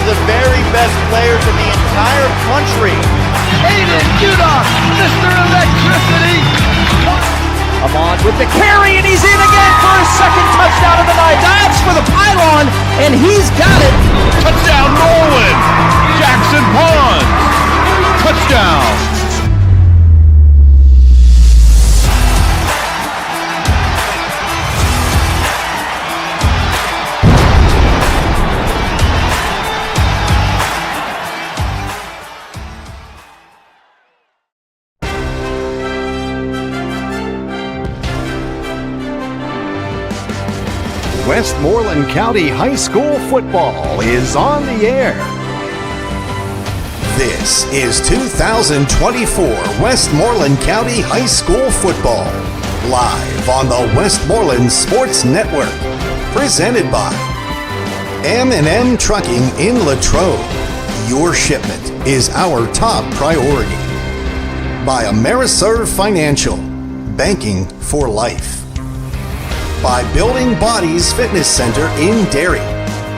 the very best players in the entire country. Aiden Udon, Mr. Electricity. Amon with the carry, and he's in again for his second touchdown of the night. Dives for the pylon, and he's got it. Touchdown, Norwood. Jackson Pond. Touchdown. Westmoreland County High School football is on the air. This is 2024 Westmoreland County High School football, live on the Westmoreland Sports Network, presented by M&M Trucking in Latrobe. Your shipment is our top priority. By Ameriserve Financial, banking for life. By Building Bodies Fitness Center in Derry,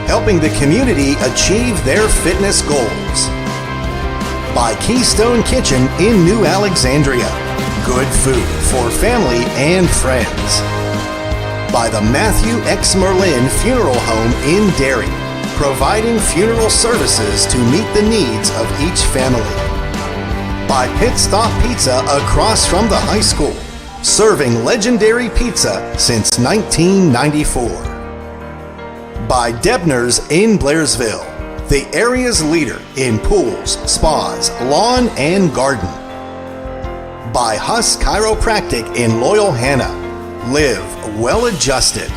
helping the community achieve their fitness goals. By Keystone Kitchen in New Alexandria, good food for family and friends. By the Matthew X. Merlin Funeral Home in Derry, providing funeral services to meet the needs of each family. By Pit Stop Pizza across from the high school, serving legendary pizza since 1994. By Debner's in Blairsville, the area's leader in pools, spas, lawn, and garden. By Huss Chiropractic in Loyal Hannah, live well adjusted.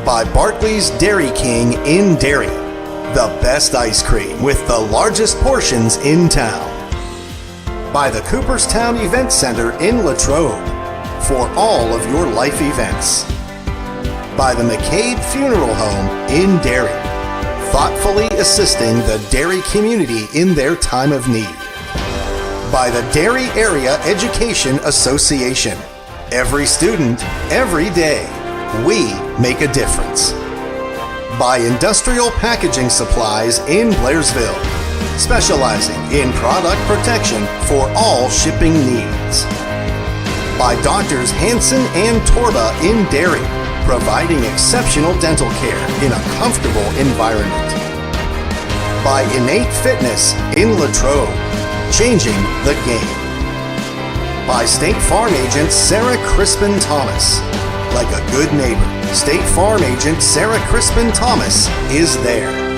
By Barclays Dairy King in Derry, the best ice cream with the largest portions in town. By the Cooperstown Event Center in Latrobe, for all of your life events. By the McCabe Funeral Home in Derry, thoughtfully assisting the Derry community in their time of need. By the Derry Area Education Association, every student, every day, we make a difference. By Industrial Packaging Supplies in Blairsville, specializing in product protection for all shipping needs. By Doctors Hansen and Torba in Derry, providing exceptional dental care in a comfortable environment. By Innate Fitness in Latrobe, changing the game. By State Farm Agent Sarah Crispin Thomas. Like a good neighbor, State Farm Agent Sarah Crispin Thomas is there.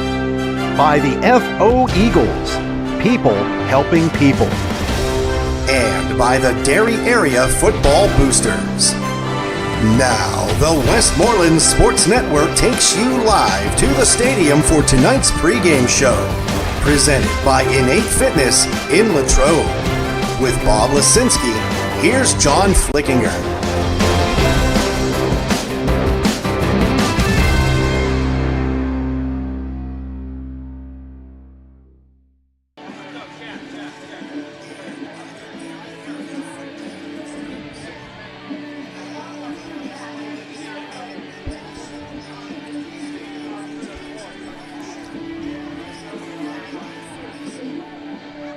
By the FO Eagles, people helping people. And by the Derry Area Football Boosters. Now, the Westmoreland Sports Network takes you live to the stadium for tonight's pregame show, presented by Innate Fitness in Latrobe. With Bob Lisinski, here's John Flickinger.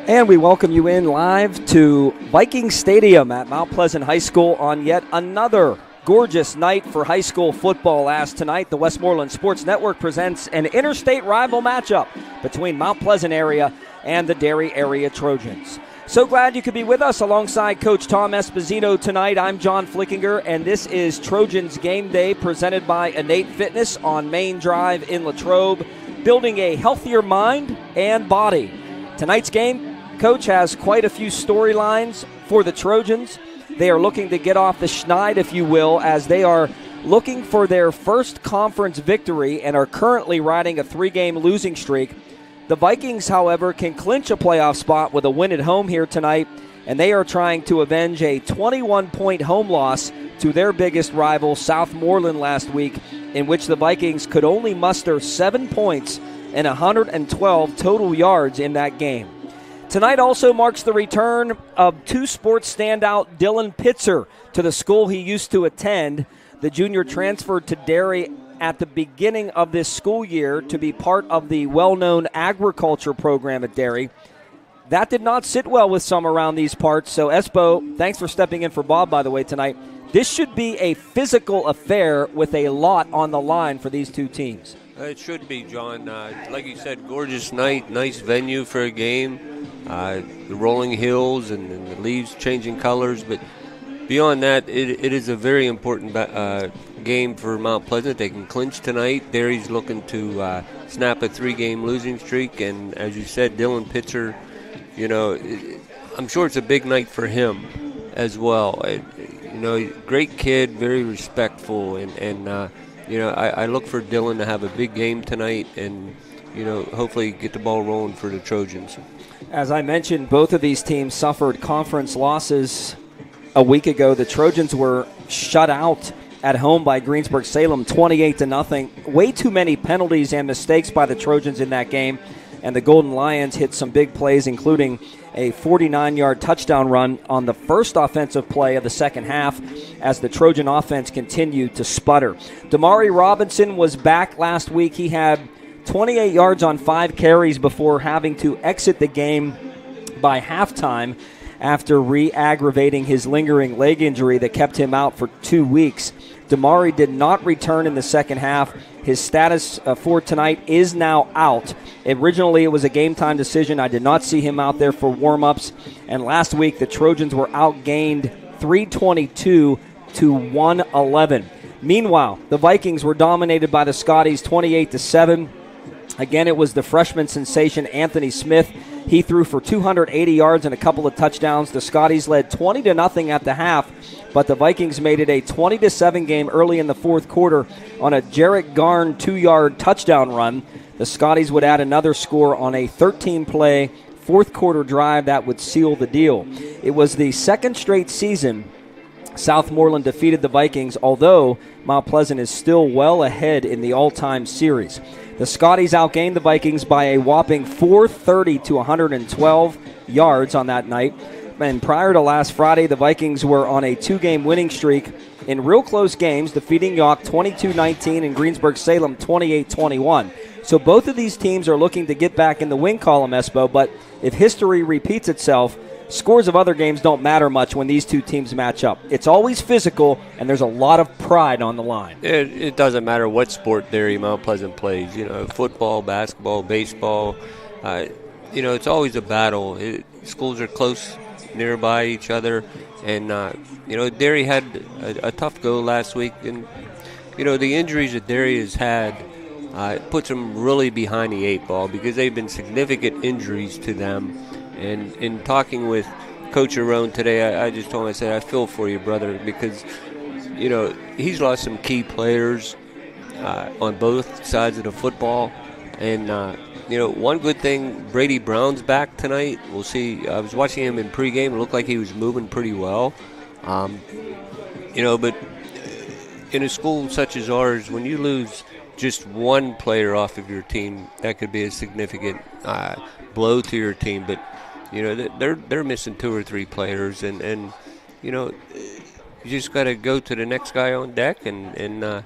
And we welcome you in live to Viking Stadium at Mount Pleasant High School on yet another gorgeous night for high school football. As tonight, the Westmoreland Sports Network presents an interstate rival matchup between Mount Pleasant area and the Derry area Trojans. So glad you could be with us alongside Coach Tom Esposito tonight. I'm John Flickinger, and this is Trojans Game Day presented by Innate Fitness on Main Drive in Latrobe, building a healthier mind and body. Tonight's game, Coach, has quite a few storylines for the Trojans. They are looking to get off the schneid, if you will, as they are looking for their first conference victory and are currently riding a 3-game losing streak. The Vikings, however, can clinch a playoff spot with a win at home here tonight, and they are trying to avenge a 21-point home loss to their biggest rival, Southmoreland, last week, in which the Vikings could only muster 7 points and 112 total yards in that game. Tonight also marks the return of two sports standout Dylan Pitzer to the school he used to attend. The junior transferred to Derry at the beginning of this school year to be part of the well-known agriculture program at Derry. That did not sit well with some around these parts. So, Espo, thanks for stepping in for Bob, by the way, tonight. This should be a physical affair with a lot on the line for these two teams. It should be, John. Like you said, gorgeous night, nice venue for a game. The rolling hills and the leaves changing colors. But beyond that, it is a very important game for Mount Pleasant. They can clinch tonight. Derry's looking to snap a 3-game losing streak. And as you said, Dylan Pitzer, I'm sure it's a big night for him as well. Great kid, very respectful, and I look for Dylan to have a big game tonight and, hopefully get the ball rolling for the Trojans. As I mentioned, both of these teams suffered conference losses a week ago. The Trojans were shut out at home by Greensburg-Salem 28-0. Way too many penalties and mistakes by the Trojans in that game, and the Golden Lions hit some big plays, including a 49-yard touchdown run on the first offensive play of the second half as the Trojan offense continued to sputter. Damari Robinson was back last week. He had 28 yards on 5 carries before having to exit the game by halftime after re-aggravating his lingering leg injury that kept him out for 2 weeks. Damari did not return in the second half. His status for tonight is now out. Originally, it was a game-time decision. I did not see him out there for warm-ups. And last week, the Trojans were outgained 322 to 111. Meanwhile, the Vikings were dominated by the Scotties 28-7. Again, it was the freshman sensation Anthony Smith. He threw for 280 yards and a couple of touchdowns. The Scotties led 20-0 at the half, but the Vikings made it a 20-7 game early in the fourth quarter on a Jarrett Garn 2-yard touchdown run. The Scotties would add another score on a 13-play fourth quarter drive that would seal the deal. It was the second straight season Southmoreland defeated the Vikings, although Mount Pleasant is still well ahead in the all-time series. The Scotties outgained the Vikings by a whopping 430 to 112 yards on that night. And prior to last Friday, the Vikings were on a 2-game winning streak in real close games, defeating York 22-19 and Greensburg-Salem 28-21. So both of these teams are looking to get back in the win column, Espo, but if history repeats itself, scores of other games don't matter much when these two teams match up. It's always physical, and there's a lot of pride on the line. It doesn't matter what sport Derry Mount Pleasant plays. Football, basketball, baseball. It's always a battle. Schools are close, nearby each other, and Derry had a tough go last week, and the injuries that Derry has had puts them really behind the 8 ball because they've been significant injuries to them. And in talking with Coach Arone today, I just told him, I said, I feel for you, brother, because, he's lost some key players on both sides of the football. And, one good thing, Brady Brown's back tonight. We'll see. I was watching him in pregame. It looked like he was moving pretty well. But in a school such as ours, when you lose just one player off of your team, that could be a significant blow to your team. But they're missing 2 or 3 players, and you just got to go to the next guy on deck and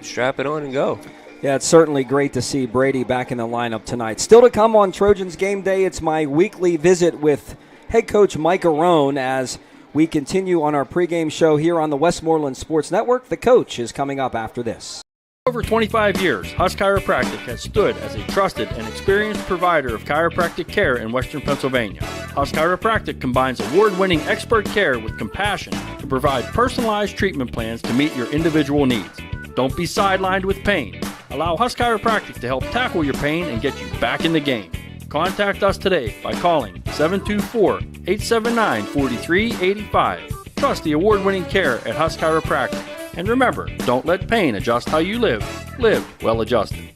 strap it on and go. Yeah, it's certainly great to see Brady back in the lineup tonight. Still to come on Trojans Game Day, it's my weekly visit with head coach Mike Arone as we continue on our pregame show here on the Westmoreland Sports Network. The coach is coming up after this. Over 25 years, Husk Chiropractic has stood as a trusted and experienced provider of chiropractic care in Western Pennsylvania. Husk Chiropractic combines award-winning expert care with compassion to provide personalized treatment plans to meet your individual needs. Don't be sidelined with pain. Allow Husk Chiropractic to help tackle your pain and get you back in the game. Contact us today by calling 724-879-4385. Trust the award-winning care at Husk Chiropractic. And remember, don't let pain adjust how you live. Live well adjusted.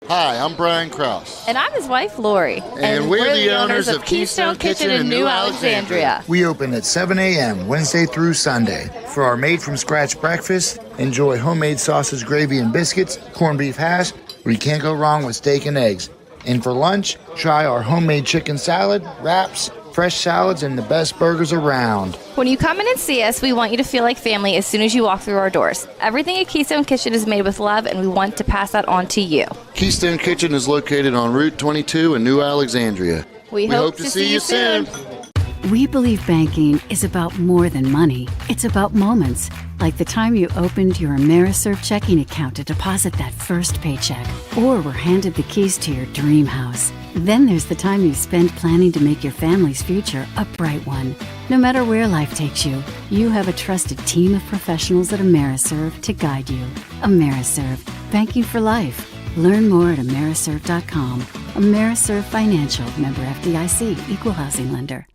Hi, I'm Brian Krause. And I'm his wife, Lori. And we're the owners of Keystone Kitchen in New Alexandria. We open at 7 a.m. Wednesday through Sunday. For our made-from-scratch breakfast, enjoy homemade sausage, gravy, and biscuits, corned beef hash, where you can't go wrong with steak and eggs. And for lunch, try our homemade chicken salad, wraps, fresh salads, and the best burgers around. When you come in and see us, we want you to feel like family as soon as you walk through our doors. Everything at Keystone Kitchen is made with love, and we want to pass that on to you. Keystone Kitchen is located on Route 22 in New Alexandria. We hope to see you soon. We believe banking is about more than money. It's about moments, like the time you opened your Ameriserve checking account to deposit that first paycheck, or were handed the keys to your dream house. Then there's the time you spend planning to make your family's future a bright one. No matter where life takes you, you have a trusted team of professionals at Ameriserve to guide you. Ameriserve, banking for life. Learn more at Ameriserve.com. Ameriserve Financial, member FDIC, equal housing lender.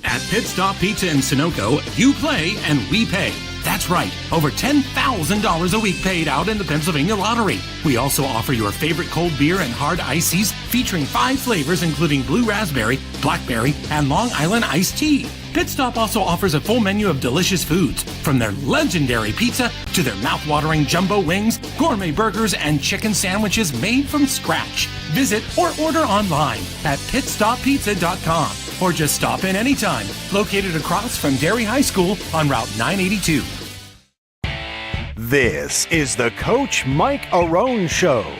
At Pit Stop Pizza in Sunoco, you play and we pay. That's right, over $10,000 a week paid out in the Pennsylvania Lottery. We also offer your favorite cold beer and hard ices featuring 5 flavors including blue raspberry, blackberry, and Long Island iced tea. Pit Stop also offers a full menu of delicious foods, from their legendary pizza to their mouth-watering jumbo wings, gourmet burgers, and chicken sandwiches made from scratch. Visit or order online at pitstoppizza.com or just stop in anytime. Located across from Derry High School on Route 982. This is the Coach Mike Arone Show,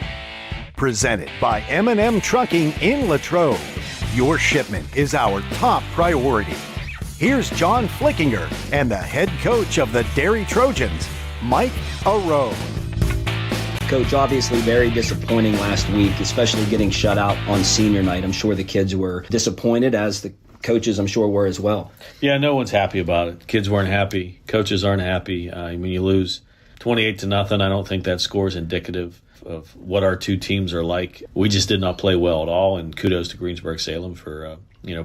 presented by M&M Trucking in Latrobe. Your shipment is our top priority. Here's John Flickinger and the head coach of the Derry Trojans, Mike Arone. Coach, obviously very disappointing last week, especially getting shut out on senior night. I'm sure the kids were disappointed, as the coaches I'm sure were as well. Yeah, no one's happy about it. Kids weren't happy. Coaches aren't happy. When you lose 28-0, I don't think that score is indicative of what our two teams are like. We just did not play well at all, and kudos to Greensburg-Salem for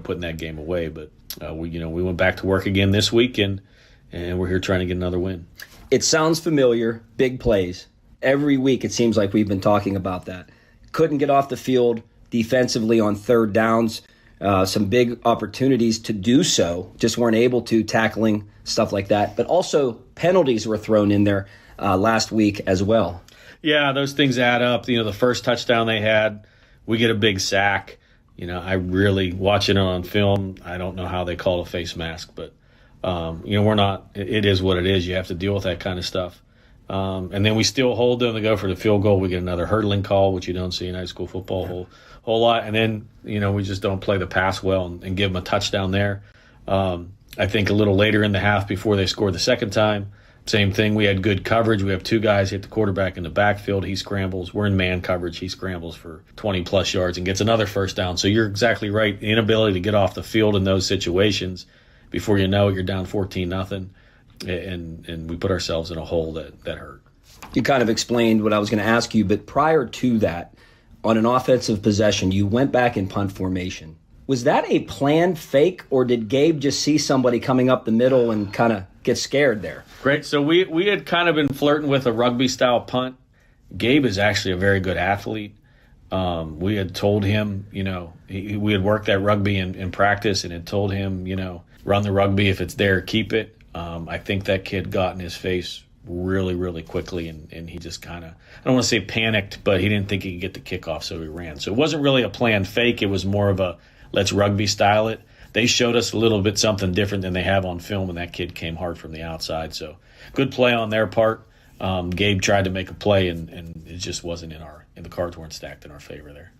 putting that game away. But we went back to work again this week, and we're here trying to get another win. It sounds familiar. Big plays. Every week it seems like we've been talking about that. Couldn't get off the field defensively on third downs. Some big opportunities to do so, just weren't able to, tackling, stuff like that. But also penalties were thrown in there last week as well. Yeah, those things add up. The first touchdown they had, we get a big sack. I really, watching it on film, I don't know how they call a face mask, but we're not. It is what it is. You have to deal with that kind of stuff. And then we still hold them to go for the field goal. We get another hurdling call, which you don't see in high school football a whole lot. And then, we just don't play the pass well and give them a touchdown there. I think a little later in the half, before they scored the second time, same thing. We had good coverage. We have 2 guys hit the quarterback in the backfield. He scrambles. We're in man coverage. He scrambles for 20-plus yards and gets another first down. So you're exactly right. The inability to get off the field in those situations, before you know it, you're down 14-0. And we put ourselves in a hole that hurt. You kind of explained what I was going to ask you, but prior to that, on an offensive possession, you went back in punt formation. Was that a planned fake, or did Gabe just see somebody coming up the middle and kind of get scared there? Great. So we had kind of been flirting with a rugby-style punt. Gabe is actually a very good athlete. We had told him, we had worked that rugby in practice and had told him, run the rugby. If it's there, keep it. I think that kid got in his face really, really quickly, and he just kind of, I don't want to say panicked, but he didn't think he could get the kickoff, so he ran. So it wasn't really a planned fake. It was more of a let's rugby style it. They showed us a little bit something different than they have on film, and that kid came hard from the outside. So good play on their part. Gabe tried to make a play, and it just wasn't and the cards weren't stacked in our favor there.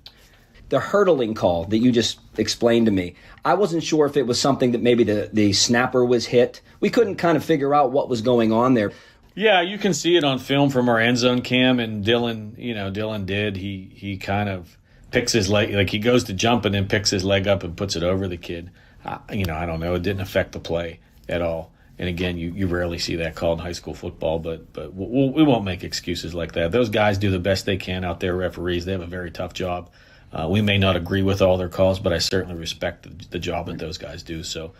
The hurdling call that you just explained to me, I wasn't sure if it was something that maybe the snapper was hit. We couldn't kind of figure out what was going on there. Yeah, you can see it on film from our end zone cam, and Dylan did. He kind of picks his leg, like he goes to jump and then picks his leg up and puts it over the kid. I don't know. It didn't affect the play at all. And again, you rarely see that called in high school football, but we won't make excuses like that. Those guys do the best they can out there, referees. They have a very tough job. We may not agree with all their calls, but I certainly respect the job that those guys do. So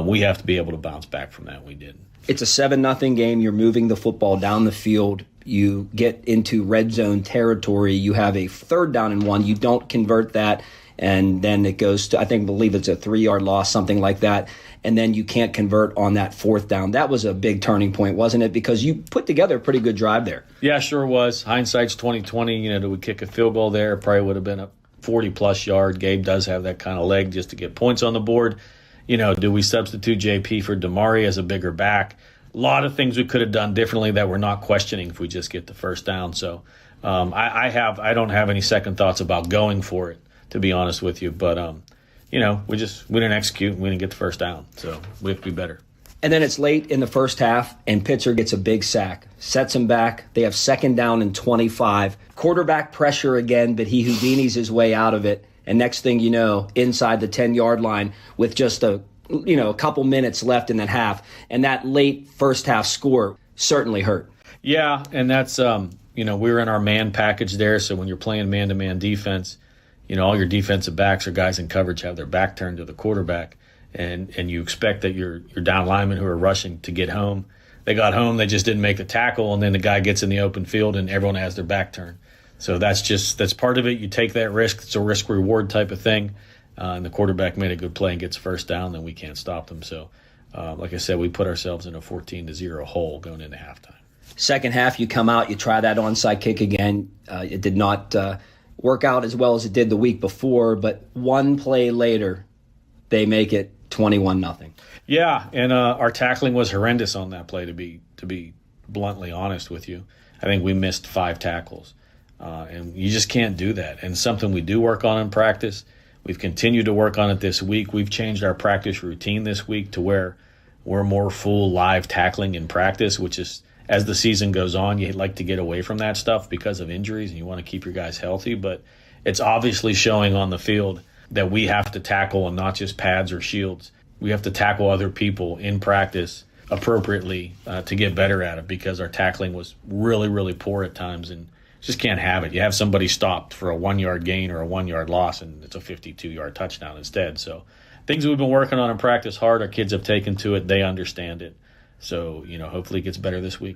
we have to be able to bounce back from that. We didn't. It's a 7-0 game. You're moving the football down the field. You get into red zone territory. You have a 3rd down and 1. You don't convert that, and then it goes to, I believe it's a 3-yard loss, something like that. And then you can't convert on that 4th down. That was a big turning point, wasn't it? Because you put together a pretty good drive there. Yeah, sure was. Hindsight's 20/20. Do we kick a field goal there? It probably would have been a 40-plus yard. Gabe does have that kind of leg just to get points on the board. Do we substitute JP for Damari as a bigger back? A lot of things we could have done differently that we're not questioning if we just get the first down. So I don't have any second thoughts about going for it, to be honest with you. But, we didn't execute and we didn't get the first down. So we have to be better. And then it's late in the first half, and Pitzer gets a big sack, sets him back. They have second down and 25. Quarterback pressure again, but he Houdinis his way out of it. And next thing you know, inside the 10-yard line with just a couple minutes left in that half. And that late first half score certainly hurt. Yeah, and that's, we were in our man package there. So when you're playing man-to-man defense, all your defensive backs or guys in coverage have their back turned to the quarterback. And you expect that your down linemen who are rushing to get home. They got home, they just didn't make the tackle, and then the guy gets in the open field and everyone has their back turned. So that's part of it. You take that risk. It's a risk-reward type of thing. And the quarterback made a good play and gets first down, then we can't stop them. So, like I said, we put ourselves in a 14-0 hole going into halftime. Second half, you come out, you try that onside kick again. It did not work out as well as it did the week before, but one play later, they make it 21-0. Yeah, and our tackling was horrendous on that play, to be bluntly honest with you. I think we missed 5 tackles. And you just can't do that. And something we do work on in practice. We've continued to work on it this week. We've changed our practice routine this week to where we're more full live tackling in practice, which is, as the season goes on, you like to get away from that stuff because of injuries and you want to keep your guys healthy. But it's obviously showing on the field that we have to tackle and not just pads or shields. We have to tackle other people in practice appropriately to get better at it because our tackling was really, really poor at times and just can't have it. You have somebody stopped for a 1-yard gain or a 1-yard loss, and it's a 52-yard touchdown instead. So things we've been working on in practice hard, our kids have taken to it. They understand it. So, hopefully it gets better this week.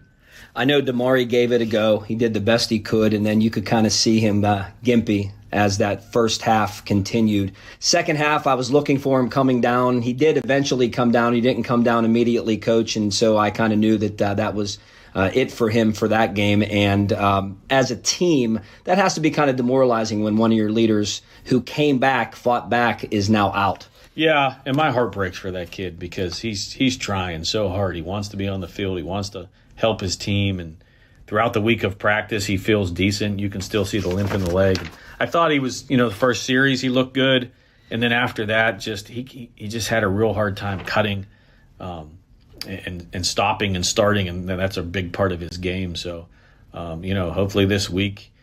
I know Damari gave it a go. He did the best he could, and then you could kind of see him gimpy as that first half continued. Second half, I was looking for him coming down. He did eventually come down. He didn't come down immediately, Coach, and so I kind of knew that that was it for him for that game. And as a team, that has to be kind of demoralizing when one of your leaders who came back, fought back, is now out. Yeah, and my heart breaks for that kid because he's trying so hard. He wants to be on the field. He wants to help his team. And throughout the week of practice, he feels decent. You can still see the limp in the leg. I thought he was, the first series he looked good. And then after that, he just had a real hard time cutting and stopping and starting, and that's a big part of his game. So, hopefully this week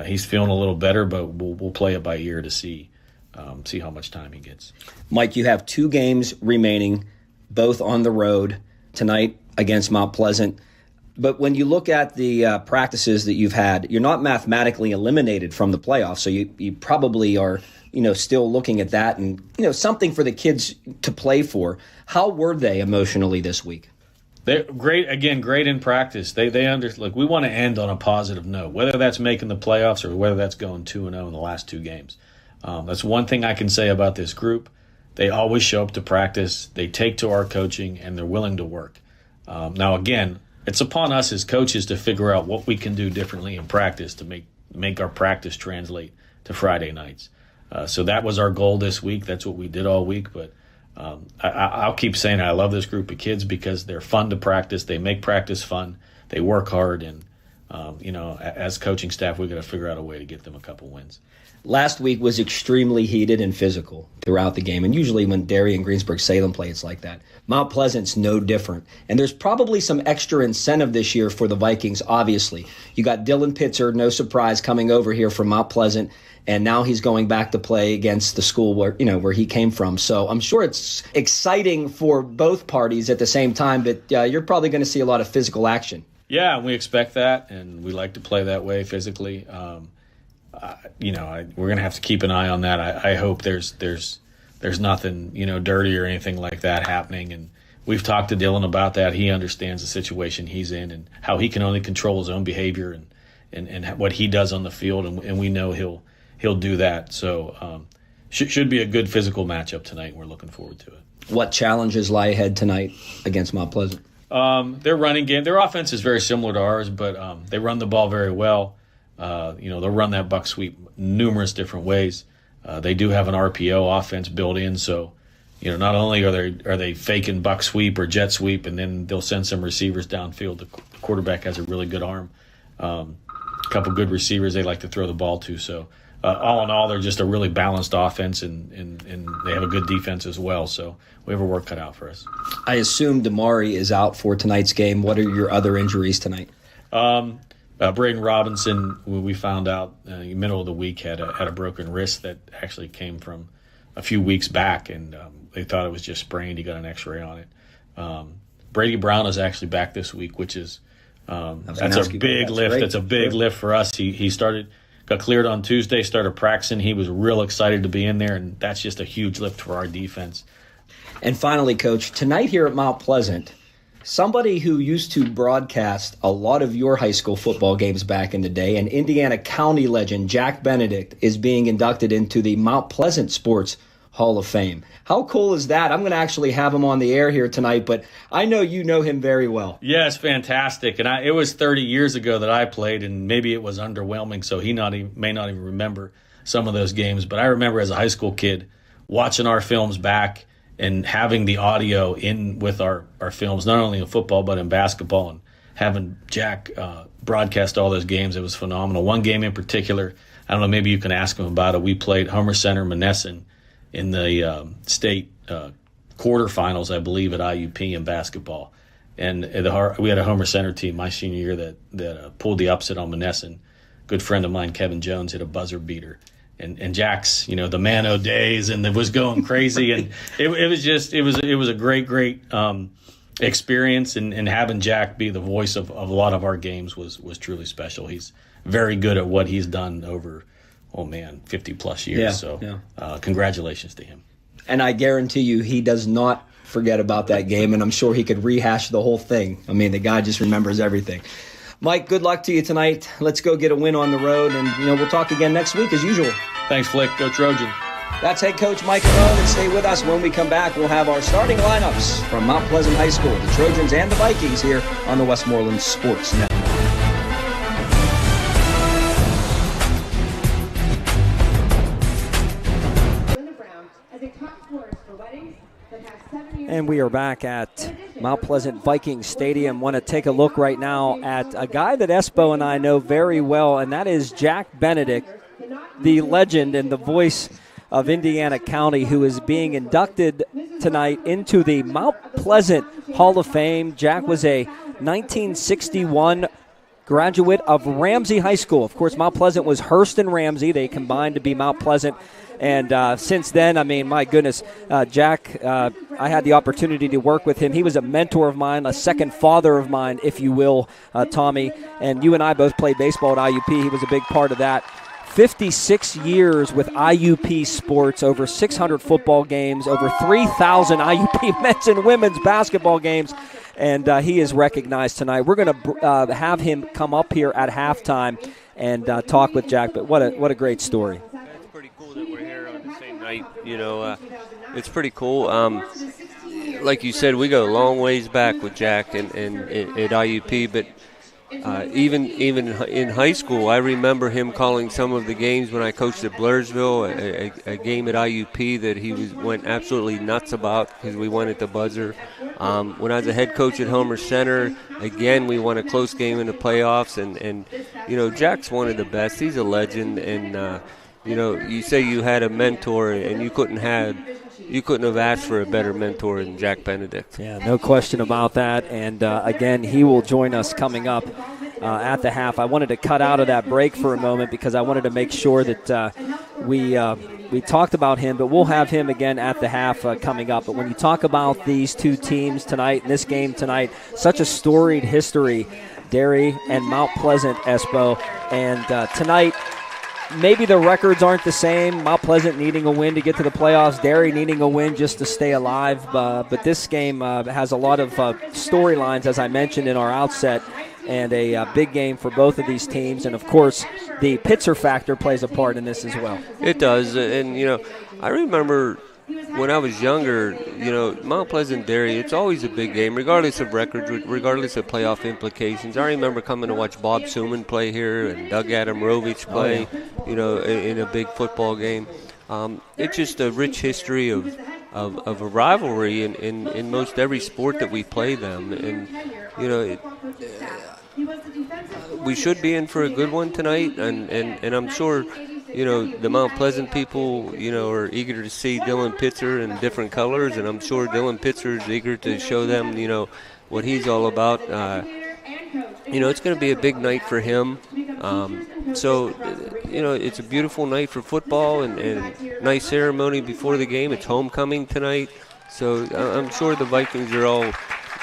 he's feeling a little better, but we'll play it by ear to see how much time he gets. Mike, you have 2 games remaining, both on the road tonight against Mount Pleasant. But when you look at the practices that you've had, you're not mathematically eliminated from the playoffs. So you probably are, still looking at that and, something for the kids to play for. How were they emotionally this week? They're great in practice. They we want to end on a positive note, whether that's making the playoffs or whether that's going 2-0 in the last 2 games. That's one thing I can say about this group. They always show up to practice. They take to our coaching, and they're willing to work. Now, again, it's upon us as coaches to figure out what we can do differently in practice to make our practice translate to Friday nights. So that was our goal this week. That's what we did all week. But I'll keep saying I love this group of kids because they're fun to practice. They make practice fun. They work hard. And, as coaching staff, we've got to figure out a way to get them a couple wins. Last week was extremely heated and physical throughout the game. And usually when Derry and Greensburg-Salem play, it's like that. Mount Pleasant's no different. And there's probably some extra incentive this year for the Vikings, obviously. You got Dylan Pitzer, no surprise, coming over here from Mount Pleasant. And now he's going back to play against the school where he came from. So I'm sure it's exciting for both parties at the same time, but you're probably going to see a lot of physical action. Yeah, we expect that, and we like to play that way physically. We're going to have to keep an eye on that. I hope there's nothing, dirty or anything like that happening. And we've talked to Dylan about that. He understands the situation he's in and how he can only control his own behavior and what he does on the field. And we know he'll do that. So should be a good physical matchup tonight. We're looking forward to it. What challenges lie ahead tonight against Mount Pleasant? Their running game, their offense is very similar to ours, but they run the ball very well. They'll run that buck sweep numerous different ways. They do have an RPO offense built in, so not only are they faking buck sweep or jet sweep, and then they'll send some receivers downfield. The quarterback has a really good arm, a couple good receivers they like to throw the ball to. So all in all, they're just a really balanced offense, and they have a good defense as well. So we have our work cut out for us. I assume Damari is out for tonight's game. What are your other injuries tonight? Braden Robinson, we found out in the middle of the week, had a broken wrist that actually came from a few weeks back, and they thought it was just sprained. He got an X-ray on it. Brady Brown is actually back this week, which is that's a big lift. Great. That's a big lift for us. He got cleared on Tuesday, started practicing. He was real excited to be in there, and that's just a huge lift for our defense. And finally, Coach, tonight here at Mount Pleasant, somebody who used to broadcast a lot of your high school football games back in the day, an Indiana County legend, Jack Benedict, is being inducted into the Mount Pleasant Sports Hall of Fame. How cool is that? I'm going to actually have him on the air here tonight, but I know you know him very well. Yeah, it's fantastic. And it was 30 years ago that I played, and maybe it was underwhelming, so he may not even remember some of those games. But I remember as a high school kid watching our films back and having the audio in with our films, not only in football but in basketball, and having Jack broadcast all those games. It was phenomenal. One game in particular, I don't know, maybe you can ask him about it. We played Homer Center Monessen in the state quarterfinals, I believe, at IUP in basketball. And we had a Homer Center team my senior year that pulled the upset on Monessen. Good friend of mine, Kevin Jones, hit a buzzer beater. And Jack's, the man o' days, and it was going crazy. And it was a great experience. And having Jack be the voice of a lot of our games was truly special. He's very good at what he's done over 50 plus years. Yeah, so congratulations to him. And I guarantee you he does not forget about that game, and I'm sure he could rehash the whole thing. I mean, the guy just remembers everything. Mike, good luck to you tonight. Let's go get a win on the road, and we'll talk again next week as usual. Thanks, Flick. Go Trojans. That's head coach Mike Arone, and stay with us. When we come back, we'll have our starting lineups from Mount Pleasant High School, the Trojans and the Vikings here on the Westmoreland Sports Network. And we are back at Mount Pleasant Viking Stadium. Want to take a look right now at a guy that Espo and I know very well, and that is Jack Benedict, the legend and the voice of Indiana County, who is being inducted tonight into the Mount Pleasant Hall of Fame. Jack was a 1961 graduate of Ramsey High School. Of course, Mount Pleasant was Hearst and Ramsey. They combined to be Mount Pleasant. And since then, I mean, my goodness, Jack, I had the opportunity to work with him. He was a mentor of mine, a second father of mine, if you will, Tommy. And you and I both played baseball at IUP. He was a big part of that. 56 years with IUP sports, over 600 football games, over 3,000 IUP men's and women's basketball games. And he is recognized tonight. We're going to have him come up here at halftime and talk with Jack. But what a great story. It's pretty cool that we're here on the same night. It's pretty cool. Like you said, we go a long ways back with Jack and at IUP. But even in high school, I remember him calling some of the games when I coached at Blairsville, a game at IUP that he went absolutely nuts about because we won at the buzzer. When I was a head coach at Homer Center, again, we won a close game in the playoffs. And Jack's one of the best. He's a legend. And, you say you had a mentor and you couldn't have asked for a better mentor than Jack Benedict. Yeah, no question about that. And, again, he will join us coming up at the half. I wanted to cut out of that break for a moment because I wanted to make sure that we talked about him, but we'll have him again at the half coming up. But when you talk about these two teams tonight, in this game tonight, such a storied history, Derry and Mount Pleasant, Espo. And tonight, maybe the records aren't the same. Mount Pleasant needing a win to get to the playoffs. Derry needing a win just to stay alive. But this game has a lot of storylines, as I mentioned in our outset, and a big game for both of these teams. And, of course, the Pitzer factor plays a part in this as well. It does. And, I remember when I was younger, Mount Pleasant Derry, it's always a big game, regardless of records, regardless of playoff implications. I remember coming to watch Bob Suman play here and Doug Adamrovich play, in a big football game. It's just a rich history of a rivalry in most every sport that we play them. And, you know, we should be in for a good one tonight. And I'm sure, you know, the Mount Pleasant people, you know, are eager to see Dylan Pitzer in different colors. And I'm sure Dylan Pitzer is eager to show them, you know, what he's all about. You know, it's going to be a big night for him. So, you know, it's a beautiful night for football and nice ceremony before the game. It's homecoming tonight. So I'm sure the Vikings are all,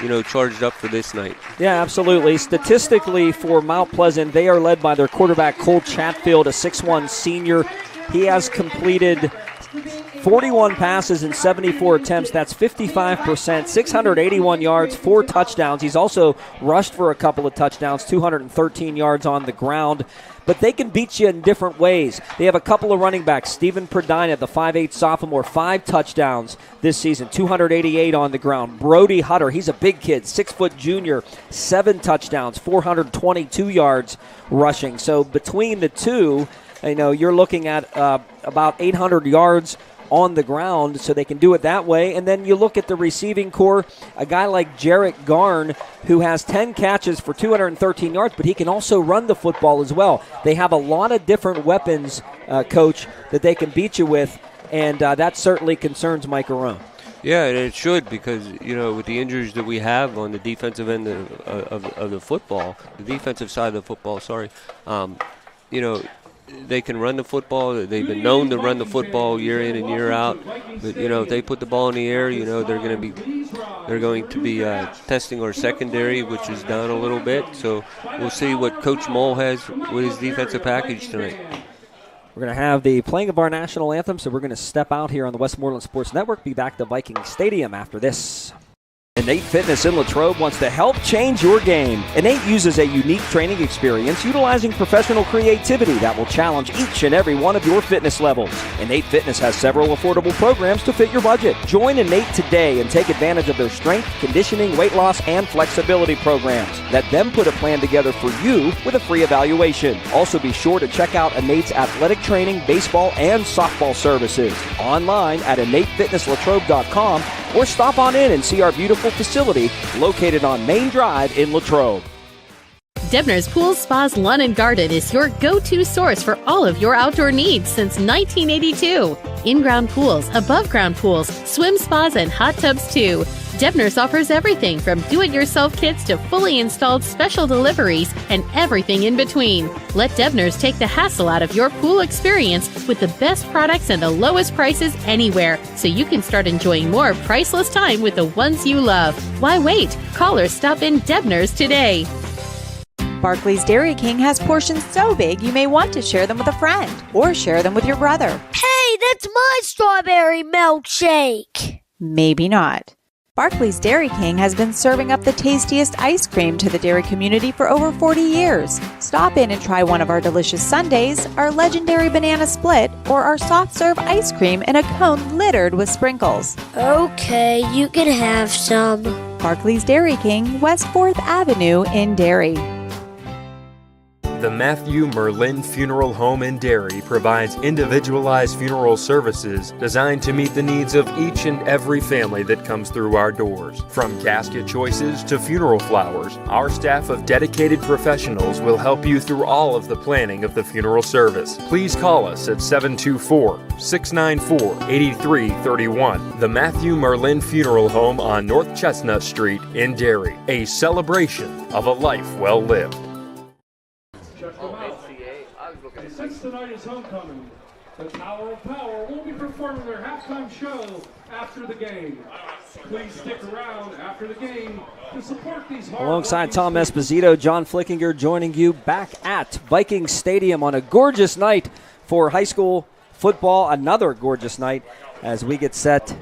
you know, charged up for this night. Yeah, absolutely. Statistically for Mount Pleasant, they are led by their quarterback, Cole Chatfield, a 6'1 senior. He has completed 41 passes in 74 attempts. That's 55%, 681 yards, 4 touchdowns. He's also rushed for a couple of touchdowns, 213 yards on the ground. But they can beat you in different ways. They have a couple of running backs. Stephen Perdina, the 5'8 sophomore, 5 touchdowns this season, 288 on the ground. Brody Hutter, he's a big kid, 6-foot junior, 7 touchdowns, 422 yards rushing. So between the two, you know, you're looking at about 800 yards on the ground, so they can do it that way. And then you look at the receiving core, a guy like Jarrett Garn, who has 10 catches for 213 yards, but he can also run the football as well. They have a lot of different weapons, Coach, that they can beat you with, and that certainly concerns Mike Arone. Yeah, and it should, because, you know, with the injuries that we have on the defensive end of the football, the defensive side of the football, you know, they can run the football. They've been known to run the football year in and year out. But, you know, if they put the ball in the air, you know, they're going to be testing our secondary, which is down a little bit. So we'll see what Coach Moll has with his defensive package tonight. We're going to have the playing of our national anthem, so we're going to step out here on the Westmoreland Sports Network, be back to Viking Stadium after this. Innate Fitness in Latrobe wants to help change your game. Innate uses a unique training experience utilizing professional creativity that will challenge each and every one of your fitness levels. Innate Fitness has several affordable programs to fit your budget. Join Innate today and take advantage of their strength, conditioning, weight loss, and flexibility programs. Let them put a plan together for you with a free evaluation. Also be sure to check out Innate's athletic training, baseball, and softball services. Online at InnateFitnessLatrobe.com or stop on in and see our beautiful facility located on Main Drive in Latrobe. Debner's Pools, Spas, Lawn and Garden is your go-to source for all of your outdoor needs since 1982. In-ground pools, above-ground pools, swim spas, and hot tubs too. Debner's offers everything from do-it-yourself kits to fully installed special deliveries and everything in between. Let Debner's take the hassle out of your pool experience with the best products and the lowest prices anywhere, so you can start enjoying more priceless time with the ones you love. Why wait? Call or stop in Debner's today. Barclays Dairy King has portions so big you may want to share them with a friend or share them with your brother. Hey, that's my strawberry milkshake! Maybe not. Barclays Dairy King has been serving up the tastiest ice cream to the dairy community for over 40 years. Stop in and try one of our delicious sundaes, our legendary banana split, or our soft serve ice cream in a cone littered with sprinkles. Okay, you can have some. Barclays Dairy King, West 4th Avenue in Derry. The Matthew Merlin Funeral Home in Derry provides individualized funeral services designed to meet the needs of each and every family that comes through our doors. From casket choices to funeral flowers, our staff of dedicated professionals will help you through all of the planning of the funeral service. Please call us at 724-694-8331. The Matthew Merlin Funeral Home on North Chestnut Street in Derry. A celebration of a life well lived. And since tonight is homecoming, the Tower of Power will be performing their halftime show after the game. Please stick around after the game to support these hard. Alongside Tom Esposito, John Flickinger joining you back at Viking Stadium on a gorgeous night for high school football. Another gorgeous night as we get set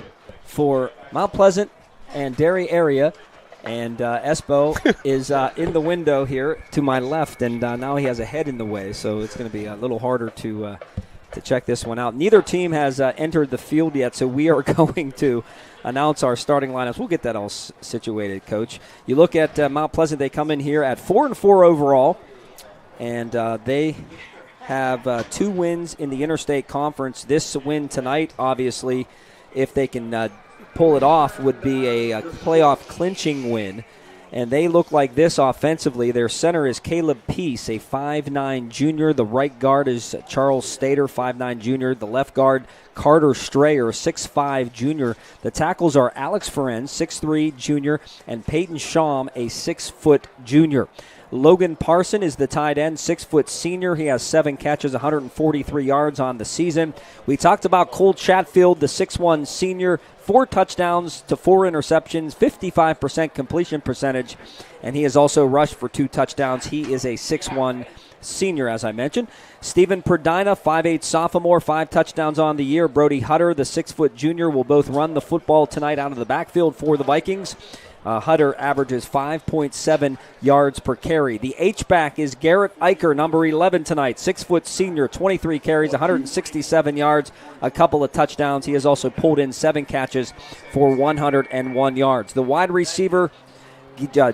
for Mount Pleasant and Derry area. And Espo is in the window here to my left, and now he has a head in the way, so it's going to be a little harder to check this one out. Neither team has entered the field yet, so we are going to announce our starting lineups. We'll get that all situated, Coach. You look at Mount Pleasant, they come in here at 4-4 overall, and they have 2 wins in the Interstate Conference. This win tonight, obviously, if they can pull it off, would be a playoff clinching win. And they look like this offensively. Their center is Caleb Peace, a 5'9 junior. The right guard is Charles Stater, 5'9 junior. The left guard, Carter Strayer, 6'5 junior. The tackles are Alex Ferenz, 6'3 junior, and Peyton Schaum, a 6-foot junior. Logan Parson is the tight end, 6-foot senior. He has 7 catches, 143 yards on the season. We talked about Cole Chatfield, the 6'1 senior, 4 touchdowns to 4 interceptions, 55% completion percentage, and he has also rushed for 2 touchdowns. He is a 6'1 senior, as I mentioned. Stephen Perdina, 5'8 sophomore, 5 touchdowns on the year. Brody Hutter, the 6-foot junior, will both run the football tonight out of the backfield for the Vikings. Hutter averages 5.7 yards per carry. The H-back is Garrett Eicher, number 11 tonight, 6-foot senior, 23 carries, 167 yards, a couple of touchdowns. He has also pulled in 7 catches for 101 yards. The wide receiver,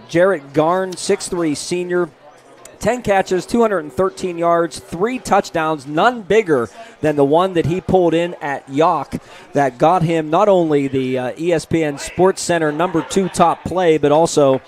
Jarrett Garn, 6'3 senior, 10 catches, 213 yards, 3 touchdowns, none bigger than the one that he pulled in at York that got him not only the ESPN Sports Center number 2 top play, but also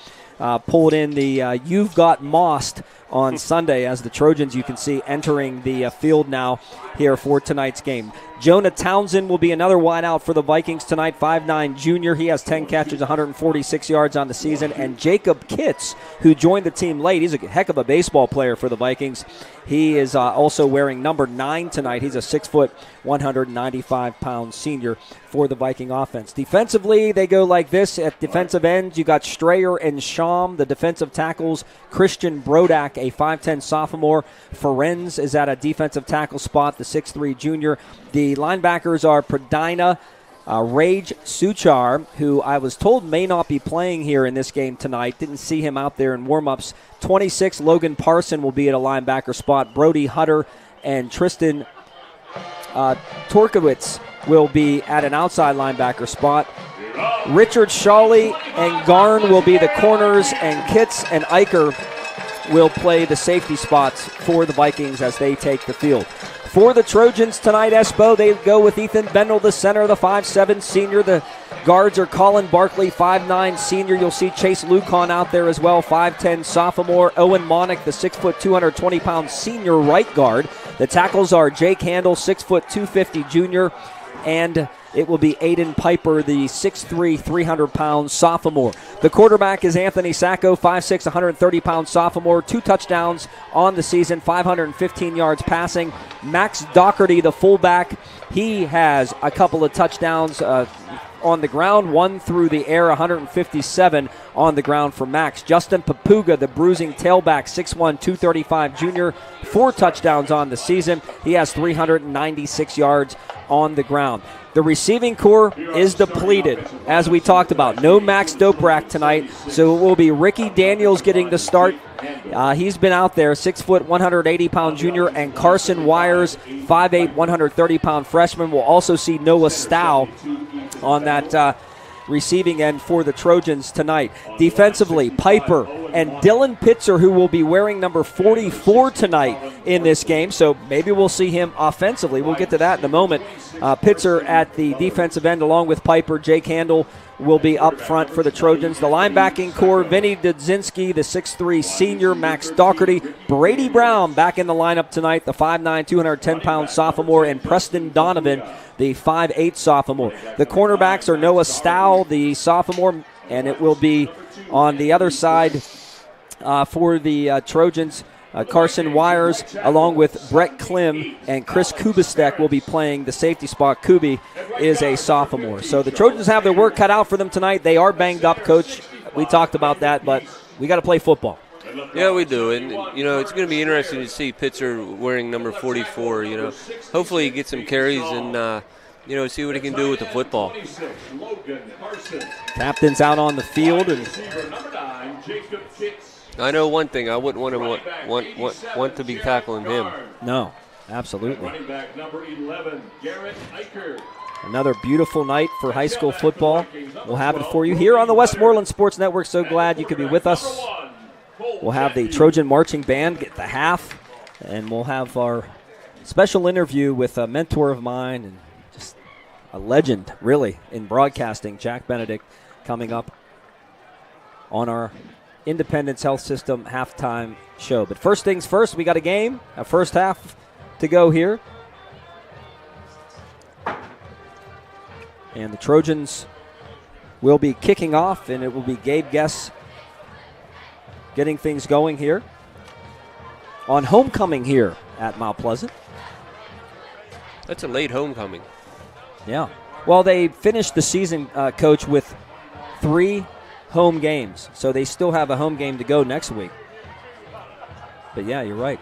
pulled in the You've Got Mossed on Sunday as the Trojans, you can see, entering the field now here for tonight's game. Jonah Townsend will be another wideout for the Vikings tonight, 5'9 junior. He has 10 catches, 146 yards on the season. And Jacob Kitts, who joined the team late, he's a heck of a baseball player for the Vikings. He is also wearing number 9 tonight. He's a 6-foot, 195-pound senior for the Viking offense. Defensively, they go like this. At defensive ends, you got Strayer and Schaum. The defensive tackles, Christian Brodak, a 5'10 sophomore. Ferenz is at a defensive tackle spot, the 6'3 junior. The linebackers are Perdina, Rage Suchar, who I was told may not be playing here in this game tonight. Didn't see him out there in warm-ups. 26, Logan Parson will be at a linebacker spot. Brody Hutter and Tristan Torkowitz will be at an outside linebacker spot. Richard Shawley and Garn will be the corners, and Kitts and Eicher will play the safety spots for the Vikings as they take the field. For the Trojans tonight, Espo, they go with Ethan Bendel, the center, the 5'7 senior. The guards are Colin Barkley, 5'9 senior. You'll see Chase Lucon out there as well, 5'10 sophomore. Owen Monick, the 6', 220-pound senior right guard. The tackles are Jake Handel, 6', 250 junior. And it will be Aiden Piper, the 6'3", 300-pound sophomore. The quarterback is Anthony Sacco, 5'6", 130-pound sophomore. 2 touchdowns on the season, 515 yards passing. Max Doherty, the fullback, he has a couple of touchdowns on the ground, 1 through the air, 157 on the ground for Max. Justin Papuga, the bruising tailback, 6'1", 235 junior, 4 touchdowns on the season. He has 396 yards on the ground. The receiving core is depleted, as we talked about. No Max Doprak tonight, so it will be Ricky Daniels getting the start. He's been out there, 6', 180-pound junior, and Carson Wires, 5'8", 130-pound freshman. We'll also see Noah Stow on that receiving end for the Trojans tonight. Defensively, Piper and Dylan Pitzer, who will be wearing number 44 tonight in this game, so maybe we'll see him offensively. We'll get to that in a moment. Pitzer at the defensive end along with Piper. Jake Handel will be up front for the Trojans. The linebacking core, Vinny Dudzinski, the 6'3 senior, Max Doherty, Brady Brown back in the lineup tonight, the 5'9", 210-pound sophomore, and Preston Donovan, the 5'8 sophomore. The cornerbacks are Noah Stow, the sophomore, and it will be on the other side for the Trojans. Carson Wires, along with Brett Klim and Chris Kubistek, will be playing the safety spot. Kubi is a sophomore. So the Trojans have their work cut out for them tonight. They are banged up, Coach. We talked about that, but we got to play football. Yeah, we do. And, it's going to be interesting to see Pitzer wearing number 44. Hopefully he gets some carries and, see what he can do with the football. Captain's out on the field, and I know one thing. I wouldn't want to be tackling him. No, absolutely. Running back number 11, Garrett Eicher. Another beautiful night for high school football. We'll have it for you here on the Westmoreland Sports Network. So glad you could be with us. We'll have the Trojan Marching Band get the half, and we'll have our special interview with a mentor of mine and just a legend, really, in broadcasting, Jack Benedict, coming up on our Independence Health System halftime show. But first things first, we got a game, a first half to go here. And the Trojans will be kicking off, and it will be Gabe Guess getting things going here on homecoming here at Mount Pleasant. That's a late homecoming. Yeah. Well, they finished the season, Coach, with 3 home games. So they still have a home game to go next week. But, yeah, you're right.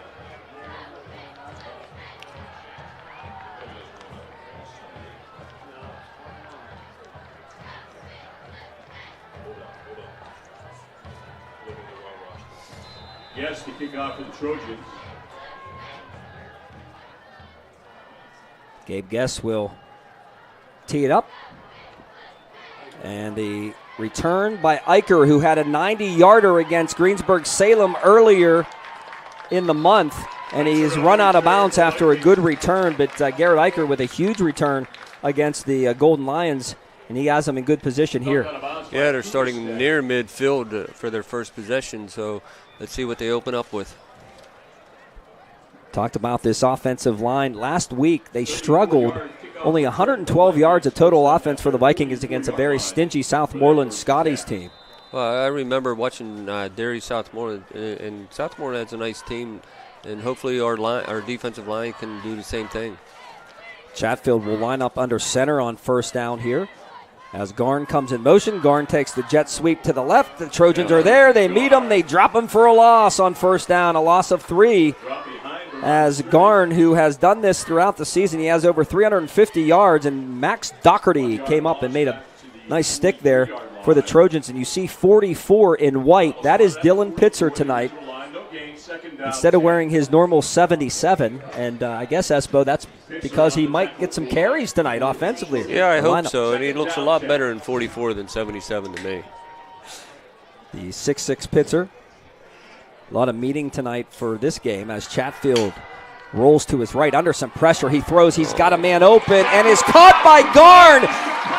Yes, to kick off for the Trojans. Gabe Guess will tee it up. And the return by Eicher, who had a 90-yarder against Greensburg-Salem earlier in the month. And he's run out of bounds after a good return. But Garrett Eicher with a huge return against the Golden Lions. And he has them in good position here. Yeah, they're starting near midfield for their first possession. So let's see what they open up with. Talked about this offensive line. Last week, they struggled. Only 112 yards of total offense for the Vikings against a very stingy Southmoreland Scotties team. Well, I remember watching Derry Southmoreland, and Southmoreland has a nice team, and hopefully our defensive line can do the same thing. Chatfield will line up under center on first down here. As Garn comes in motion, Garn takes the jet sweep to the left. The Trojans are there. They meet him. They drop him for a loss on first down, a loss of 3. As Garn, who has done this throughout the season, he has over 350 yards, and Max Doherty came up and made a nice stick there for the Trojans. And you see 44 in white. That is Dylan Pitzer tonight, instead of wearing his normal 77. And I guess, Espo, that's because he might get some carries tonight offensively. Yeah, I hope so. And he looks a lot better in 44 than 77 to me. The 6'6 Pitzer. A lot of meeting tonight for this game as Chatfield rolls to his right under some pressure. He throws. He's got a man open and is caught by Garn.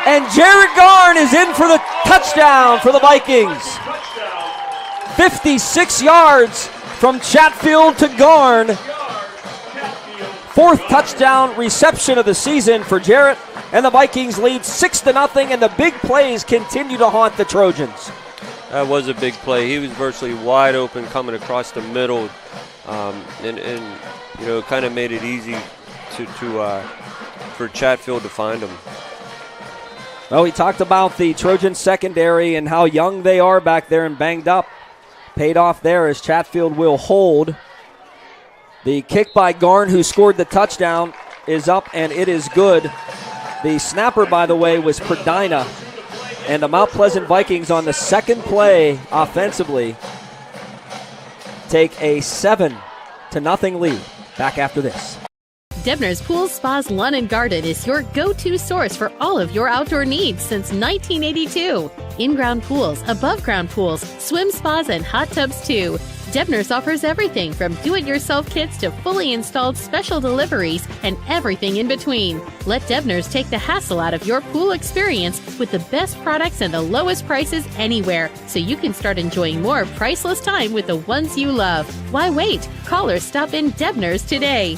And Jared Garn is in for the touchdown for the Vikings. 56 yards from Chatfield to Garn. 4th touchdown reception of the season for Jarrett. And the Vikings lead 6-0, and the big plays continue to haunt the Trojans. That was a big play. He was virtually wide open coming across the middle, and you know, kind of made it easy for Chatfield to find him. Well, we talked about the Trojan secondary and how young they are back there and banged up. Paid off there as Chatfield will hold. The kick by Garn, who scored the touchdown, is up, and it is good. The snapper, by the way, was Pregame. And the Mount Pleasant Vikings on the second play offensively take a 7-0 lead. Back after this. Debner's Pools, Spas, Lawn and Garden is your go-to source for all of your outdoor needs since 1982. In-ground pools, above-ground pools, swim spas, and hot tubs too. Debner's offers everything from do-it-yourself kits to fully installed special deliveries and everything in between. Let Debner's take the hassle out of your pool experience with the best products and the lowest prices anywhere, so you can start enjoying more priceless time with the ones you love. Why wait? Call or stop in Debner's today.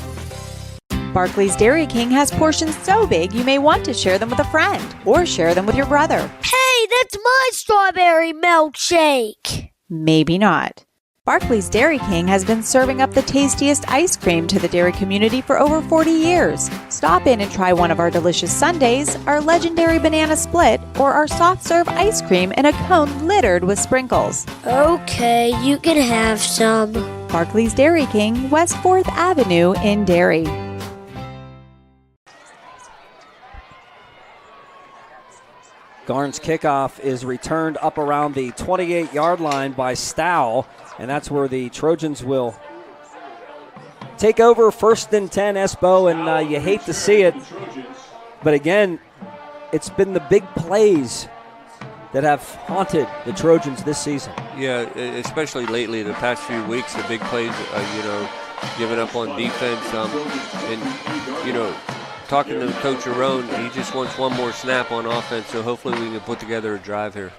Barclays Dairy King has portions so big you may want to share them with a friend or share them with your brother. Hey, that's my strawberry milkshake. Maybe not. Barclays Dairy King has been serving up the tastiest ice cream to the dairy community for over 40 years. Stop in and try one of our delicious sundaes, our legendary banana split, or our soft serve ice cream in a cone littered with sprinkles. Okay, you can have some. Barclays Dairy King, West 4th Avenue in Derry. Garn's kickoff is returned up around the 28-yard line by Stow, and that's where the Trojans will take over 1st and 10, Espo, and you hate to see it. But again, it's been the big plays that have haunted the Trojans this season. Yeah, especially lately, the past few weeks, the big plays, giving up on defense. And, you know, talking to Coach Arone, he just wants one more snap on offense, so hopefully we can put together a drive here.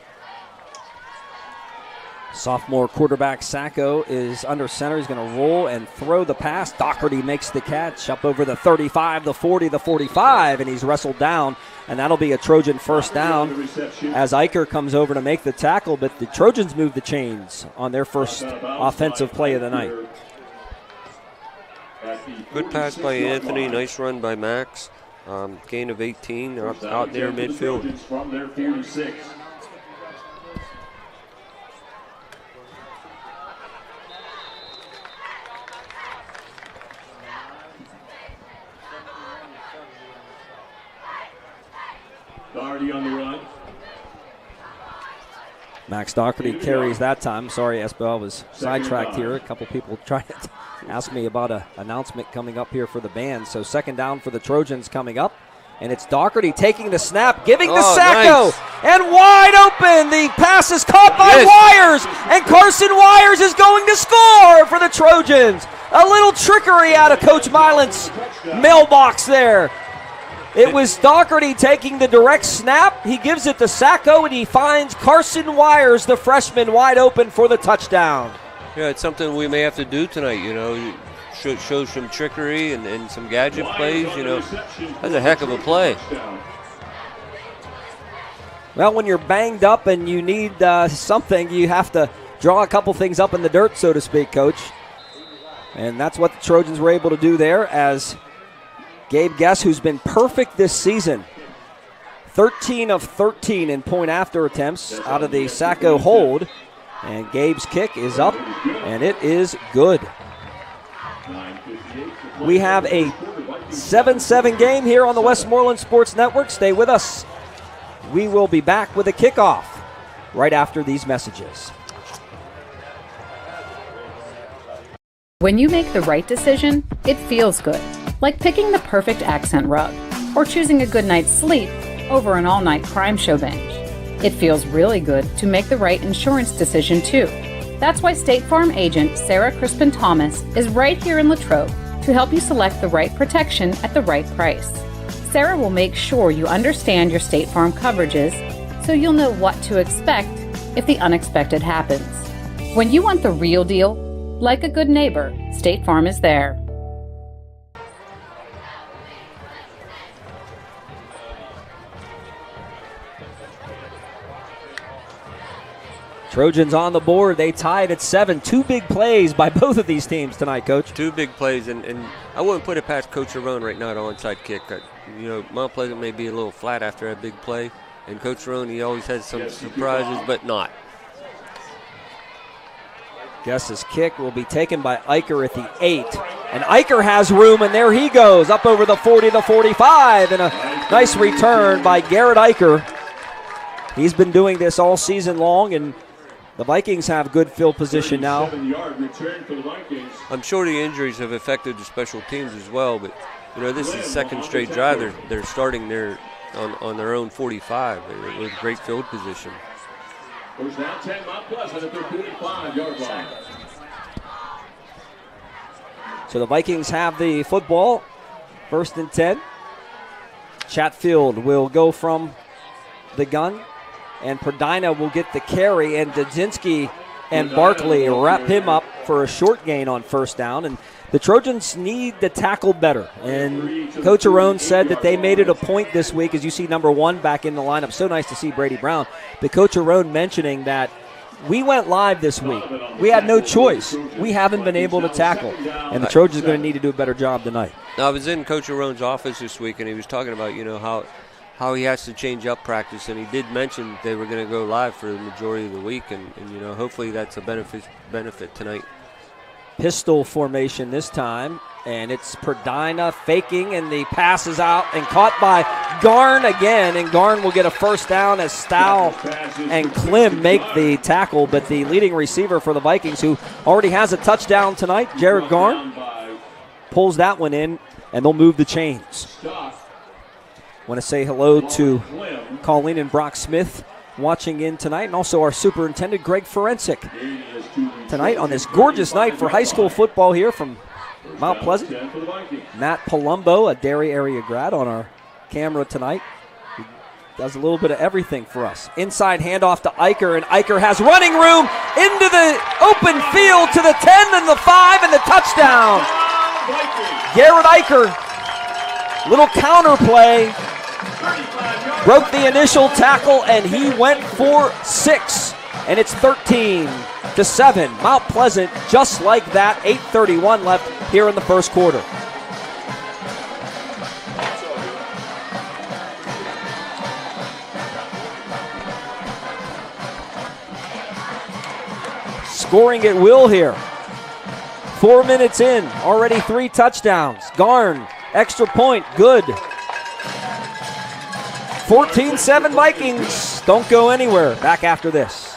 Sophomore quarterback Sacco is under center. He's going to roll and throw the pass. Doherty makes the catch up over the 35, the 40, the 45, and he's wrestled down, and that'll be a Trojan first down as Eicher comes over to make the tackle, but the Trojans move the chains on their first offensive play of the night. Good pass by Anthony, nice run by Max. Gain of 18 out there midfield. From their 46. Doherty on the run. Max Doherty carries that time. Sorry, Esbel was sidetracked here. A couple people trying to ask me about an announcement coming up here for the band. So second down for the Trojans coming up. And it's Doherty taking the snap, giving to Sacco. Nice. And wide open. The pass is caught by Wires. And Carson Wires is going to score for the Trojans. A little trickery out of Coach Mylant's mailbox there. It was Doherty taking the direct snap. He gives it to Sacco, and he finds Carson Wires, the freshman, wide open for the touchdown. Yeah, it's something we may have to do tonight, you know. Show some trickery and some gadget plays, you know. That's a heck of a play. Well, when you're banged up and you need something, you have to draw a couple things up in the dirt, so to speak, Coach. And that's what the Trojans were able to do there as Gabe Guess, who's been perfect this season, 13 of 13 in point-after attempts out of the Sacco hold. And Gabe's kick is up, and it is good. We have a 7-7 game here on the Westmoreland Sports Network. Stay with us. We will be back with a kickoff right after these messages. When you make the right decision, it feels good. Like picking the perfect accent rug or choosing a good night's sleep over an all-night crime show binge. It feels really good to make the right insurance decision, too. That's why State Farm agent Sarah Crispin-Thomas is right here in Latrobe to help you select the right protection at the right price. Sarah will make sure you understand your State Farm coverages so you'll know what to expect if the unexpected happens. When you want the real deal, like a good neighbor, State Farm is there. Trojans on the board. They tied at 7. 2 big plays by both of these teams tonight, Coach. 2 big plays, and I wouldn't put it past Coach Arone right now, the onside kick. You know, Mount Pleasant may be a little flat after that big play, and Coach Arone, he always has some surprises, but not. Guess's kick will be taken by Eicher at the 8. And Eicher has room, and there he goes, up over the 40, the 45, and a nice return by Garrett Eicher. He's been doing this all season long, and the Vikings have good field position now. I'm sure the injuries have affected the special teams as well, but you know, this is second straight drive. They're starting there on their own 45 with great field position. First down, 10 Mount Pleasant at their 45-yard line. So the Vikings have the football, 1st and 10. Chatfield will go from the gun, and Perdina will get the carry, and Dudzinski and Barkley wrap him up for a short gain on first down. And the Trojans need to tackle better. And Coach Arone said that they made it a point this week, as you see number 1 back in the lineup. So nice to see Brady Brown. But Coach Arone mentioning that we went live this week. We had no choice. We haven't been able to tackle. And the Trojans are going to need to do a better job tonight. I was in Coach Arone's office this week, and he was talking about, you know, how he has to change up practice, and he did mention they were going to go live for the majority of the week, and you know, hopefully that's a benefit tonight. Pistol formation this time, and it's Perdina faking, and the pass is out and caught by Garn again, and Garn will get a first down as Stow and Klim make the tackle, but the leading receiver for the Vikings, who already has a touchdown tonight, Jared Garn, pulls that one in, and they'll move the chains. Want to say hello to Colleen and Brock Smith watching in tonight, and also our superintendent, Greg Forensic, tonight on this gorgeous night for high school football here from Mount Pleasant. Matt Palumbo, a Derry area grad on our camera tonight. He does a little bit of everything for us. Inside handoff to Eicher, and Eicher has running room into the open field to the 10 and the 5 and the touchdown. Garrett Eicher, little counter play, broke the initial tackle, and he went for 6. And it's 13-7. Mount Pleasant, just like that, 8:31 left here in the first quarter. Scoring at will here. 4 minutes in, already 3 touchdowns. Garn, extra point, good. 14-7 Vikings. Don't go anywhere. Back after this.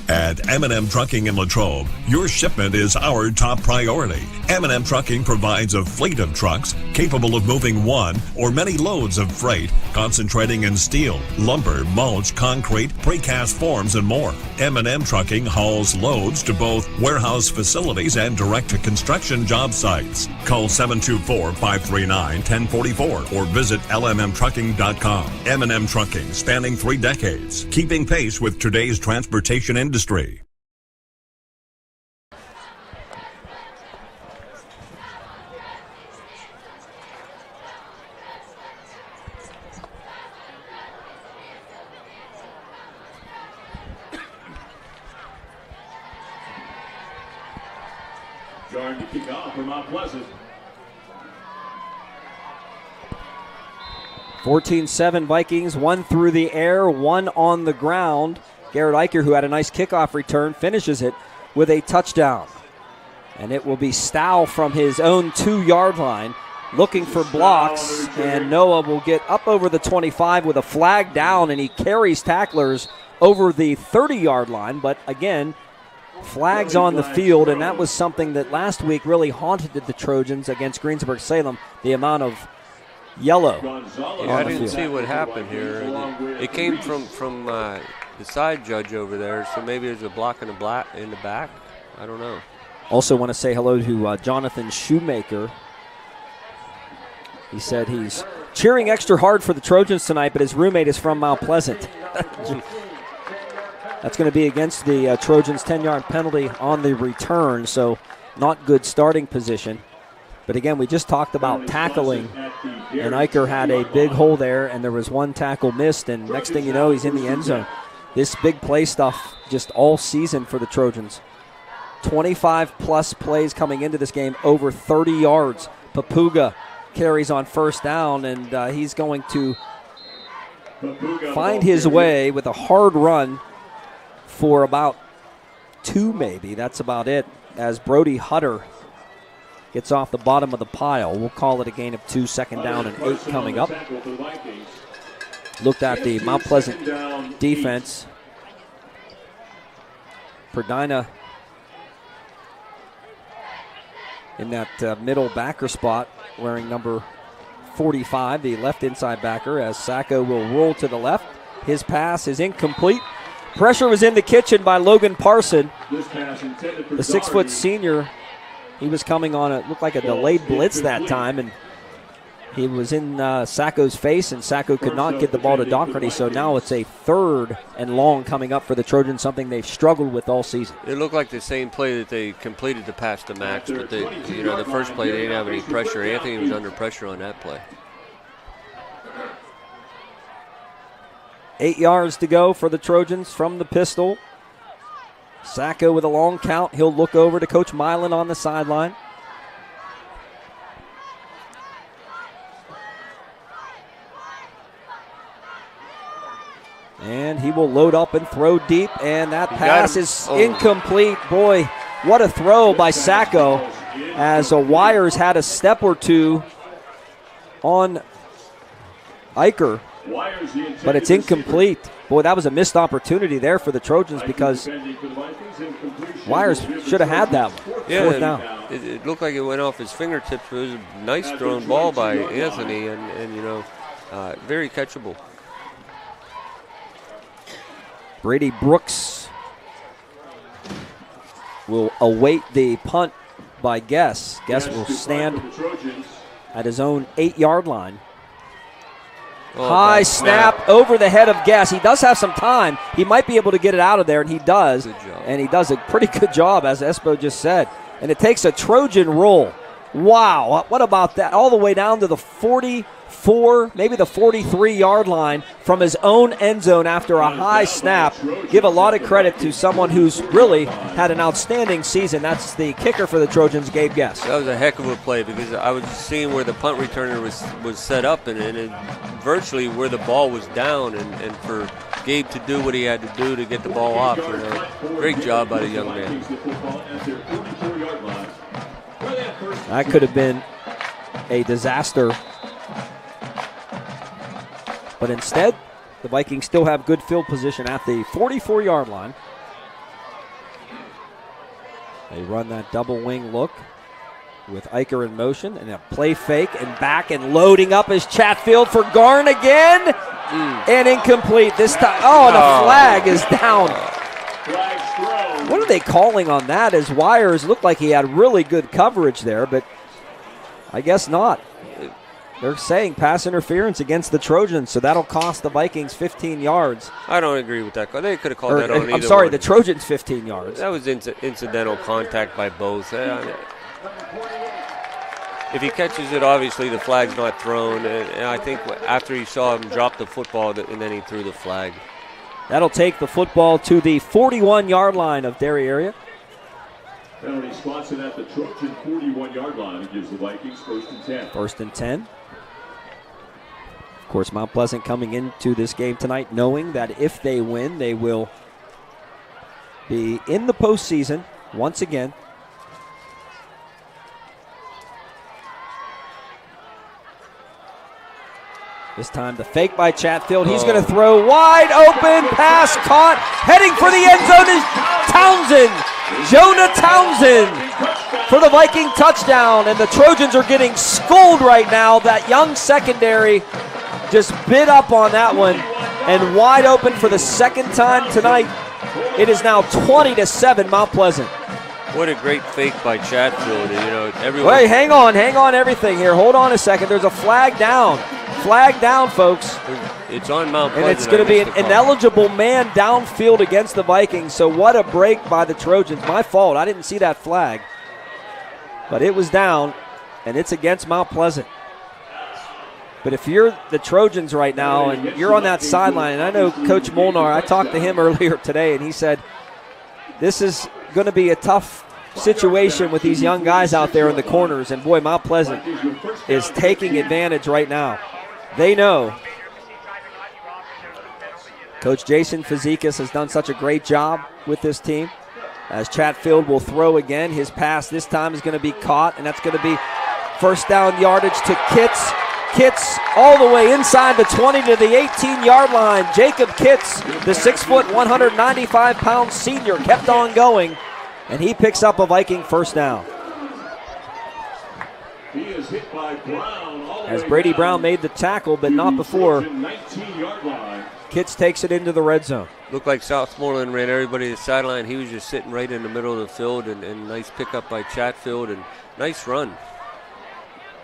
At M&M Trucking in Latrobe, your shipment is our top priority. M&M Trucking provides a fleet of trucks capable of moving one or many loads of freight, concentrating in steel, lumber, mulch, concrete, precast forms, and more. M&M Trucking hauls loads to both warehouse facilities and direct-to-construction job sites. Call 724-539-1044 or visit lmmtrucking.com. M&M Trucking, spanning 3 decades, keeping pace with today's transportation industry. Trying to kick off for Mount Pleasant. 14-7 Vikings, 1 through the air, 1 on the ground. Garrett Eicher, who had a nice kickoff return, finishes it with a touchdown. And it will be Stow from his own 2-yard line looking for blocks, and Noah will get up over the 25 with a flag down, and he carries tacklers over the 30-yard line. But again, flags on the field, and that was something that last week really haunted the Trojans against Greensburg-Salem, the amount of yellow. Yeah, I didn't see what happened here. It came from the side judge over there, so maybe there's a block in the back. I don't know. Also want to say hello to Jonathan Shoemaker. He said he's cheering extra hard for the Trojans tonight, but his roommate is from Mount Pleasant. That's going to be against the Trojans' 10-yard penalty on the return, so not good starting position. But again, we just talked about tackling, and Eicher had a big hole there, and there was 1 tackle missed, and next thing you know, he's in the end zone. This big play stuff just all season for the Trojans. 25-plus plays coming into this game, over 30 yards. Papuga carries on first down, and he's going to find his way with a hard run for about 2 maybe. That's about it, as Brody Hutter gets off the bottom of the pile. We'll call it a gain of 2, second down and 8 coming up. Looked at the Mount Pleasant defense. Perdina in that middle backer spot, wearing number 45, the left inside backer, as Sacco will roll to the left. His pass is incomplete. Pressure was in the kitchen by Logan Parson. The 6-foot senior, he was coming on it looked like a delayed blitz that time, and he was in Sacco's face, and Sacco could not get the ball to Doherty, so now it's a 3rd and long coming up for the Trojans, something they've struggled with all season. It looked like the same play that they completed to pass to Max, but the first play they didn't have any pressure. Anthony was under pressure on that play. 8 yards to go for the Trojans from the pistol. Sacco with a long count. He'll look over to Coach Milan on the sideline. And he will load up and throw deep, and that pass is incomplete. Boy, what a throw by Sacco, as Wires had a step or two on Eicher, but it's incomplete. Boy, that was a missed opportunity there for the Trojans, because Wires should have had that one. Yeah, 4th down. It looked like it went off his fingertips, but it was a nice thrown ball by Anthony, and very catchable. Brady Brooks will await the punt by Guess. Guess will stand at his own 8-yard line. High snap over the head of Guess. He does have some time. He might be able to get it out of there, and he does. Good job. And he does a pretty good job, as Espo just said. And it takes a Trojan roll. Wow, what about that? All the way down to the 44, maybe the 43-yard line from his own end zone after a high snap. Give a lot of credit to someone who's really had an outstanding season. That's the kicker for the Trojans, Gabe Guess. That was a heck of a play because I was seeing where the punt returner was set up and virtually where the ball was down, and for Gabe to do what he had to do to get the ball off. Great job by the young man. That could have been a disaster. But instead, the Vikings still have good field position at the 44-yard line. They run that double wing look with Eicher in motion and a play fake and back and loading up is Chatfield for Garn again. And incomplete this time. Oh, and the flag is down. What are they calling on that as Wires looked like he had really good coverage there, but I guess not. They're saying pass interference against the Trojans, so that'll cost the Vikings 15 yards. I don't agree with that. They could have called that on either I'm sorry, one. the Trojans 15 yards. That was incidental contact by both. If he catches it, obviously the flag's not thrown. And I think after he saw him drop the football, and then he threw the flag. That'll take the football to the 41-yard line of Derry area. Penalty sponsored at the Trojan 41-yard line. It gives the Vikings 1st and 10. 1st and 10. Of course, Mount Pleasant coming into this game tonight knowing that if they win, they will be in the postseason once again. This time the fake by Chatfield. He's going to throw wide open, pass caught, heading for the end zone is Townsend. Jonah Townsend for the Viking touchdown, and the Trojans are getting schooled right now. That young secondary just bit up on that one, and wide open for the second time tonight. It is now 20-7 Mount Pleasant. What a great fake by Chatfield. Everyone. Wait, hang on everything here. Hold on a second. There's a flag down. Flag down, folks. It's on Mount Pleasant. And it's going to be an ineligible man downfield against the Vikings. So what a break by the Trojans. My fault. I didn't see that flag. But it was down, and it's against Mount Pleasant. But if you're the Trojans right now and you're on that sideline, and I know Coach Molnar, I talked to him earlier today, and he said this is going to be a tough situation with these young guys out there in the corners. And, boy, Mount Pleasant is taking advantage right now. They know Coach Jason Fazekas has done such a great job with this team. As Chatfield will throw again, his pass this time is going to be caught, and that's going to be first down yardage to Kitts. Kitts all the way inside the 20 to the 18-yard line. Jacob Kitts, the 6-foot, 195-pound senior, kept on going, and he picks up a Viking first down. He is hit by Brown. As Brady Brown made the tackle, but not before. 19-yard line. Kitts takes it into the red zone. Looked like Westmoreland ran everybody to the sideline. He was just sitting right in the middle of the field, and nice pickup by Chatfield, and nice run.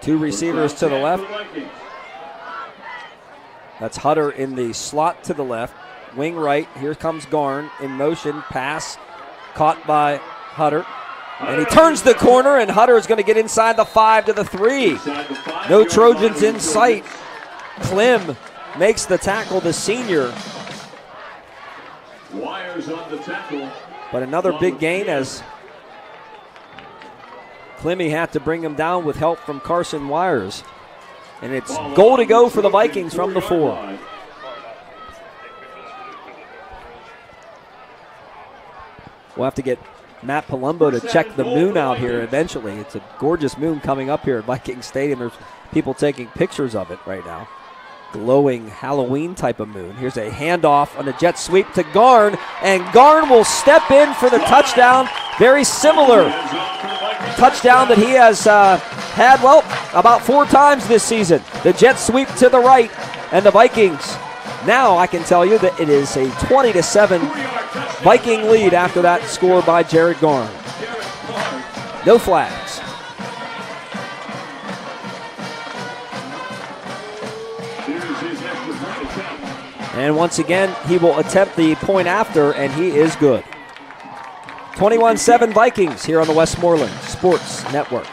Two receivers to the left. That's Hutter in the slot to the left. Wing right. Here comes Garn in motion. Pass caught by Hutter. And he turns the corner, and Hutter is going to get inside the 5 to the 3. No Trojans in sight. Clem makes the tackle, the senior. Wires on the tackle. But another big gain as Clemmy had to bring him down with help from Carson Wires. And it's goal to go for the Vikings from the 4. We'll have to get Matt Palumbo to check the moon out here eventually. It's a gorgeous moon coming up here at Viking Stadium. There's people taking pictures of it right now. Glowing Halloween type of moon. Here's a handoff on a jet sweep to Garn, and Garn will step in for the touchdown. Very similar touchdown that he has had, well, about 4 times this season. The jet sweep to the right, and the Vikings. Now I can tell you that it is a 20-7 Viking lead after that score by Jared Garn. No flags. And once again, he will attempt the point after, and he is good. 21-7 Vikings here on the Westmoreland Sports Network.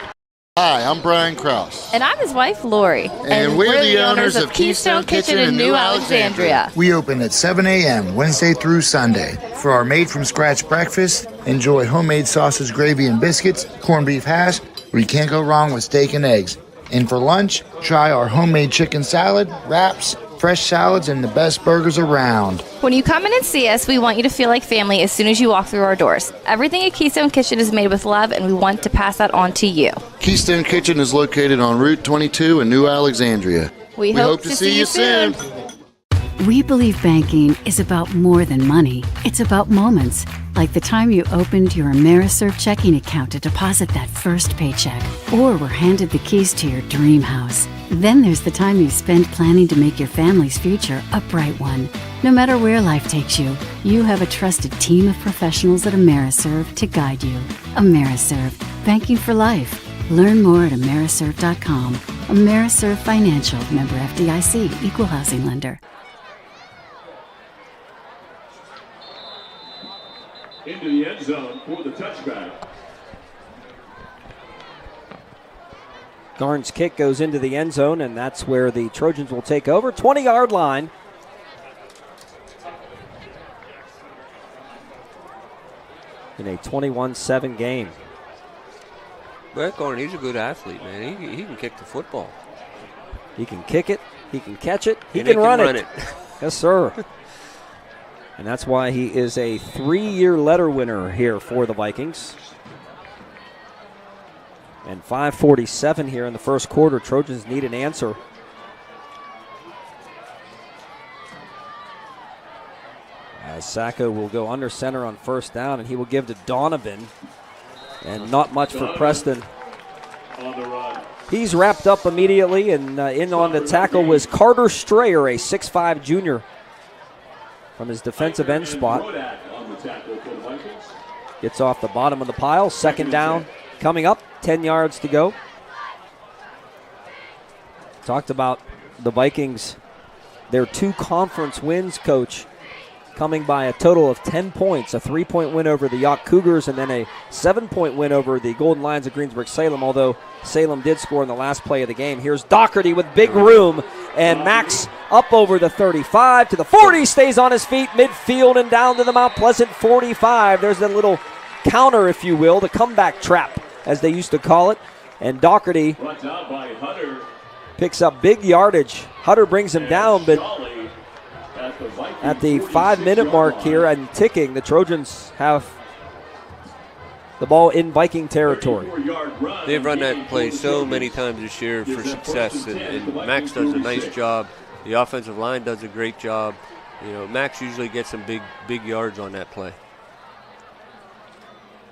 Hi, I'm Brian Krause. And I'm his wife, Lori. And we're the owners of Keystone Kitchen in New Alexandria. We open at 7 a.m. Wednesday through Sunday. For our made-from-scratch breakfast, enjoy homemade sausage, gravy, and biscuits, corned beef hash, where you can't go wrong with steak and eggs. And for lunch, try our homemade chicken salad, wraps, fresh salads, and the best burgers around. When you come in and see us, we want you to feel like family as soon as you walk through our doors. Everything at Keystone Kitchen is made with love, and we want to pass that on to you. Keystone Kitchen is located on Route 22 in New Alexandria. We hope to see you soon. We believe banking is about more than money. It's about moments, like the time you opened your Ameriserve checking account to deposit that first paycheck, or were handed the keys to your dream house. Then there's the time you spend planning to make your family's future a bright one. No matter where life takes you, you have a trusted team of professionals at Ameriserve to guide you. Ameriserve, banking for life. Learn more at Ameriserve.com. Ameriserve Financial, member FDIC, equal housing lender. Into the end zone for the touchback. Garn's kick goes into the end zone, and that's where the Trojans will take over. 20-yard line. In a 21-7 game. Brett Garn, he's a good athlete, man. He can kick the football. He can kick it. He can catch it. He And can run it. it. Yes, sir. And that's why he is a 3-year letter winner here for the Vikings. And 5:47 here in the first quarter. Trojans need an answer. As Sacco will go under center on first down, and he will give to Donovan. And not much for Preston. He's wrapped up immediately, and in on the tackle was Carter Strayer, a 6'5 junior from his defensive end spot. Gets off the bottom of the pile. Second down coming up, 10 yards to go. Talked about the Vikings, their 2 conference wins, Coach, coming by a total of 10 points, a 3-point win over the Yacht Cougars and then a 7-point win over the Golden Lions of Greensburg-Salem, although Salem did score in the last play of the game. Here's Doherty with big room, and Max up over the 35 to the 40, stays on his feet, midfield and down to the Mount Pleasant 45. There's a little counter, if you will, the comeback trap, as they used to call it, and Doherty picks up big yardage. Hutter brings him down, but at the 5-minute mark here and ticking, the Trojans have the ball in Viking territory. They've run that play so many times this year for success, and Max does a nice job. The offensive line does a great job. You know, Max usually gets some big yards on that play.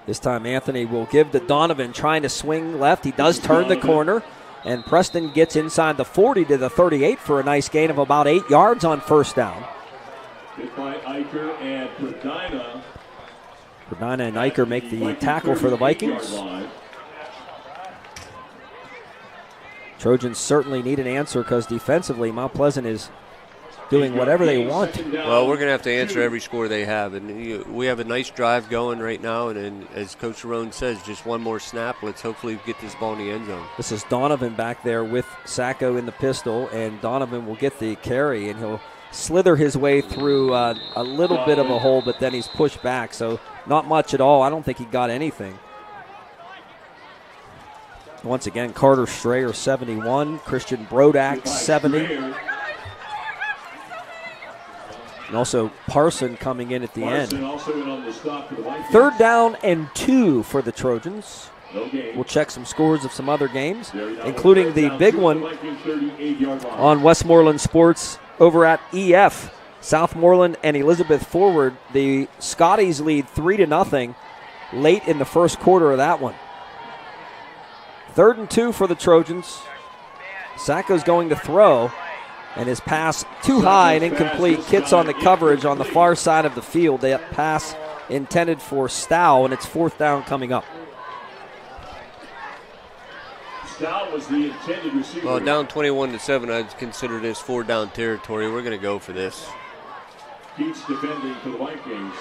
This time Anthony will give to Donovan, trying to swing left. He does turn the corner, and Preston gets inside the 40 to the 38 for a nice gain of about 8 yards on first down. Hit by Eicher and Pregame. Pregame and Eicher make the tackle for the Vikings. Trojans certainly need an answer because defensively Mount Pleasant is doing whatever they want. Well, we're going to have to answer every score they have. And we have a nice drive going right now. And as Coach Roan says, just one more snap. Let's hopefully get this ball in the end zone. This is Donovan back there with Sacco in the pistol. And Donovan will get the carry, and he'll slither his way through a little bit of a hole, but then he's pushed back. So not much at all. I don't think he got anything. Once again, Carter Strayer, 71. Christian Brodak, 70. And also Parson coming in at the end. 3rd down and 2 for the Trojans. We'll check some scores of some other games, including the big one on Westmoreland Sports over at EF. Southmoreland and Elizabeth Forward. The Scotties lead 3-0 late in the first quarter of that one. 3rd and 2 for the Trojans. Sacco's going to throw, and his pass too high and incomplete. Kitts on the coverage on the far side of the field. That pass intended for Stow, and it's 4th down coming up. Stow was the intended receiver. Well, down 21-7, I'd consider this 4-down territory. We're going to go for this. Keats defending for the Vikings.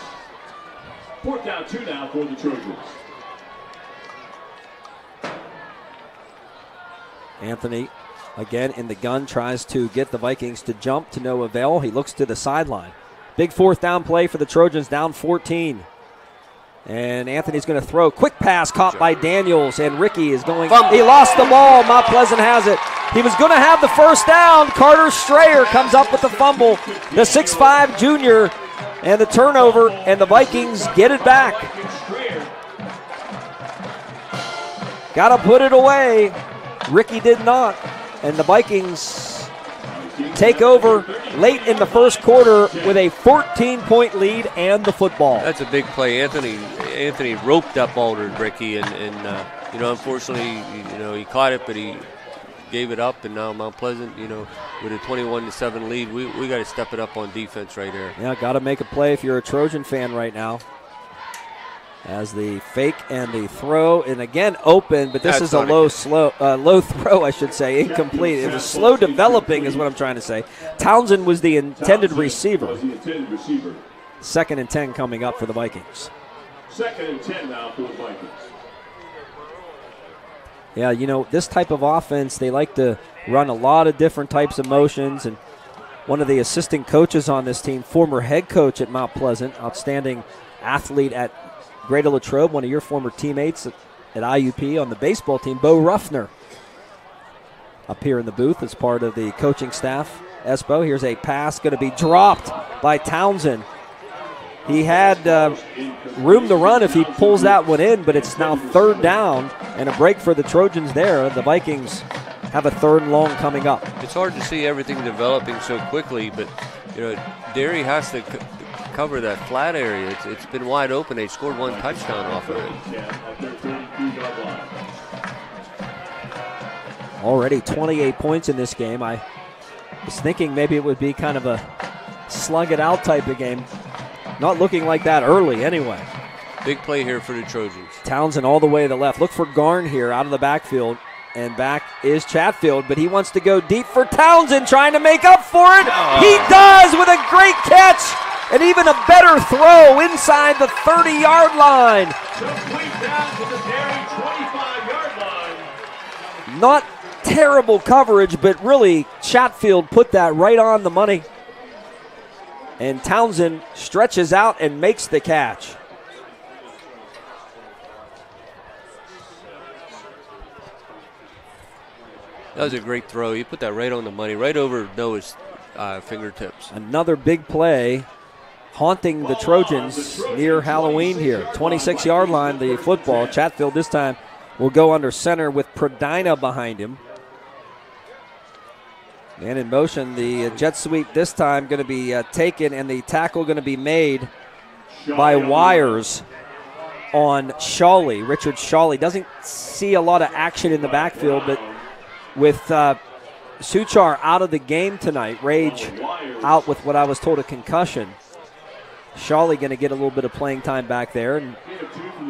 4th down 2 now for the Trojans. Anthony, again in the gun, tries to get the Vikings to jump to no avail. He looks to the sideline. Big 4th down play for the Trojans, down 14. And Anthony's going to throw. Quick pass caught by Daniels, and Ricky is going. He lost the ball. Mount Pleasant has it. He was going to have the 1st down. Carter Strayer comes up with the fumble. The 6'5 junior and the turnover, and the Vikings get it back. Got to put it away. Ricky did not. And the Vikings take over late in the first quarter with a 14-point lead and the football. That's a big play. Anthony roped up Aldridge Ricky, and unfortunately, he caught it, but he gave it up, and now Mount Pleasant, with a 21-7 lead, we got to step it up on defense right here. Yeah, got to make a play if you're a Trojan fan right now. As the fake and the throw, and again open, but this is a low throw, I should say, incomplete. It was slow developing is what I'm trying to say. Townsend was the intended receiver. 2nd and 10 coming up for the Vikings. 2nd and 10 now for the Vikings. Yeah, this type of offense, they like to run a lot of different types of motions, and one of the assistant coaches on this team, former head coach at Mount Pleasant, outstanding athlete at Greater Latrobe, one of your former teammates at IUP on the baseball team, Bo Ruffner, up here in the booth as part of the coaching staff. Espo, here's a pass going to be dropped by Townsend. He had room to run if he pulls that one in, but it's now 3rd down and a break for the Trojans there. The Vikings have a 3rd and long coming up. It's hard to see everything developing so quickly, but Derry has to cover that flat area. It's been wide open. They scored 1 touchdown off of it. Already 28 points in this game. I was thinking maybe it would be kind of a slug it out type of game. Not looking like that early anyway. Big play here for the Trojans. Townsend all the way to the left. Look for Garn here out of the backfield. And back is Chatfield, but he wants to go deep for Townsend, trying to make up for it. He does with a great catch. And even a better throw inside the 30-yard line. Complete down to the Derry 25-yard line. Not terrible coverage, but really Chatfield put that right on the money. And Townsend stretches out and makes the catch. That was a great throw. He put that right on the money, right over Noah's fingertips. Another big play haunting the Trojans near Halloween here. 26-yard line, the football. Chatfield this time will go under center with Pregame behind him. And in motion, the jet sweep this time going to be taken, and the tackle going to be made by Wires on Shawley. Richard Shawley doesn't see a lot of action in the backfield, but with Suchar out of the game tonight, Rage out with what I was told a concussion, Shawley going to get a little bit of playing time back there, and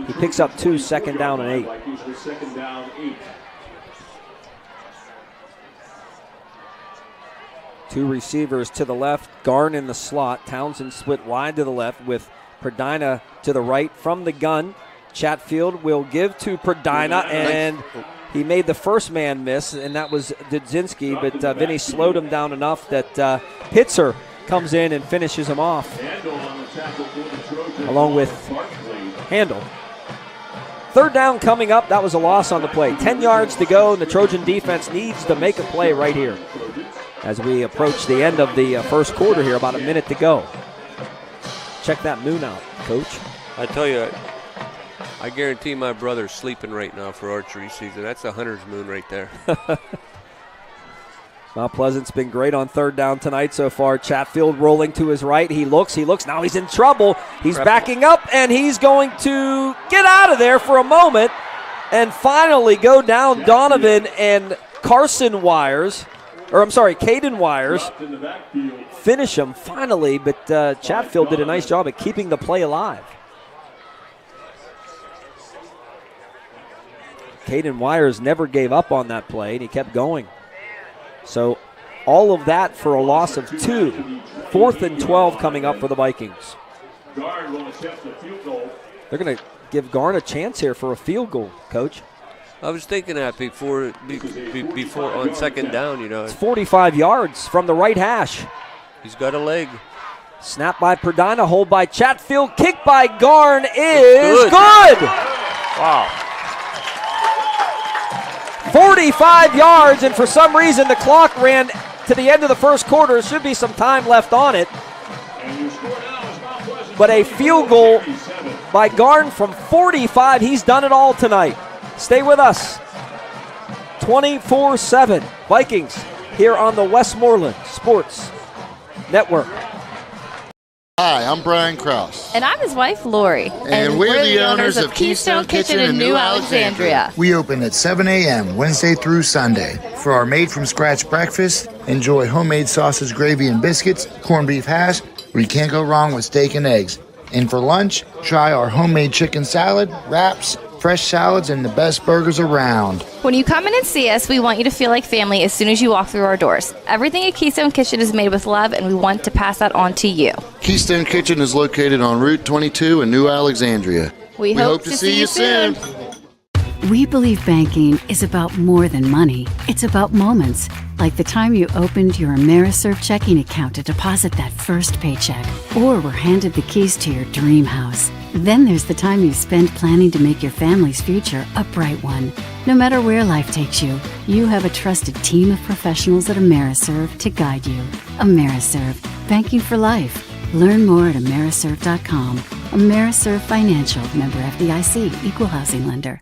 he picks up 2, 2nd down and 8. 2 receivers to the left, Garn in the slot. Townsend split wide to the left with Pregame to the right from the gun. Chatfield will give to Pregame, and he made the first man miss, and that was Dudzinski, but Vinny slowed him down enough that Pitzer comes in and finishes him off, along with Handel. 3rd down coming up. That was a loss on the play. 10 yards to go, and the Trojan defense needs to make a play right here as we approach the end of the first quarter here, about a minute to go. Check that moon out, Coach. I tell you, I guarantee my brother's sleeping right now for archery season. That's a hunter's moon right there. Mount Pleasant's been great on 3rd down tonight so far. Chatfield rolling to his right. He looks. Now he's in trouble. He's backing up, and he's going to get out of there for a moment and finally go down Donovan and Caden Wires. Finish him finally, but Chatfield did a nice job at keeping the play alive. Caden Wires never gave up on that play, and he kept going. So All of that for a loss of 2. 4th and 12 coming up for the Vikings. Guard will attempt the field goal. They're going to give Garn a chance here for a field goal, Coach. I was thinking that before on second down, you know. It's 45 yards from the right hash. He's got a leg. Snap by Perdina, hold by Chatfield, kick by Garn is good. Wow. 45 yards, and for some reason the clock ran to the end of the first quarter. There should be some time left on it. But a field goal by Garn from 45. He's done it all tonight. Stay with us. 24/7 Vikings here on the Westmoreland Sports Network. Hi, I'm Brian Krause. And I'm his wife, Lori. And we're the owners of Keystone Kitchen in New Alexandria. We open at 7 a.m. Wednesday through Sunday. For our made-from-scratch breakfast, enjoy homemade sausage, gravy, and biscuits, corned beef hash, where you can't go wrong with steak and eggs. And for lunch, try our homemade chicken salad, wraps, fresh salads, and the best burgers around. When you come in and see us, we want you to feel like family as soon as you walk through our doors. Everything at Keystone Kitchen is made with love, and we want to pass that on to you. Keystone Kitchen is located on Route 22 in New Alexandria. We hope to see you soon. We believe banking is about more than money. It's about moments, like the time you opened your Ameriserve checking account to deposit that first paycheck, or were handed the keys to your dream house. Then there's the time you spend planning to make your family's future a bright one. No matter where life takes you, you have a trusted team of professionals at Ameriserve to guide you. Ameriserve, banking for life. Learn more at Ameriserve.com. Ameriserve Financial, member FDIC, equal housing lender.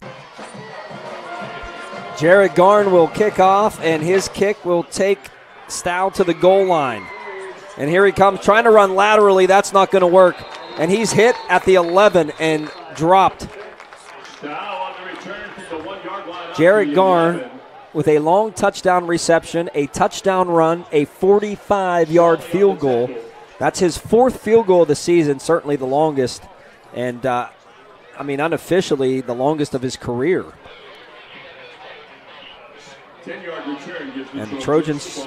Jared Garn will kick off, and his kick will take Stow to the goal line. And here he comes, trying to run laterally. That's not going to work. And he's hit at the 11 and dropped. Jared Garn with a long touchdown reception, a touchdown run, a 45-yard field goal. That's his 4th field goal of the season, certainly the longest. And, unofficially, the longest of his career. 10-yard return gives And the Trojans,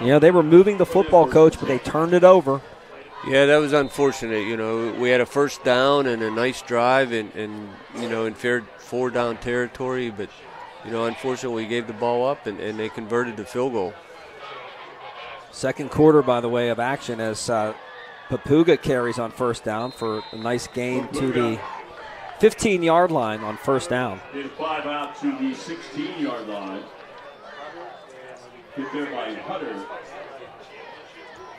they were moving the football, Coach, but they turned it over. Yeah, that was unfortunate. We had a first down and a nice drive and in fair 4-down territory, but, unfortunately we gave the ball up and they converted the field goal. Second quarter, by the way, of action as Papuga carries on first down for a nice gain to the 15-yard line on first down. Did 5 out to the 16-yard line. Hit there by Hutter,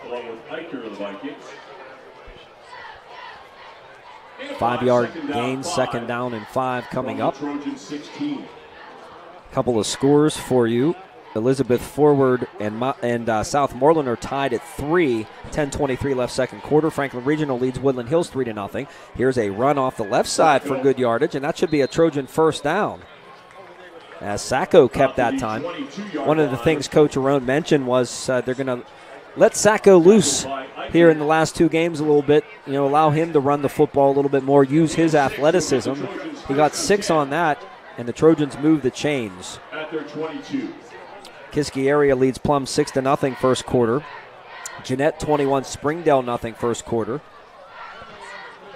along with Eicher of the Vikings. 5-yard gain, second down and 5 coming up. Trojans 16. Couple of scores for you. Elizabeth Forward and Southmoreland are tied at 3. 10:23 left second quarter. Franklin Regional leads Woodland Hills 3-0. Here's a run off the left side for good yardage, and that should be a Trojan first down. As Sacco kept that time. One of the things Coach Arone mentioned was they're going to let Sacco loose here in the last 2 games a little bit. Allow him to run the football a little bit more, use his athleticism. He got 6 on that, and the Trojans move the chains. At their 22. Kiski area leads Plum 6-0 first quarter. Jeanette 21, Springdale 0 first quarter.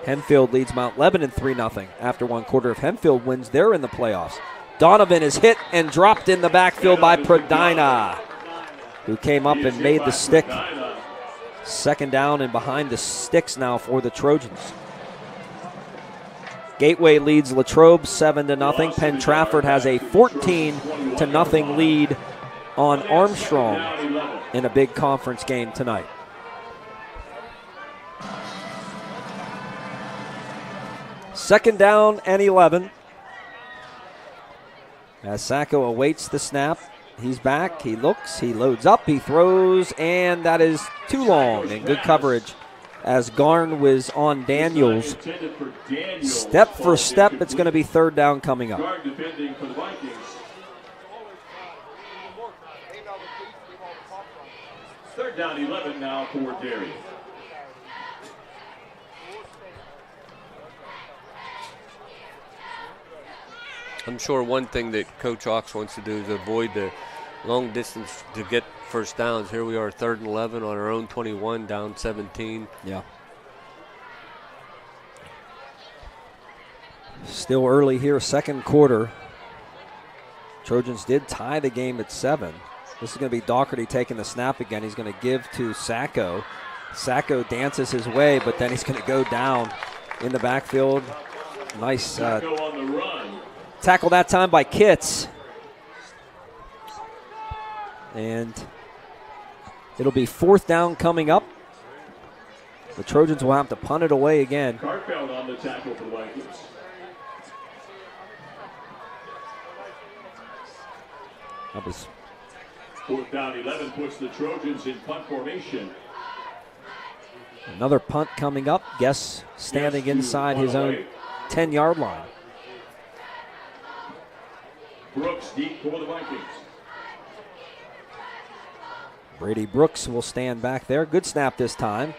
Hempfield leads Mount Lebanon 3-0 after 1 quarter. If Hempfield wins, they're in the playoffs. Donovan is hit and dropped in the backfield by Pradina, who came up and made the stick. Second down and behind the sticks now for the Trojans. Gateway leads Latrobe 7-0. Penn Trafford has a 14-0 lead on Armstrong in a big conference game tonight. Second down and 11. As Sacco awaits the snap, he's back, he looks, he loads up, he throws, and that is too long and good coverage as Garn was on Daniels. Step for step, it's going to be third down coming up. Third down 11 now for Derry. I'm sure one thing that Coach Ox wants to do is avoid the long distance to get first downs. Here we are, 3rd and 11 on our own 21, down 17. Yeah. Still early here, second quarter. Trojans did tie the game at 7. This is going to be Doherty taking the snap again. He's going to give to Sacco. Sacco dances his way, but then he's going to go down in the backfield. Nice tackle that time by Kitts. And it'll be 4th down coming up. The Trojans will have to punt it away again. Cartfeld on the tackle for the Vikings. That was 4th down, 11 puts the Trojans in punt formation. another punt coming up. Guess standing inside his own 10-yard line. Brooks deep for the Vikings. Brady Brooks will stand back there. Good snap this time.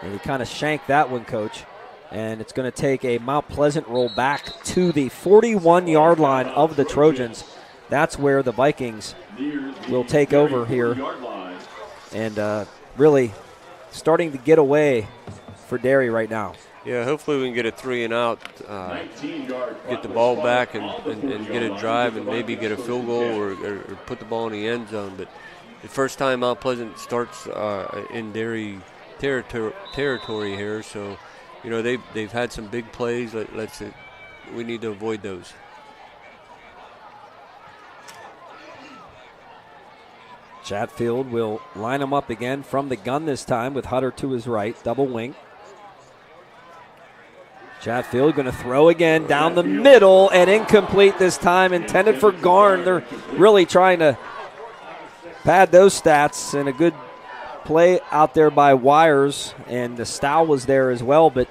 And he kind of shanked that one, Coach. And it's going to take a Mount Pleasant roll back to the 41-yard line of the Trojans. That's where the Vikings will take over here. And really starting to get away for Derry right now. Yeah, hopefully we can get a 3 and out, get the ball back and get a drive and maybe get a field goal or put the ball in the end zone. But the first time Mount Pleasant starts in Derry territory here, so you know they've had some big plays. We need to avoid those. Chatfield will line him up again from the gun this time with Hutter to his right, double wing. Chatfield going to throw again down the middle and incomplete this time, intended for Garn. They're really trying to pad those stats, and a good play out there by Wires, and the Stow was there as well, but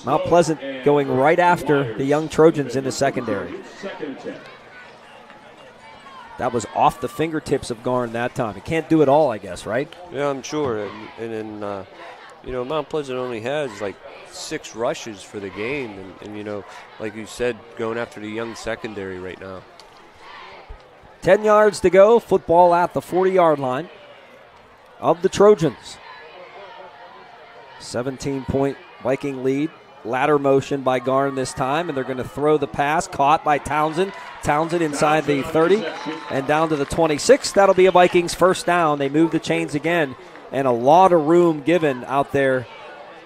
Mount Pleasant going right after the young Trojans in the secondary. That was off the fingertips of Garn that time. He can't do it all, I guess, right? Yeah, I'm sure. And then, Mount Pleasant only has like 6 rushes for the game. And, you know, like you said, going after the young secondary right now. 10 yards to go. Football at the 40-yard line of the Trojans. 17-point Viking lead. Ladder motion by Garn this time, and they're going to throw the pass. Caught by Townsend. Townsend inside the 30 and down to the 26. That'll be a Vikings first down. They move the chains again, and a lot of room given out there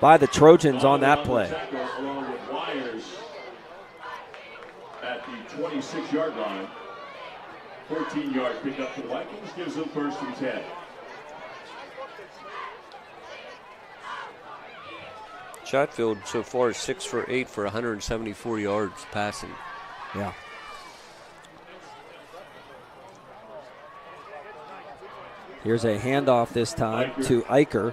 by the Trojans on that play. Along with Wires at the 26-yard line. 14-yard pickup for the Vikings gives them 1st and 10. Chatfield so far is 6 for 8 for 174 yards passing. Yeah. Here's a handoff this time to Eicher.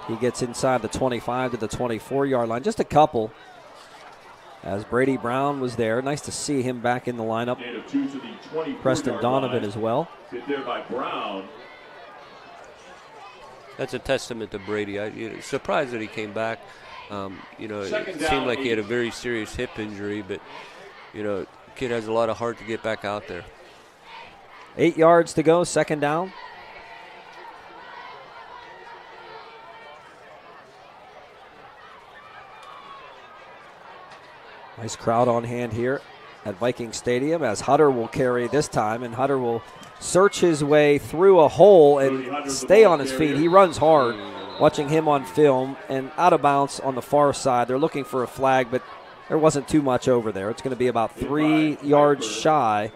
He gets inside the 25 to the 24-yard line. Just a couple as Brady Brown was there. Nice to see him back in the lineup. Preston Donovan as well. Hit there by Brown. That's a testament to Brady. I'm surprised that he came back. It seemed like he had a very serious hip injury, but, the kid has a lot of heart to get back out there. 8 yards to go, 2nd down. Nice crowd on hand here at Viking Stadium as Hutter will carry this time, and Hutter will search his way through a hole and stay on his feet. He runs hard. Watching him on film and out of bounds on the far side. They're looking for a flag, but there wasn't too much over there. It's going to be about 3 yards shy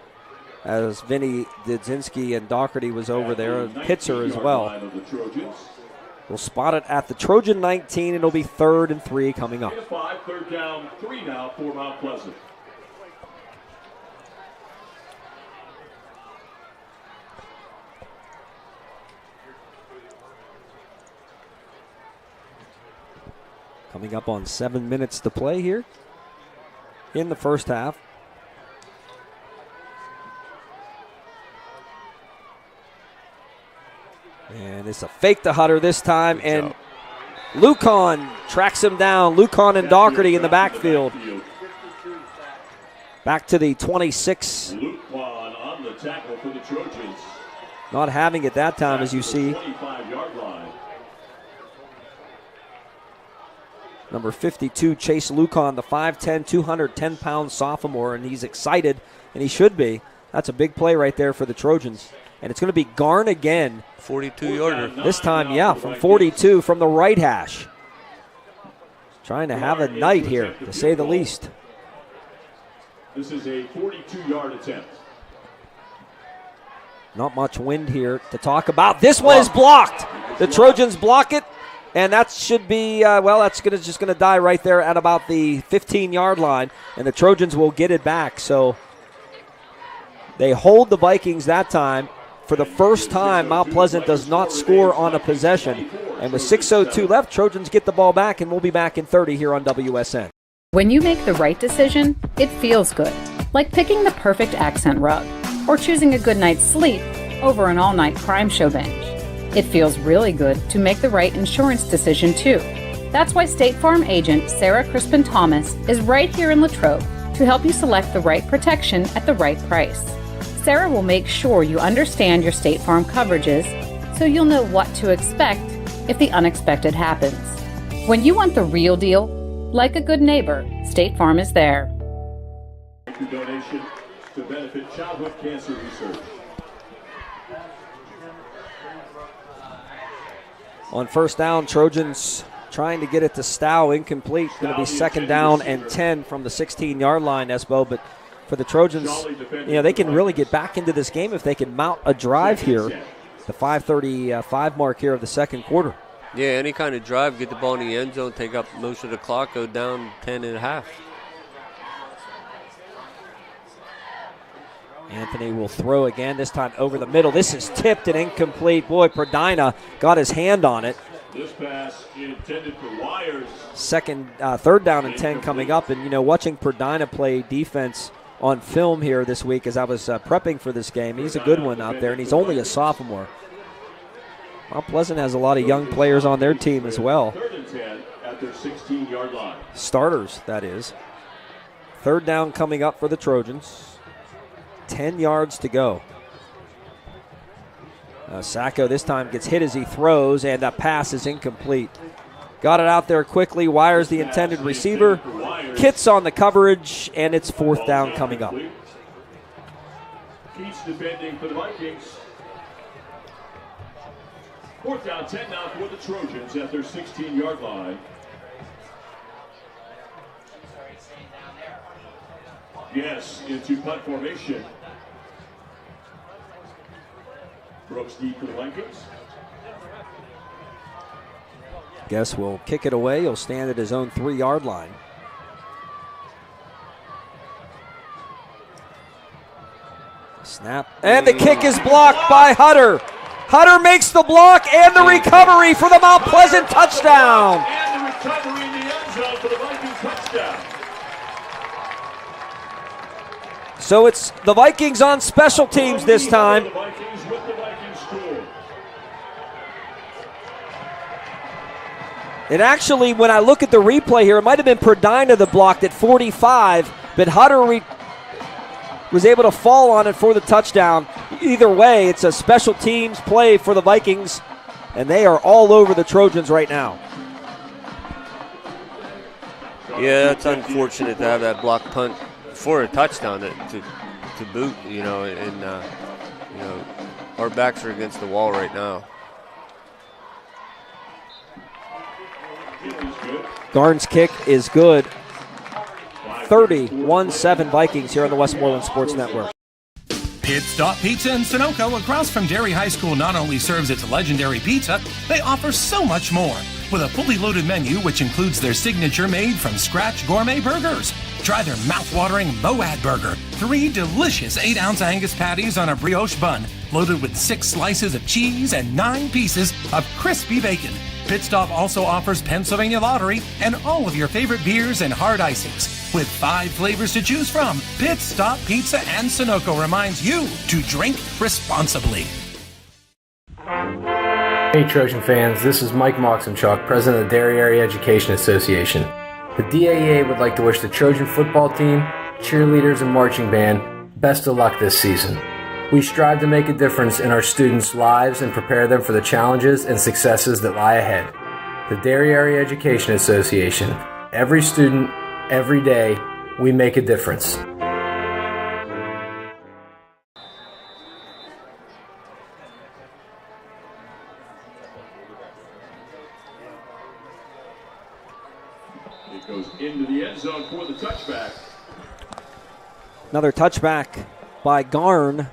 as Vinny Dudzinski and Doherty was over there, and Pitzer as well. We'll spot it at the Trojan 19. It'll be 3rd and 3 coming up. 3rd down, 3 now for Mount Pleasant. Coming up on 7 minutes to play here in the first half. And it's a fake to Hutter this time, and Lucon tracks him down. Lucon and Doherty in the backfield. Back to the 26. Lucon on the tackle for the Trojans. Not having it that time, as you see. 25-yard line. Number 52, Chase Lucon, the 5'10", 210-pound sophomore, and he's excited, and he should be. That's a big play right there for the Trojans. And it's going to be Garn again. 42-yarder. This time, yeah, from 42 from the right hash. Trying to have a night here, to say the least. This is a 42-yard attempt. Not much wind here to talk about. This one is blocked. The Trojans block it, and that should be, that's just going to die right there at about the 15-yard line, and the Trojans will get it back. So they hold the Vikings that time. For the first time, Mount Pleasant does not score on a possession. And with 6:02 left, Trojans get the ball back, and we'll be back in 30 here on WSN. When you make the right decision, it feels good. Like picking the perfect accent rug or choosing a good night's sleep over an all-night crime show binge. It feels really good to make the right insurance decision, too. That's why State Farm agent Sarah Crispin-Thomas is right here in Latrobe to help you select the right protection at the right price. Sarah will make sure you understand your State Farm coverages so you'll know what to expect if the unexpected happens. When you want the real deal, like a good neighbor, State Farm is there. Donation to benefit childhood cancer research. On first down, Trojans trying to get it to Stow, incomplete. Going to be second down and 10 from the 16-yard line, Espo. But for the Trojans, they can really get back into this game if they can mount a drive here. The 5:35 mark here of the second quarter. Yeah, any kind of drive, get the ball in the end zone, take up most of the clock, go down 10 and a half. Anthony will throw again, this time over the middle. This is tipped and incomplete. Boy, Perdina got his hand on it. This pass intended for Wires. Third down and 10 coming up. And, watching Perdina play defense on film here this week as I was prepping for this game, he's a good one out there, and he's only a sophomore. Mount Pleasant has a lot of young players on their team as well. Third and 10 at their 16-yard line. Starters, that is. Third down coming up for the Trojans. 10 yards to go. Sacco this time gets hit as he throws, and that pass is incomplete. Got it out there quickly. Wires the intended receiver. Kitts on the coverage, and it's fourth down coming up. Keats defending for the Vikings. Fourth down, 10 now for the Trojans at their 16-yard line. Yes, into punt formation. Brooks deep for the Vikings. Guess will kick it away. He'll stand at his own 3-yard line. Snap. And the kick is blocked by Hutter. Hutter makes the block and the recovery for the Mount Pleasant touchdown. And the recovery in the end zone for the Vikings touchdown. So it's the Vikings on special teams this time. The Vikings with the Vikings score. It actually, when I look at the replay here, it might have been Perdina that blocked at 45, but Hutter was able to fall on it for the touchdown. Either way, it's a special teams play for the Vikings, and they are all over the Trojans right now. Yeah, it's unfortunate to have that block punt for a touchdown to boot, and our backs are against the wall right now. Garn's kick is good. 31-7 Vikings here on the Westmoreland Sports Network. Pit Stop Pizza in Sunoco across from Derry High School not only serves its legendary pizza, they offer so much more. With a fully loaded menu which includes their signature made-from-scratch gourmet burgers. Try their mouth-watering Moad Burger. 3 delicious 8-ounce Angus patties on a brioche bun, loaded with 6 slices of cheese and 9 pieces of crispy bacon. Pit Stop also offers Pennsylvania Lottery and all of your favorite beers and hard icings. With 5 flavors to choose from, Pit Stop Pizza and Sunoco reminds you to drink responsibly. Hey Trojan fans, this is Mike Moxenchuk, president of the Derry Area Education Association. The DAEA would like to wish the Trojan football team, cheerleaders, and marching band best of luck this season. We strive to make a difference in our students' lives and prepare them for the challenges and successes that lie ahead. The Derry Area Education Association. Every student, every day, we make a difference. It goes into the end zone for the touchback. Another touchback by Garn.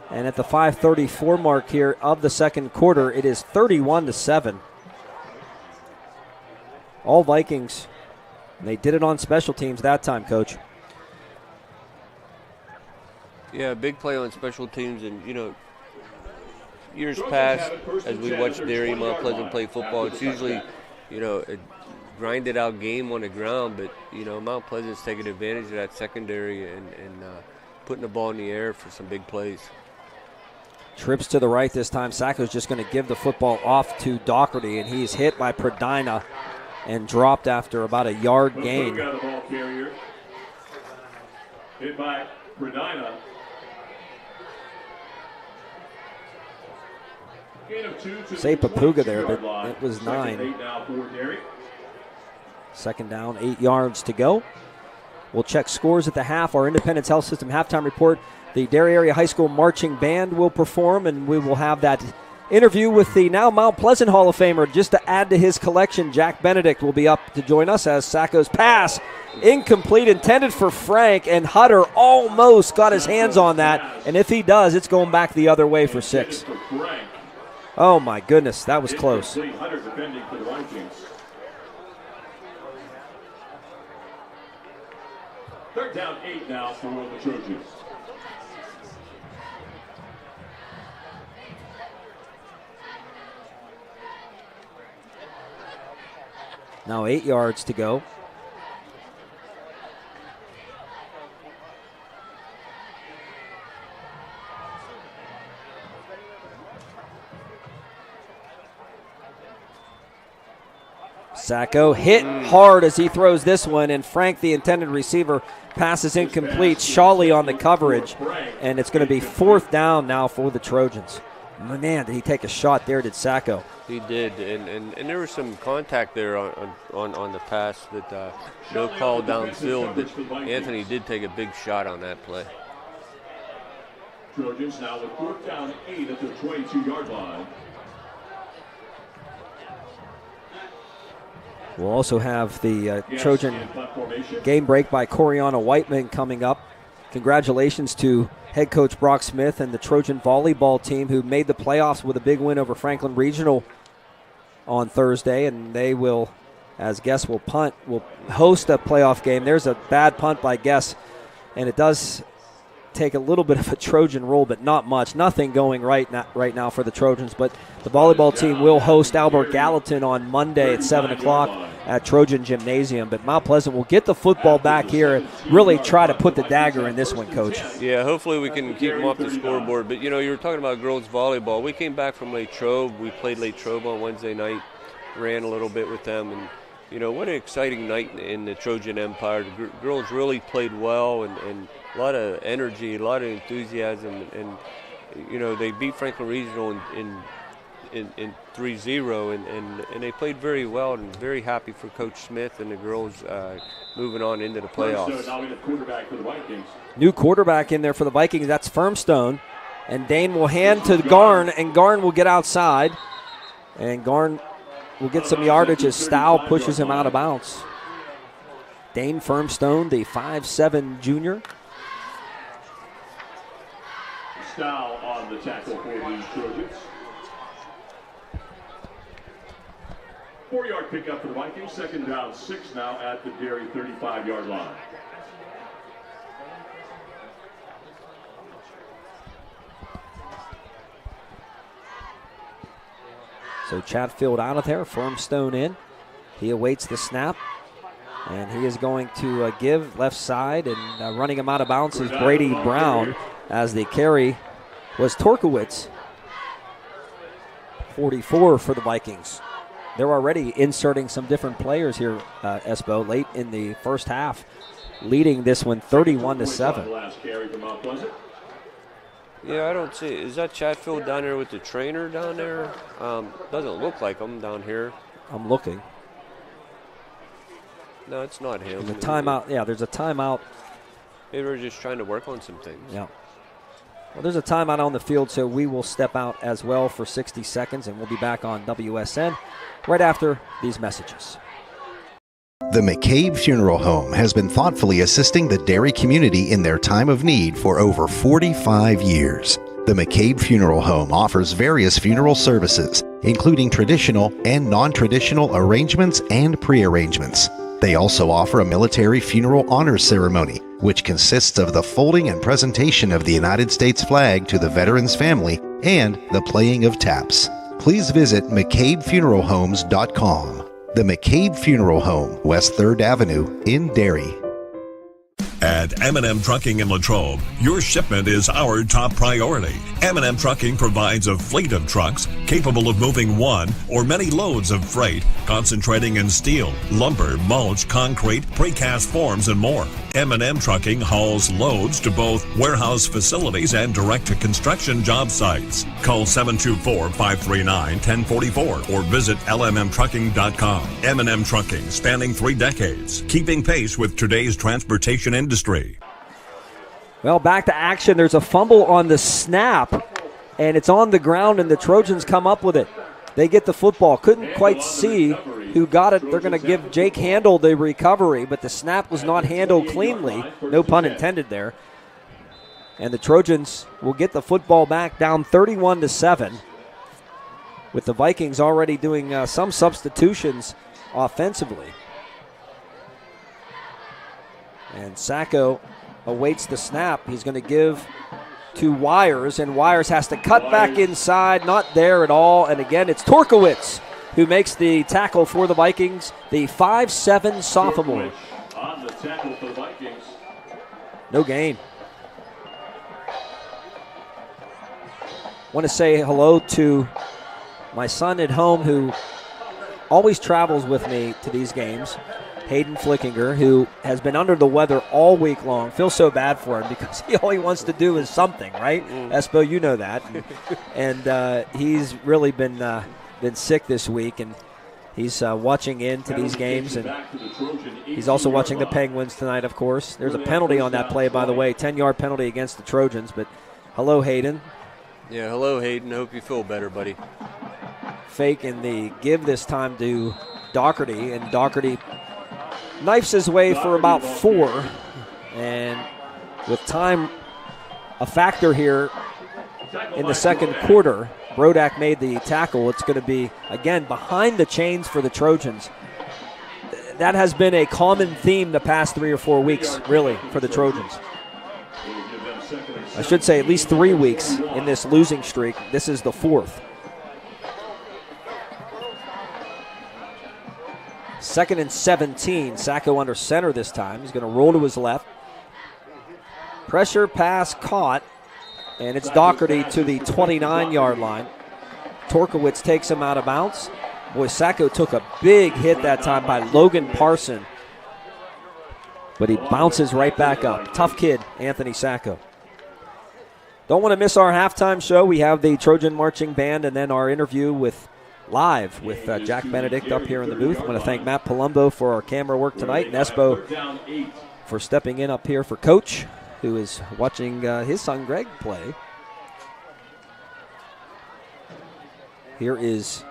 And at the 5:34 mark here of the second quarter, it is 31-7. All Vikings. And they did it on special teams that time, Coach. Yeah, big play on special teams. And, years past, as we watch Derry, Mount Pleasant play football, it's usually, a grinded out game on the ground. But, Mount Pleasant's taking advantage of that secondary and putting the ball in the air for some big plays. Trips to the right this time. Sacco's just going to give the football off to Doherty, and he's hit by Pregame and dropped after about a yard gain. Got the ball carrier. Hit by Pregame. Gain of 2 to Say Papuga there, but line. it was 9. 8 now for Derry. Second down, 8 yards to go. We'll check scores at the half. Our Independence Health System halftime report. The Derry Area High School Marching Band will perform, and we will have that interview with the now Mount Pleasant Hall of Famer. Just to add to his collection, Jack Benedict will be up to join us as Sacco's pass incomplete, intended for Frank, and Hutter almost got his hands on that. And if he does, it's going back the other way for 6. Oh, my goodness, that was close. Hutter defending for the Vikings. Third down, 8 now for the Trojans. Now 8 yards to go. Sacco hit hard as he throws this one, and Frank, the intended receiver, passes incomplete. Shawley on the coverage, and it's going to be 4th down now for the Trojans. Man, did he take a shot there, did Sacco. He did, and there was some contact there on the pass that no call downfield, but Anthony did take a big shot on that play. Trojans now with 4th down, 8 at the 22-yard line. We'll also have the Trojan game break by Coriana Whiteman coming up. Congratulations to head coach Brock Smith and the Trojan volleyball team who made the playoffs with a big win over Franklin Regional on Thursday, and they will, as Guess will host a playoff game. There's a bad punt by Guess, and it does take a little bit of a Trojan role, but not much. Nothing going right now for the Trojans, but the volleyball team will host Albert Gallatin on Monday at 7 o'clock at Trojan Gymnasium. But Mount Pleasant will get the football back here and really try to put the dagger in this one, Coach. Yeah, hopefully we can keep them off the scoreboard. But, you were talking about girls volleyball. We came back from Latrobe. We played Latrobe on Wednesday night, ran a little bit with them, and what an exciting night in the Trojan Empire. The girls really played well, and a lot of energy, a lot of enthusiasm, and they beat Franklin Regional in 3-0, and they played very well, and very happy for Coach Smith and the girls moving on into the playoffs. Now we have quarterback for the Vikings. New quarterback in there for the Vikings. That's Firmstone, and Dane will hand to Garn, and Garn will get outside, and Garn will get some yardage as Stow pushes him out of bounds. Dane Firmstone, the 5'7" junior. Stow on the tackle for the Trojans. 4-yard pickup for the Vikings. Second down, 6 now at the Derry 35-yard line. So Chatfield out of there, Firmstone in. He awaits the snap, and he is going to give left side, and running him out of bounds is Brady Brown, as the carry was Torkowitz. 44 for the Vikings. They're already inserting some different players here, Espo, late in the first half, leading this one 31-7. Last carry from Mount Pleasant. Yeah, I don't see. Is that Chatfield down there with the trainer down there? Doesn't look like him down here. I'm looking. No, it's not him. There's a timeout. Yeah, there's a timeout. Maybe we're just trying to work on some things. Yeah. Well, there's a timeout on the field, so we will step out as well for 60 seconds, and we'll be back on WSN right after these messages. The McCabe Funeral Home has been thoughtfully assisting the Derry community in their time of need for over 45 years. The McCabe Funeral Home offers various funeral services, including traditional and non-traditional arrangements and pre-arrangements. They also offer a military funeral honors ceremony, which consists of the folding and presentation of the United States flag to the veteran's family and the playing of taps. Please visit McCabeFuneralHomes.com. The McCabe Funeral Home, West 3rd Avenue in Derry. At M&M Trucking in Latrobe, your shipment is our top priority. M&M Trucking provides a fleet of trucks capable of moving one or many loads of freight, concentrating in steel, lumber, mulch, concrete, precast forms, and more. M&M Trucking hauls loads to both warehouse facilities and direct-to-construction job sites. Call 724-539-1044 or visit lmmtrucking.com. M&M Trucking, spanning 3 decades, keeping pace with today's transportation industry. Well, back to action. There's a fumble on the snap, and it's on the ground, and the Trojans come up with it. They get the football. Couldn't quite see who got it. They're going to give Jake Handel the recovery, but the snap was not handled cleanly. No pun intended there. And the Trojans will get the football back down 31-7, with the Vikings already doing some substitutions offensively. And Sacco awaits the snap. He's going to give to Wires, and Wires has to cut back inside, not there at all. And again, it's Torkowitz who makes the tackle for the Vikings, the 5'7" sophomore. On the tackle for the Vikings. No gain. Want to say hello to my son at home who always travels with me to these games, Hayden Flickinger, who has been under the weather all week long. Feel so bad for him because all he wants to do is something, right? Espo, you know that. And he's really been sick this week, and he's watching into these games, and he's also watching the Penguins tonight, of course. There's a penalty on that play, by the way, 10-yard penalty against the Trojans. But hello, Hayden. Yeah, hello, Hayden. Hope you feel better, buddy. Fake in the give this time to Doherty, and Doherty knifes his way for about 4, and with time a factor here in the second quarter, Brodak made the tackle. It's going to be, again, behind the chains for the Trojans. That has been a common theme the past 3 or 4 weeks, really, for the Trojans. I should say at least 3 weeks in this losing streak. This is the 4th. 2nd and 17. Sacco under center this time. He's going to roll to his left. Pressure pass caught, and it's Doherty to the 29-yard line. Torkowitz takes him out of bounds. Boy, Sacco took a big hit that time by Logan Parson, but he bounces right back up. Tough kid, Anthony Sacco. Don't want to miss our halftime show. We have the Trojan Marching Band and then our interview live with Jack Benedict up here in the booth. I want to thank Matt Palumbo for our camera work tonight, and Espo for stepping in up here for Coach, who is watching his son Greg play. Here is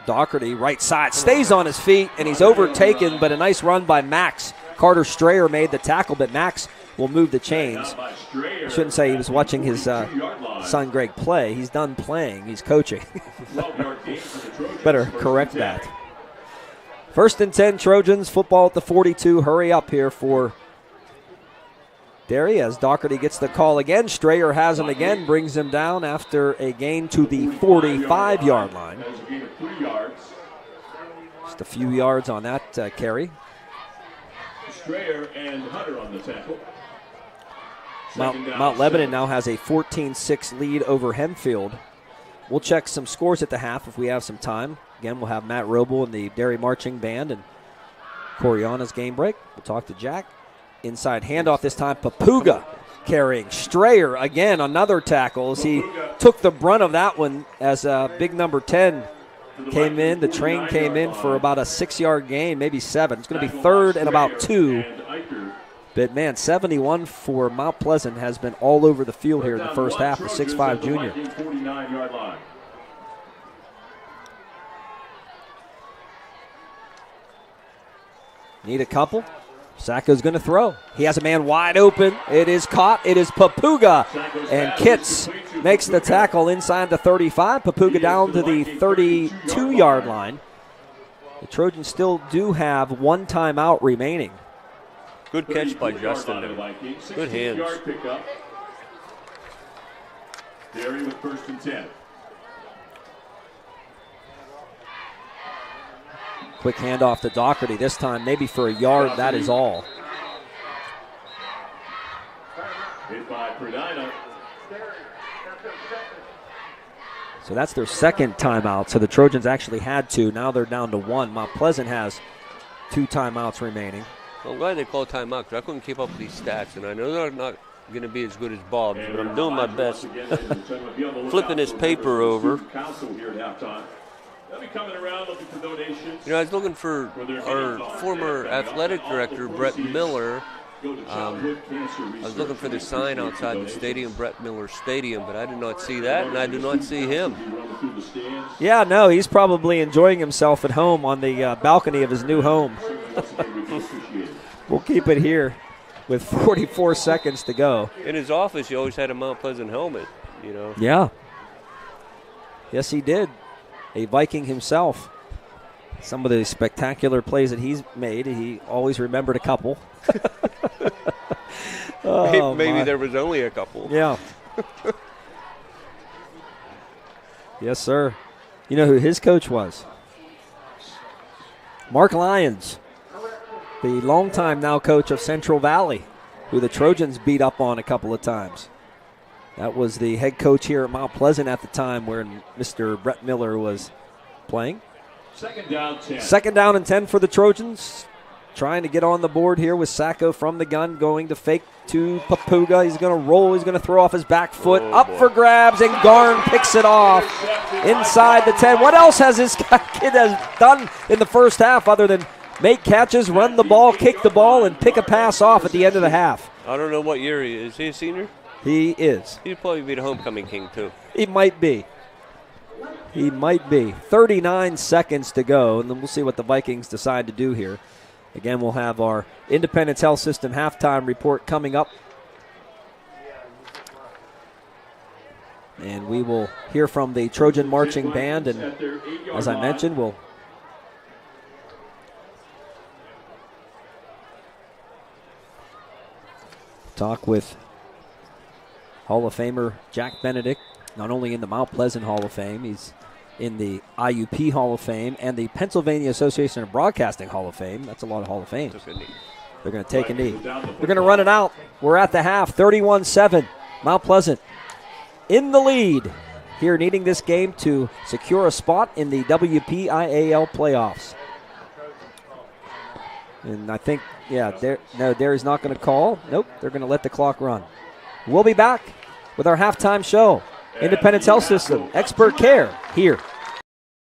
Doherty, right side, stays on his feet, and he's overtaken, but a nice run by Max. Carter Strayer made the tackle, but Max will move the chains. I shouldn't say he was watching his son Greg play. He's done playing. He's coaching. Better correct that. 1st and 10 Trojans, football at the 42. Hurry up here for Derry as Doherty gets the call again. Strayer has him again, brings him down after a gain to the 45-yard line. Just a few yards on that carry. Strayer and Hunter on the tackle. Mount Lebanon now has a 14-6 lead over Hempfield. We'll check some scores at the half if we have some time. Again, we'll have Matt Roble and the Derry Marching Band and Coriana's game break. We'll talk to Jack. Inside handoff this time. Papuga carrying. Strayer, again, another tackle as he took the brunt of that one as big number 10 came in. The train came in for about a 6-yard gain, maybe 7. It's going to be 3rd and about 2. But, man, 71 for Mount Pleasant has been all over the field here in the first half, the 6'5 junior. Need a couple. Sacco's going to throw. He has a man wide open. It is caught. It is Papuga. And Kitts makes the tackle inside the 35. Papuga down to the 32-yard line. The Trojans still do have 1 timeout remaining. Good catch by Justin there. Good hands. Derry with 1st and 10. Quick handoff to Doherty. This time maybe for a yard, that is all. So that's their 2nd timeout. So the Trojans actually had 2. Now they're down to 1. Mount Pleasant has 2 timeouts remaining. I'm glad they called timeout because I couldn't keep up with these stats. And I know they're not going to be as good as Bob's, but I'm doing my best. Flipping his paper over. You know, I was looking for our former athletic director, Brett Miller. I was looking for the sign outside the stadium, Brett Miller Stadium, but I did not see that, and I do not see him. Yeah, no, he's probably enjoying himself at home on the balcony of his new home. We'll keep it here with 44 seconds to go. In his office, he always had a Mount Pleasant helmet, you know. Yeah. Yes, he did. A Viking himself. Some of the spectacular plays that he's made, he always remembered a couple. Maybe there was only a couple. Yeah. Yes, sir. You know who his coach was? Mark Lyons, the longtime now coach of Central Valley, who the Trojans beat up on a couple of times. That was the head coach here at Mount Pleasant at the time where Mr. Brett Miller was playing. 2nd down 10. 2nd down and 10 for the Trojans. Trying to get on the board here with Sacco from the gun, going to fake to Papuga. He's going to roll. He's going to throw off his back foot. For grabs, and Garn picks it off inside the 10. What else has this kid done in the first half other than make catches, run the ball, kick the ball, and pick a pass off at the end of the half? I don't know what year he is. Is he a senior? He is. He'd probably be the homecoming king, too. He might be. He might be. 39 seconds to go, and then we'll see what the Vikings decide to do here. Again, we'll have our Independence Health System halftime report coming up. And we will hear from the Trojan Marching Band, and as I mentioned, we'll talk with Hall of Famer Jack Benedict, not only in the Mount Pleasant Hall of Fame, he's in the IUP Hall of Fame and the Pennsylvania Association of Broadcasting Hall of Fame. That's a lot of Hall of Fames. They're going to take a knee. They're going to run it out. We're at the half, 31-7. Mount Pleasant in the lead here, needing this game to secure a spot in the WPIAL playoffs. And I think, Derry's not going to call. Nope, they're going to let the clock run. We'll be back with our halftime show. Independence Health System, expert care here.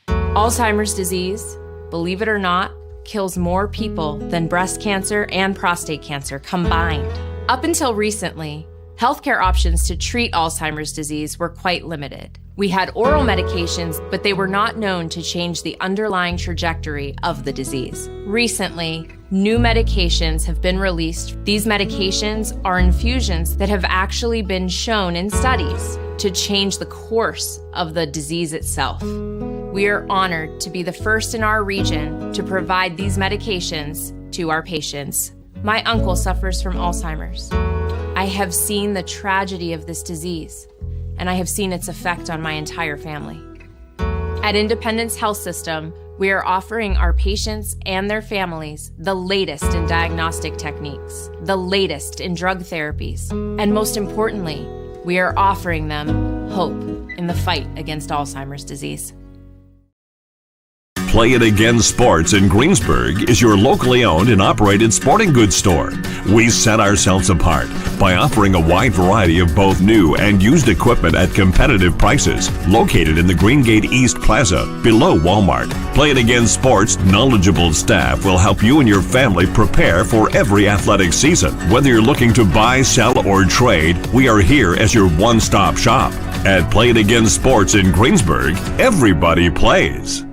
Alzheimer's disease, believe it or not, kills more people than breast cancer and prostate cancer combined. Up until recently, healthcare options to treat Alzheimer's disease were quite limited. We had oral medications, but they were not known to change the underlying trajectory of the disease. Recently, new medications have been released. These medications are infusions that have actually been shown in studies to change the course of the disease itself. We are honored to be the first in our region to provide these medications to our patients. My uncle suffers from Alzheimer's. I have seen the tragedy of this disease, and I have seen its effect on my entire family. At Independence Health System, we are offering our patients and their families the latest in diagnostic techniques, the latest in drug therapies, and most importantly, we are offering them hope in the fight against Alzheimer's disease. Play It Again Sports in Greensburg is your locally owned and operated sporting goods store. We set ourselves apart by offering a wide variety of both new and used equipment at competitive prices. Located in the Greengate East Plaza, below Walmart, Play It Again Sports' knowledgeable staff will help you and your family prepare for every athletic season. Whether you're looking to buy, sell, or trade, we are here as your one-stop shop. At Play It Again Sports in Greensburg, everybody plays.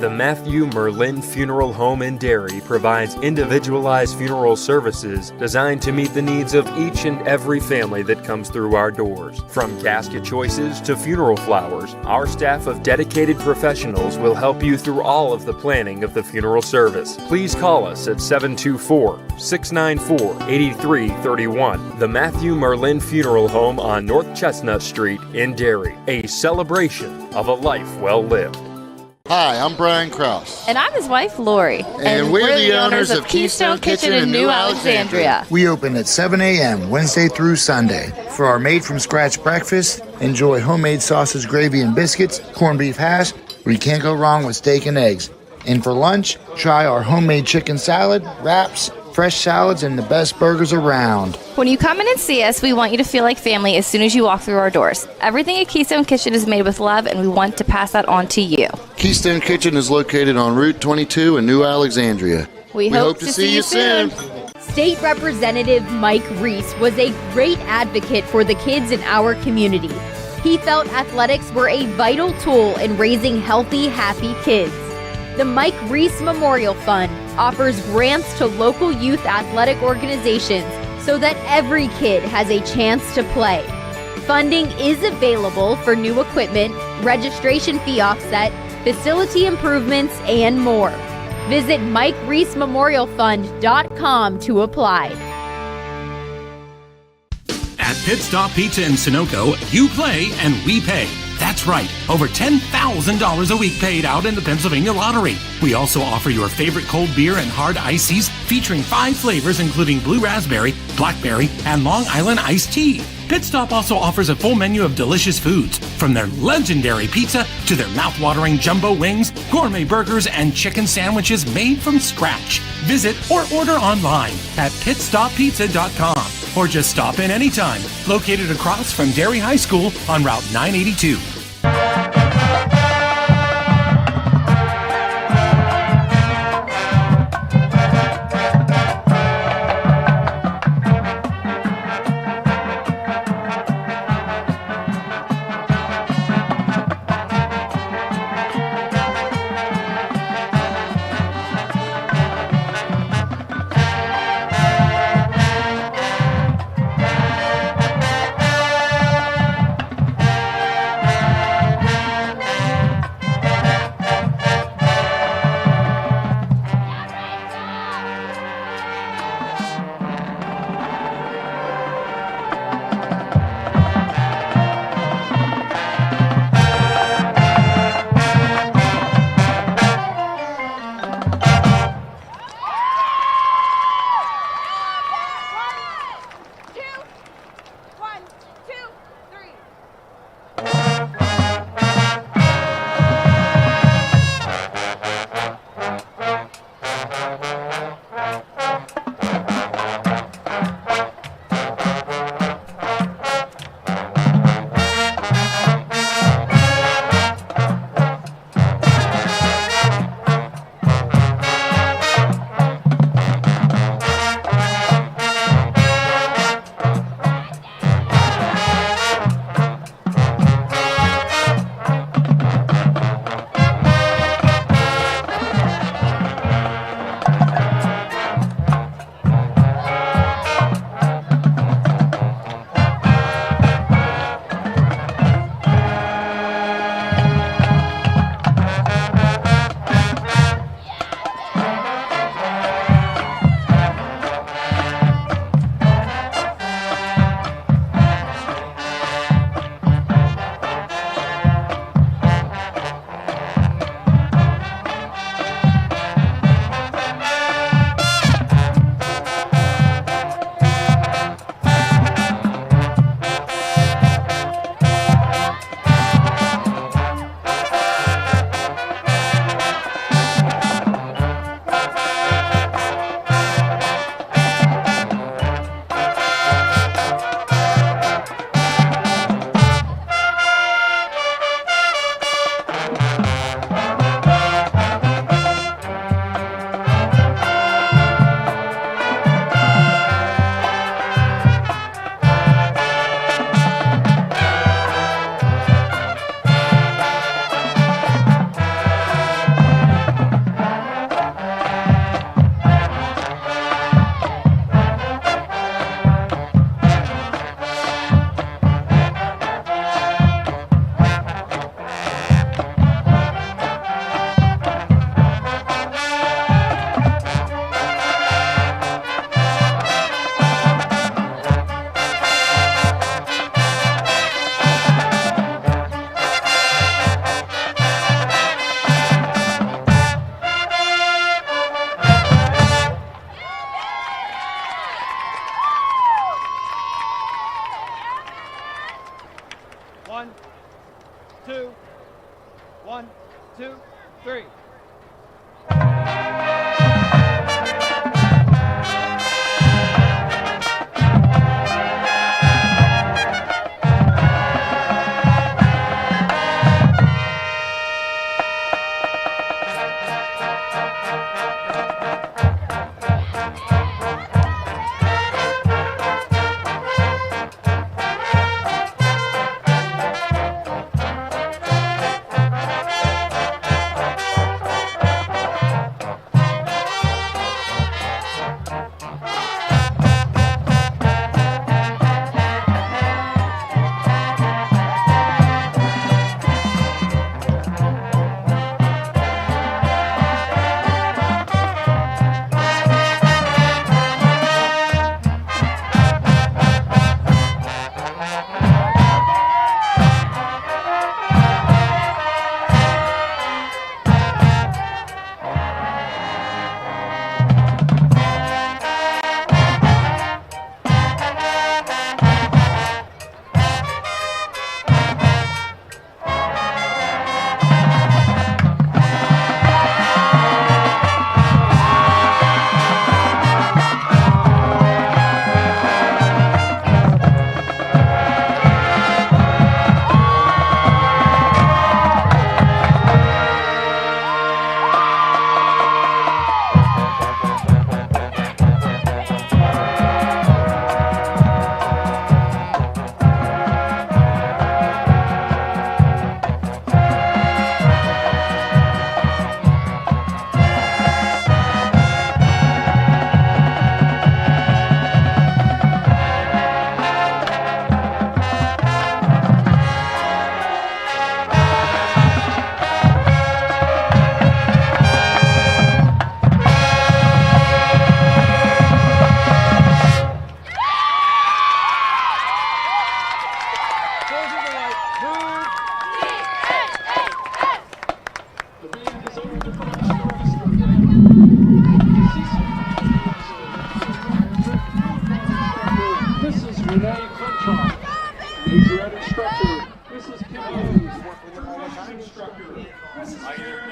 The Matthew Merlin Funeral Home in Derry provides individualized funeral services designed to meet the needs of each and every family that comes through our doors. From casket choices to funeral flowers, our staff of dedicated professionals will help you through all of the planning of the funeral service. Please call us at 724-694-8331. The Matthew Merlin Funeral Home on North Chestnut Street in Derry, a celebration of a life well lived. Hi, I'm Brian Krause. And I'm his wife, Lori. And we're the owners of Keystone Kitchen in New Alexandria. We open at 7 a.m. Wednesday through Sunday. For our made-from-scratch breakfast, enjoy homemade sausage, gravy, and biscuits, corned beef hash, where you can't go wrong with steak and eggs. And for lunch, try our homemade chicken salad, wraps, fresh salads, and the best burgers around. When you come in and see us, we want you to feel like family as soon as you walk through our doors. Everything at Keystone Kitchen is made with love, and we want to pass that on to you. Keystone Kitchen is located on Route 22 in New Alexandria. We hope to see you soon. State Representative Mike Reese was a great advocate for the kids in our community. He felt athletics were a vital tool in raising healthy, happy kids. The Mike Reese Memorial Fund offers grants to local youth athletic organizations so that every kid has a chance to play. Funding is available for new equipment, registration fee offset, facility improvements, and more. Visit MikeReeseMemorialFund.com to apply. At Pit Stop Pizza in Sunoco, you play and we pay. That's right, over $10,000 a week paid out in the Pennsylvania Lottery. We also offer your favorite cold beer and hard ices featuring 5 flavors including blue raspberry, blackberry, and Long Island iced tea. Pit Stop also offers a full menu of delicious foods, from their legendary pizza to their mouth-watering jumbo wings, gourmet burgers, and chicken sandwiches made from scratch. Visit or order online at pitstoppizza.com or just stop in anytime. Located across from Derry High School on Route 982. 1, 2, 1, 2, 3.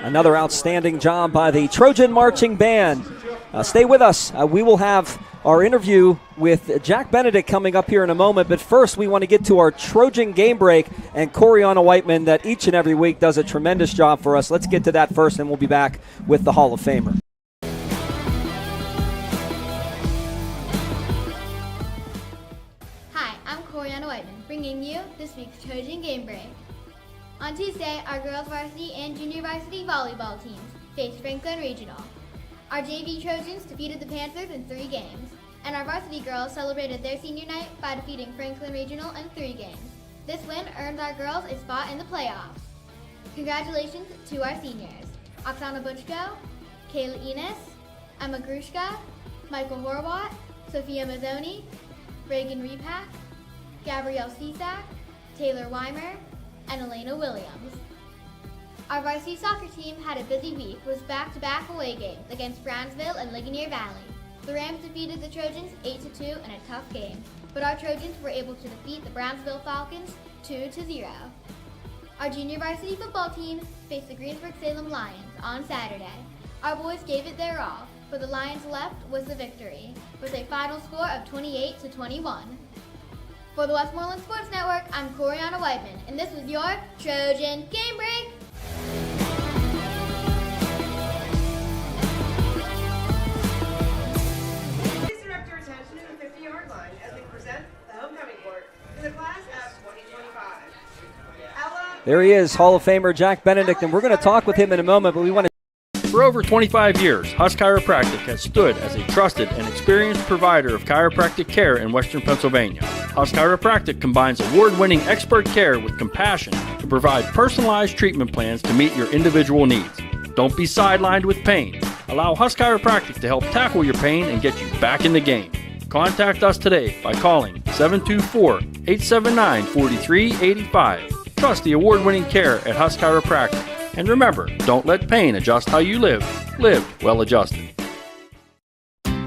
Another outstanding job by the Trojan Marching Band. Stay with us. We will have our interview with Jack Benedict coming up here in a moment. But first, we want to get to our Trojan game break and Coriana Whiteman that each and every week does a tremendous job for us. Let's get to that first, and we'll be back with the Hall of Famer. Hi, I'm Coriana Whiteman, bringing you this week's Trojan game break. On Tuesday, our girls varsity and junior varsity volleyball teams faced Franklin Regional. Our JV Trojans defeated the Panthers in 3 games, and our varsity girls celebrated their senior night by defeating Franklin Regional in 3 games. This win earned our girls a spot in the playoffs. Congratulations to our seniors, Oksana Butchko, Kayla Enos, Emma Grushka, Michael Horwath, Sophia Mazzoni, Reagan Repack, Gabrielle Cisak, Taylor Weimer, and Elena Williams. Our varsity soccer team had a busy week with back-to-back away games against Brownsville and Ligonier Valley. The Rams defeated the Trojans 8-2 in a tough game, but our Trojans were able to defeat the Brownsville Falcons 2-0. Our junior varsity football team faced the Greensburg-Salem Lions on Saturday. Our boys gave it their all, but the Lions left with the victory, with a final score of 28-21. For the Westmoreland Sports Network, I'm Coriana Whiteman, and this was your Trojan Game Break. Please direct your attention to the 50-yard line as we present the homecoming court for the class of 2025. There he is, Hall of Famer Jack Benedict, and we're going to talk with him in a moment, but we want to. For over 25 years, Husk Chiropractic has stood as a trusted and experienced provider of chiropractic care in Western Pennsylvania. Husk Chiropractic combines award-winning expert care with compassion to provide personalized treatment plans to meet your individual needs. Don't be sidelined with pain. Allow Husk Chiropractic to help tackle your pain and get you back in the game. Contact us today by calling 724-879-4385. Trust the award-winning care at Husk Chiropractic. And remember, don't let pain adjust how you live. Live well adjusted.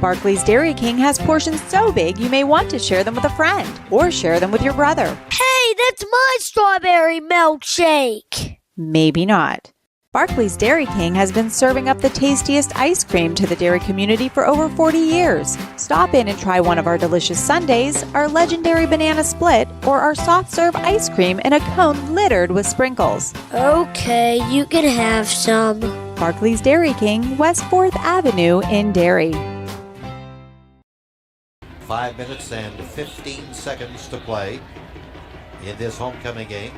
Barclays Dairy King has portions so big you may want to share them with a friend or share them with your brother. Hey, that's my strawberry milkshake. Maybe not. Barclays Dairy King has been serving up the tastiest ice cream to the dairy community for over 40 years. Stop in and try one of our delicious sundaes, our legendary banana split, or our soft serve ice cream in a cone littered with sprinkles. Okay, you can have some. Barclays Dairy King, West 4th Avenue in Derry. 5 minutes and 15 seconds to play in this homecoming game.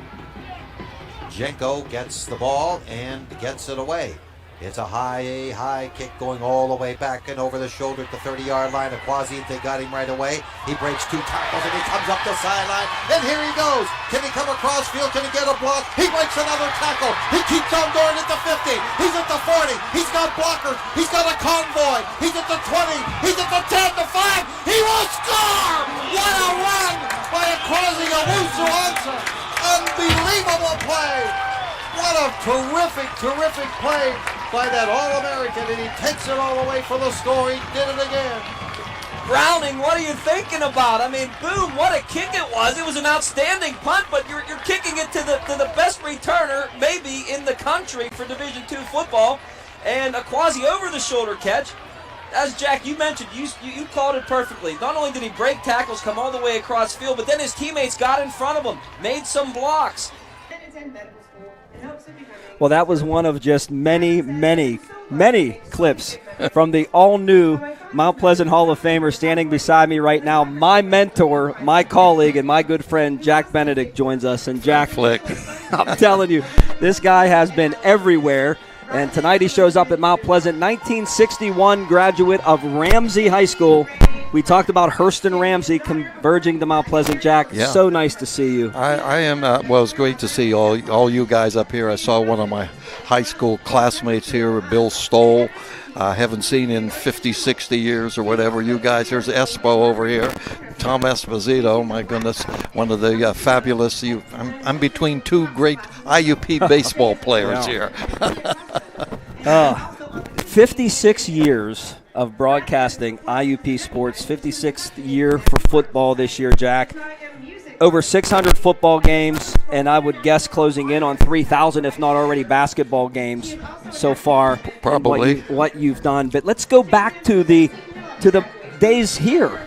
Jenko gets the ball and gets it away. It's a high kick going all the way back and over the shoulder at the 30-yard line. Aquasi, they got him right away. He breaks 2 tackles and he comes up the sideline. And here he goes. Can he come across field? Can he get a block? He breaks another tackle. He keeps on going at the 50. He's at the 40. He's got blockers. He's got a convoy. He's at the 20. He's at the 10, the 5. He will score! What a run by Aquasi Owusu-Ansah. Unbelievable play. What a terrific play by that All-American, and he takes it all the way for the score. He did it again. Browning, what are you thinking about? I mean, boom, what a kick it was. It was an outstanding punt, but you're kicking it to the best returner maybe in the country for Division II football. And a quasi-over-the-shoulder catch. As Jack, you mentioned, you called it perfectly. Not only did he break tackles, come all the way across field, but then his teammates got in front of him, made some blocks. Well, that was one of just many clips from the all-new Mount Pleasant Hall of Famer standing beside me right now. My mentor, my colleague, and my good friend Jack Benedict joins us. And Jack, I'm telling you, this guy has been everywhere. And tonight he shows up at Mount Pleasant, 1961 graduate of Ramsey High School. We talked about Hurston Ramsey converging to Mount Pleasant. Jack, so nice to see you. I am, well, it's great to see all you guys up here. I saw one of my high school classmates here, Bill Stoll. Haven't seen in 50, 60 years or whatever. You guys, there's Espo over here. Tom Esposito, my goodness, one of the fabulous. I'm between 2 great IUP baseball players here. 56 years of broadcasting IUP sports, 56th year for football this year, Jack. Over 600 football games, and I would guess closing in on 3,000, if not already, basketball games so far. Probably what you've done. But let's go back to the days here,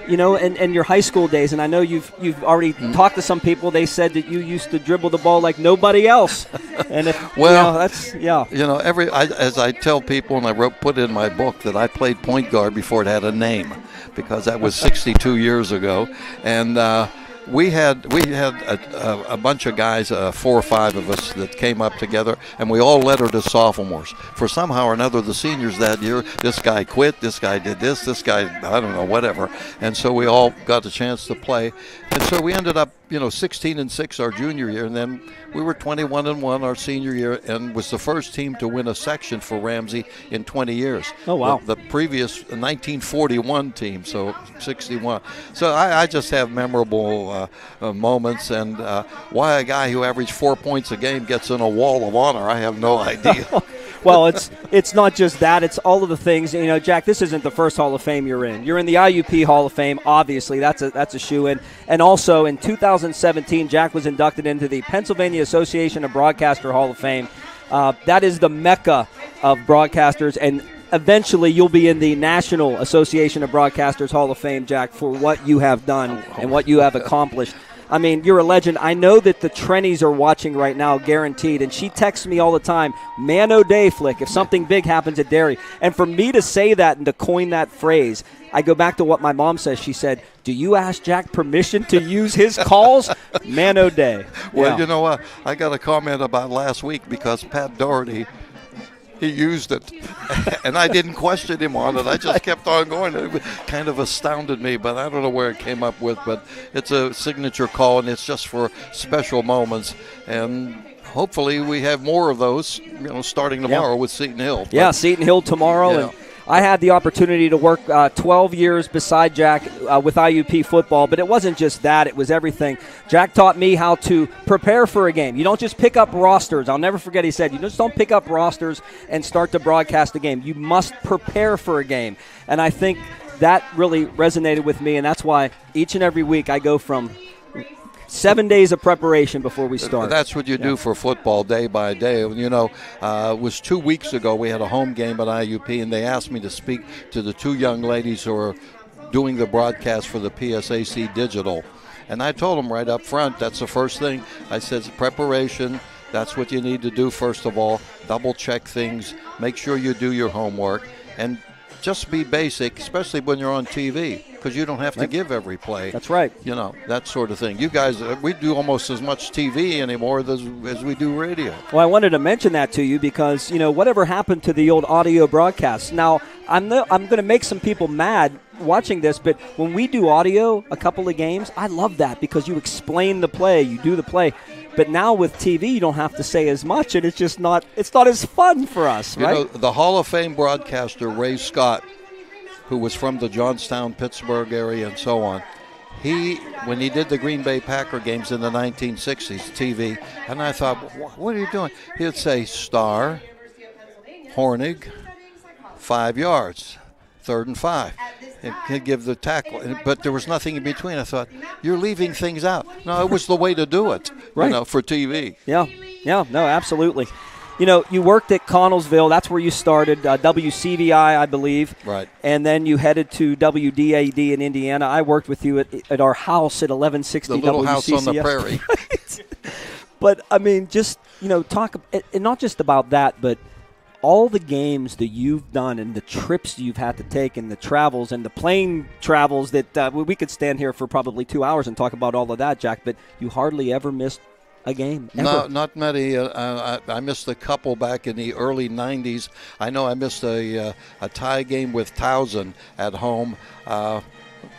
and your high school days. And I know you've already talked to some people. They said that you used to dribble the ball like nobody else. And as I tell people, and I put in my book that I played point guard before it had a name, because that was 62 years ago, and. We had a bunch of guys, 4 or 5 of us, that came up together, and we all lettered as sophomores. For somehow or another, the seniors that year, this guy quit, this guy did this guy, I don't know, whatever. And so we all got a chance to play. And so we ended up, 16-6 our junior year, and then we were 21-1 our senior year, and was the first team to win a section for Ramsey in 20 years. Oh, wow. The previous 1941 team, so 61. So I just have memorable moments, and why a guy who averaged 4 points a game gets in a wall of honor, I have no idea. Well, it's not just that. It's all of the things. Jack, this isn't the first Hall of Fame you're in. You're in the IUP Hall of Fame, obviously. That's a shoo-in. And also in 2017, Jack was inducted into the Pennsylvania Association of Broadcaster Hall of Fame. That is the mecca of broadcasters, and eventually you'll be in the National Association of Broadcasters Hall of Fame, Jack, for what you have done and what you have accomplished. I mean, you're a legend. I know that the Trennies are watching right now, guaranteed, and she texts me all the time, man o' day, Flick, if something big happens at Derry. And for me to say that and to coin that phrase, I go back to what my mom says. She said, do you ask Jack permission to use his calls? Man o' day. Well, you know what? I got a comment about last week because Pat Doherty, he used it, and I didn't question him on it. I just kept on going. It kind of astounded me, but I don't know where it came up with. But it's a signature call, and it's just for special moments. And hopefully we have more of those, starting tomorrow with Seton Hill. Yeah, Seton Hill tomorrow. Yeah. And I had the opportunity to work 12 years beside Jack with IUP football, but it wasn't just that. It was everything. Jack taught me how to prepare for a game. You don't just pick up rosters. I'll never forget he said, you just don't pick up rosters and start to broadcast a game. You must prepare for a game. And I think that really resonated with me, and that's why each and every week I go from 7 days of preparation before we start. That's what you do for football day by day. You know, it was 2 weeks ago we had a home game at IUP, and they asked me to speak to the two young ladies who are doing the broadcast for the PSAC Digital. And I told them right up front, that's the first thing. I said, preparation, that's what you need to do first of all. Double check things, make sure you do your homework, and just be basic, especially when you're on TV, because you don't have to give every play. That's right. You know, that sort of thing. You guys, we do almost as much TV anymore as we do radio. Well, I wanted to mention that to you because, you know, whatever happened to the old audio broadcasts? Now, I'm going to make some people mad watching this, but when we do audio a couple of games, I love that because you explain the play, you do the play. But now with TV, you don't have to say as much, and it's not as fun for us, right? You know, the Hall of Fame broadcaster, Ray Scott, who was from the Johnstown, Pittsburgh area and so on, when he did the Green Bay Packer games in the 1960s, TV, and I thought, what are you doing? He'd say, Star, Hornig, 5 yards, 3rd and 5. He'd give the tackle, but there was nothing in between. I thought, you're leaving things out. No, it was the way to do it, right. You know, for TV. Yeah, no, absolutely. You know, you worked at Connellsville. That's where you started, WCVI, I believe. Right. And then you headed to WDAD in Indiana. I worked with you at our house at 1160 WCCF. The little house on the prairie. But, I mean, just, you know, talk, and not just about that, but all the games that you've done and the trips you've had to take and the travels and the plane travels that we could stand here for probably 2 hours and talk about all of that, Jack, but you hardly ever missed a game, ever. No, not many. I missed a couple back in the early 90s. I know I missed a tie game with Towson at home.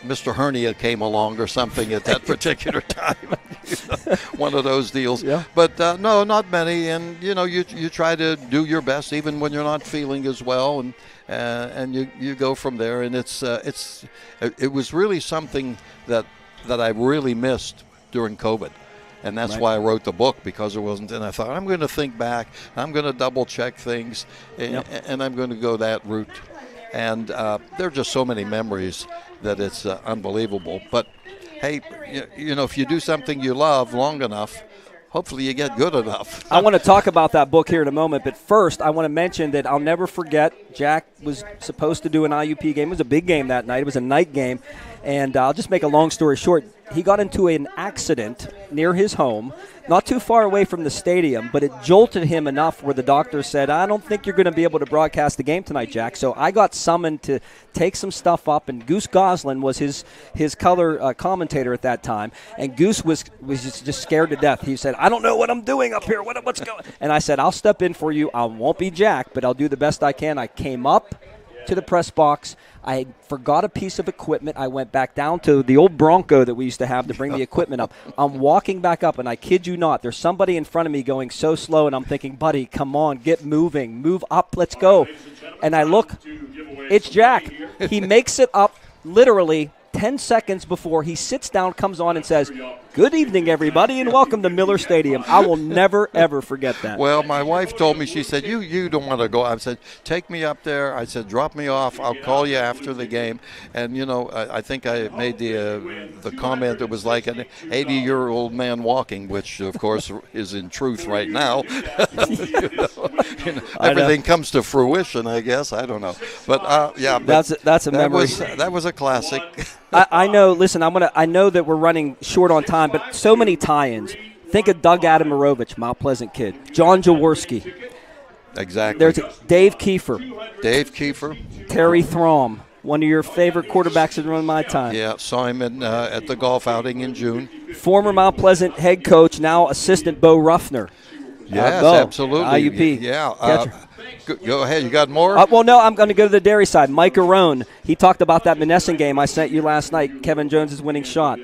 Mr. Hernia came along or something at that particular time. You know, one of those deals. Yeah. But no, not many. And you know, you try to do your best even when you're not feeling as well, and you go from there. And it was really something that I really missed during COVID. And that's why I wrote the book, because it wasn't. And I thought, I'm going to think back. I'm going to double check things, and I'm going to go that route. And there are just so many memories that it's unbelievable. But, hey, you know, if you do something you love long enough, hopefully you get good enough. I want to talk about that book here in a moment. But first, I want to mention that I'll never forget, Jack was supposed to do an IUP game. It was a big game that night. It was a night game. And I'll just make a long story short. He got into an accident near his home, not too far away from the stadium, but it jolted him enough where the doctor said, I don't think you're going to be able to broadcast the game tonight, Jack. So I got summoned to take some stuff up, and Goose Goslin was his color commentator at that time. And Goose was just scared to death. He said, I don't know what I'm doing up here. What's going on? And I said, I'll step in for you. I won't be Jack, but I'll do the best I can. I came up to the press box. I forgot a piece of equipment. I went back down to the old Bronco that we used to have to bring the equipment up. I'm walking back up, and I kid you not, there's somebody in front of me going so slow, and I'm thinking, buddy, come on, get moving. Move up, let's go. And I look, it's Jack. He makes it up literally 10 seconds before he sits down, comes on, and says, good evening, everybody, and welcome to Miller Stadium. I will never, ever forget that. Well, my wife told me, she said, you don't want to go. I said, take me up there. I said, drop me off. I'll call you after the game. And, you know, I think I made the comment that was like an 80-year-old man walking, which, of course, is in truth right now. Everything comes to fruition, I guess. I don't know. But, yeah. But that's a memory. That was a classic. I know. Listen, I know that we're running short on time, but so many tie-ins. Think of Doug Adamirovich, Mount Pleasant kid. John Jaworski. Exactly. There's Dave Kiefer. Terry Throm, one of your favorite quarterbacks in my time. Yeah, saw him at the golf outing in June. Former Mount Pleasant head coach, now assistant Bo Ruffner. Yes, Bo, absolutely. IUP. Yeah. Go ahead. You got more? Well, no, I'm going to go to the Derry side. Mike Arone. He talked about that Monessen game I sent you last night. Kevin Jones' winning shot.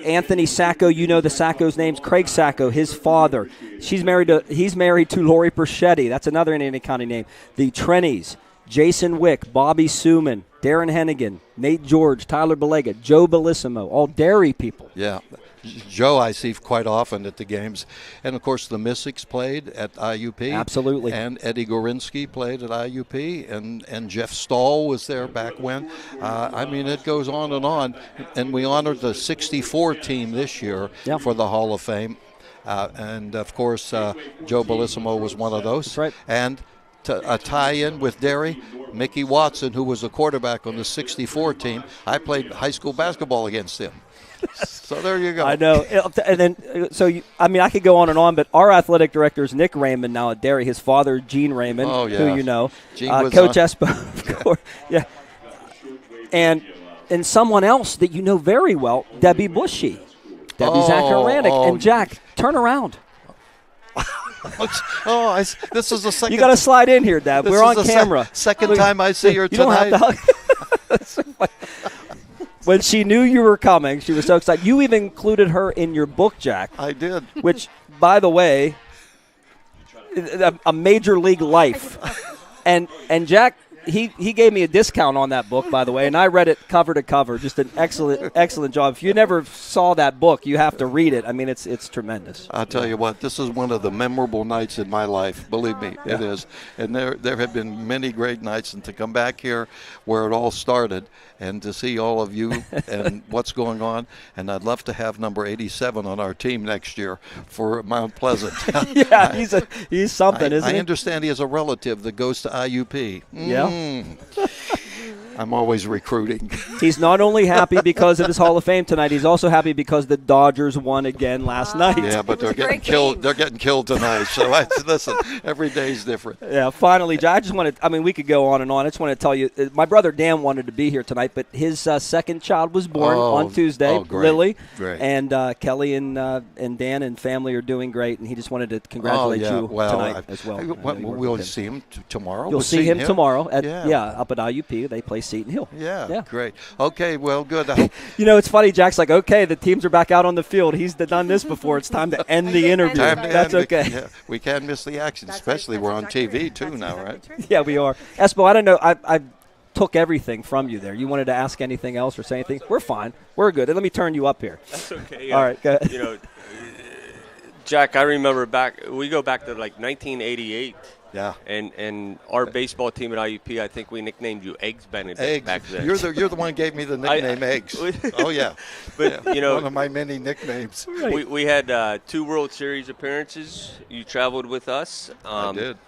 Anthony Sacco, you know the Sacco's names. Craig Sacco, his father. He's married to Lori Perschetti. That's another Indiana County name. The Trennys, Jason Wick, Bobby Suman, Darren Hennigan, Nate George, Tyler Belega, Joe Bellissimo, all Derry people. Yeah. Joe I see quite often at the games. And, of course, the Mystics played at IUP. Absolutely. And Eddie Gorinsky played at IUP. And Jeff Stahl was there back when. I mean, it goes on. And we honored the 64 team this year for the Hall of Fame. And, of course, Joe Bellissimo was one of those. That's right. And a tie-in with Derry, Mickey Watson, who was a quarterback on the 64 team. I played high school basketball against him. So there you go. I know. And then, I could go on, but our athletic director is Nick Raymond now at Derry. His father, Gene Raymond, who you know. Coach Espo, of course. Yeah. And someone else that you know very well, Debbie Bushy. Debbie Zacharanic. And Jack, turn around. This is the second. You got to slide in here, Dad. We're on camera. Second time I see her tonight. You don't have to hug. When she knew you were coming, she was so excited. You even included her in your book, Jack. I did. Which, by the way, a Major League Life. And Jack, he gave me a discount on that book, by the way, and I read it cover to cover. Just an excellent job. If you never saw that book, you have to read it. I mean, it's tremendous. I'll tell you what, this is one of the memorable nights in my life. Believe me, it is. And there have been many great nights, and to come back here where it all started and to see all of you and what's going on. And I'd love to have number 87 on our team next year for Mount Pleasant. Yeah, he's something, isn't he? I understand he has a relative that goes to IUP. Yeah. I'm always recruiting. He's not only happy because of his Hall of Fame tonight, he's also happy because the Dodgers won again last night. Yeah, but they're getting killed. They're getting killed tonight. So listen, every day's different. Yeah. Finally, I just wanted. I mean, we could go on and on. I just want to tell you, my brother Dan wanted to be here tonight, but his second child was born on Tuesday. Great. Lily. Great. And Kelly and Dan and family are doing great, and he just wanted to congratulate you tonight as well. We'll see him tomorrow. You'll see him tomorrow at up at IUP. They play Seton Hill. Yeah, great. Okay, well, good. It's funny. Jack's like, okay, the teams are back out on the field. He's done this before. It's time to end the interview. That's okay. Yeah, we can't miss the action, especially we're on TV too now, right? Yeah, we are. Espo, I don't know. I took everything from you there. You wanted to ask anything else or say anything? We're fine. We're good. Let me turn you up here. That's okay. All right, go ahead. Jack, I remember we go back to like 1988. Yeah. And our baseball team at IUP, I think we nicknamed you Eggs Benedict back then. You're the one who gave me the nickname Eggs. Oh, yeah. But, one of my many nicknames. We had 2 World Series appearances. You traveled with us. I did.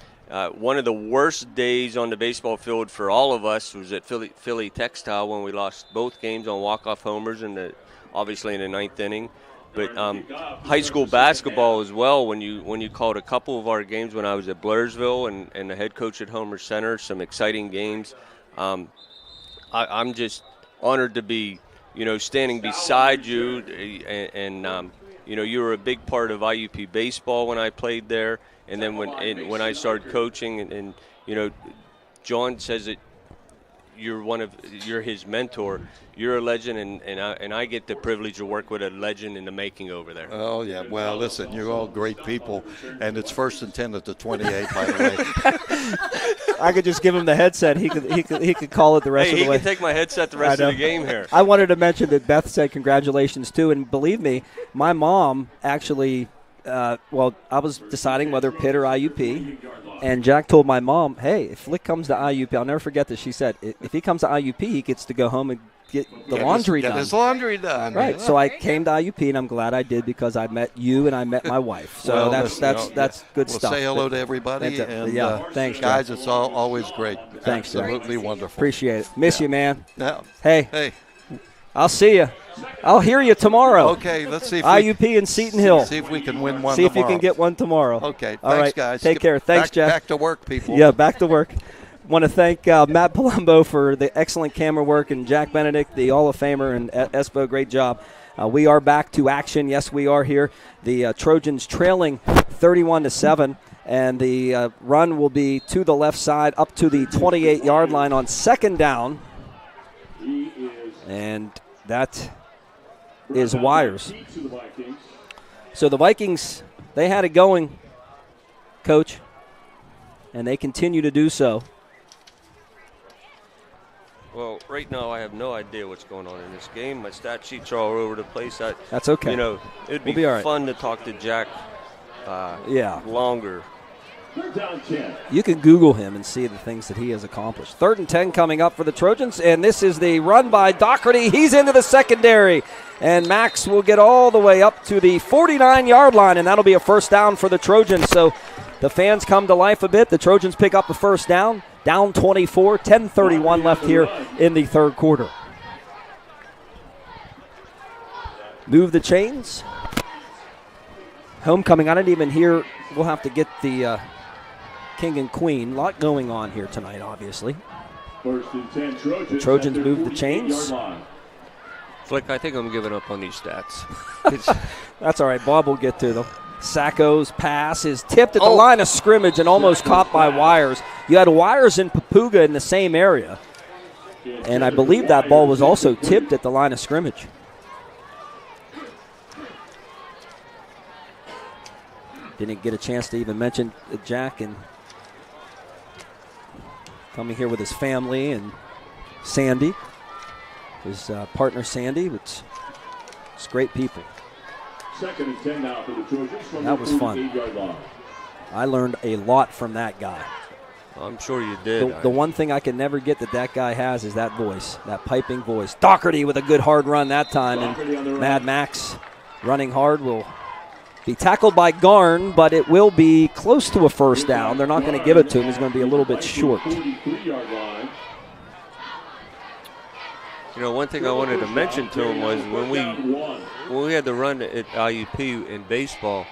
One of the worst days on the baseball field for all of us was at Philly Textile when we lost both games on walk-off homers obviously in the 9th inning. But high school basketball as well, when you called a couple of our games when I was at Blairsville and the head coach at Homer Center, some exciting games. I'm just honored to be, standing beside you. And you were a big part of IUP baseball when I played there. And then when I started coaching, and John says that you're his mentor. You're a legend, and I get the privilege to work with a legend in the making over there. Oh yeah, well listen, you're all great people, and it's 1st and 10 at the 28. By the way, I could just give him the headset. He could call it the rest of the way. He can take my headset the rest of the game here. I wanted to mention that Beth said congratulations too, and believe me, my mom actually. I was deciding whether Pitt or IUP, and Jack told my mom, hey, if Flick comes to IUP, I'll never forget this. She said, if he comes to IUP, he gets to go home and get laundry done. Get his laundry done. Right. Yeah. So I came to IUP, and I'm glad I did because I met you and I met my wife. So that's good stuff. Say hello to everybody. Thanks, guys. Jack. It's always great. Thanks, absolutely Jack. Wonderful. Appreciate it. Miss you, man. Yeah. Hey. I'll see you. I'll hear you tomorrow. Okay, let's see if IUP and Seton Hill. See if we can win one. See if you can get one tomorrow. Okay, all thanks, right, guys. Take care. Thanks, Jack. Back to work, people. Yeah, back to work. Want to thank Matt Palumbo for the excellent camera work, and Jack Benedict, the Hall of Famer, and Espo, great job. We are back to action. Yes, we are here. The Trojans trailing 31-7. And the run will be to the left side up to the 28-yard line on 2nd down. And that is wires. So the Vikings, they had it going, Coach, and they continue to do so. Well, right now I have no idea what's going on in this game. My stat sheets are all over the place. That's okay. You know, it'd be all right. fun to talk to Jack longer. You can Google him and see the things that he has accomplished. 3rd and 10 coming up for the Trojans, and this is the run by Doherty. He's into the secondary, and Max will get all the way up to the 49-yard line, and that'll be a first down for the Trojans. So the fans come to life a bit. The Trojans pick up the first down, down 24, 10:31 left here in the third quarter. Move the chains. Homecoming, I didn't even hear. We'll have to get the king and queen. A lot going on here tonight, obviously. 1st and 10 Trojans. The Trojans move the chains. Flick, I think I'm giving up on these stats. That's all right. Bob will get to them. Sacco's pass is tipped at the line of scrimmage and almost caught by Wires. You had Wires and Papuga in the same area. And I believe that ball was also tipped at the line of scrimmage. Didn't get a chance to even mention Jack and coming here with his family and Sandy, his partner Sandy. It's great people. 2nd and 10 now for the Trojans from that was fun. 48-yard line. I learned a lot from that guy. I'm sure you did. The one thing I can never get that guy has is that voice, that piping voice. Doherty with a good hard run that time, and Mad Max running hard will be tackled by Garn, but it will be close to a first down. They're not going to give it to him. He's going to be a little bit short. line. You know, one thing I wanted to mention to him was when we had the run at IUP in baseball,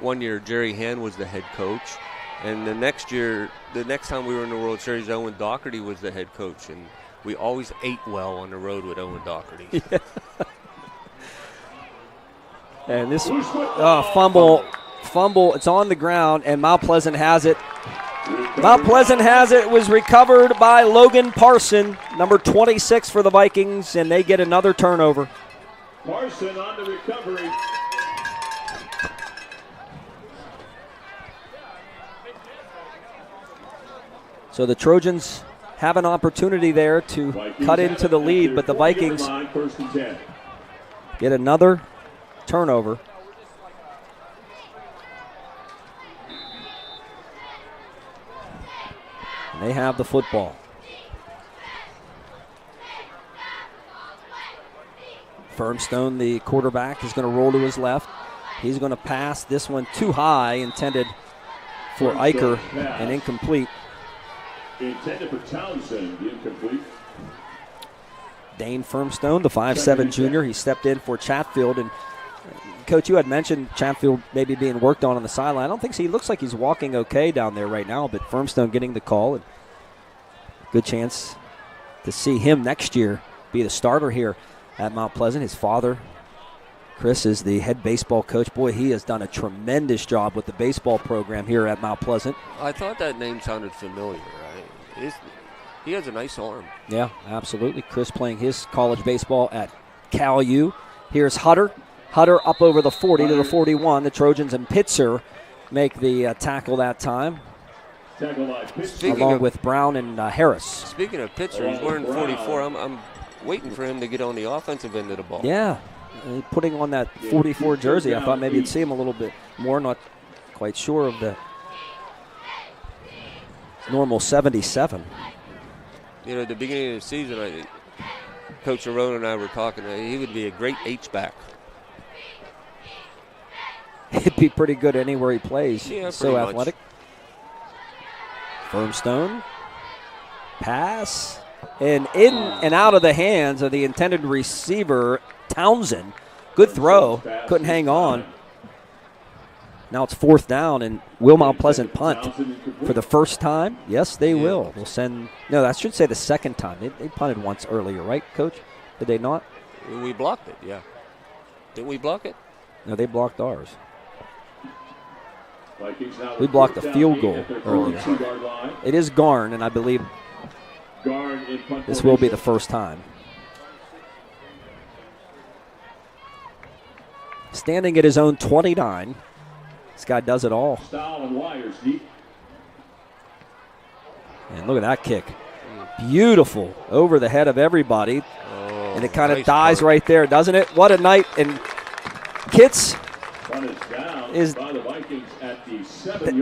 one year Jerry Hand was the head coach, and the next time we were in the World Series, Owen Doherty was the head coach, and we always ate well on the road with Owen Doherty. Yeah. And this fumble, it's on the ground, and Mount Pleasant has it. Mount Pleasant has it. It was recovered by Logan Parson, number 26 for the Vikings, and they get another turnover. Parson on the recovery. So the Trojans have an opportunity there to cut into the lead, but the Vikings get another turnover. And they have the football. Firmstone, the quarterback, is going to roll to his left. He's going to pass this one too high, intended for Eicher and incomplete. Intended for Townsend, incomplete. Dane Firmstone, the 5'7 junior, he stepped in for Chatfield. And Coach, you had mentioned Chatfield maybe being worked on the sideline. I don't think so. He looks like he's walking okay down there right now, but Firmstone getting the call. And good chance to see him next year be the starter here at Mount Pleasant. His father, Chris, is the head baseball coach. Boy, he has done a tremendous job with the baseball program here at Mount Pleasant. I thought that name sounded familiar, right? He has a nice arm. Yeah, absolutely. Chris playing his college baseball at Cal U. Here's Hutter. Hutter up over the 40 to the 41. The Trojans and Pitzer make the tackle that time, along with Brown and Harris. Speaking of Pitzer, he's wearing 44. I'm waiting for him to get on the offensive end of the ball. Yeah, putting on that 44 jersey. I thought maybe you'd see him a little bit more. Not quite sure of the normal 77. You know, at the beginning of the season, Coach Arona and I were talking. He would be a great H-back. He'd be pretty good anywhere he plays. Yeah, so athletic. Firmstone. Pass. And in and out of the hands of the intended receiver, Townsend. Good throw. Couldn't hang on. Now it's fourth down, and will Mount Pleasant punt for the first time? Yes, they will. We'll send. No, that should say the second time. They punted once earlier, right, Coach? Did they not? We blocked it, yeah. Didn't we block it? No, they blocked ours. We blocked the field goal earlier. It is Garn, and I believe this will be the first time. Standing at his own 29. This guy does it all. And look at that kick. Beautiful over the head of everybody. And it kind of nice dies play. right there, doesn't it? What a night. And Kitts is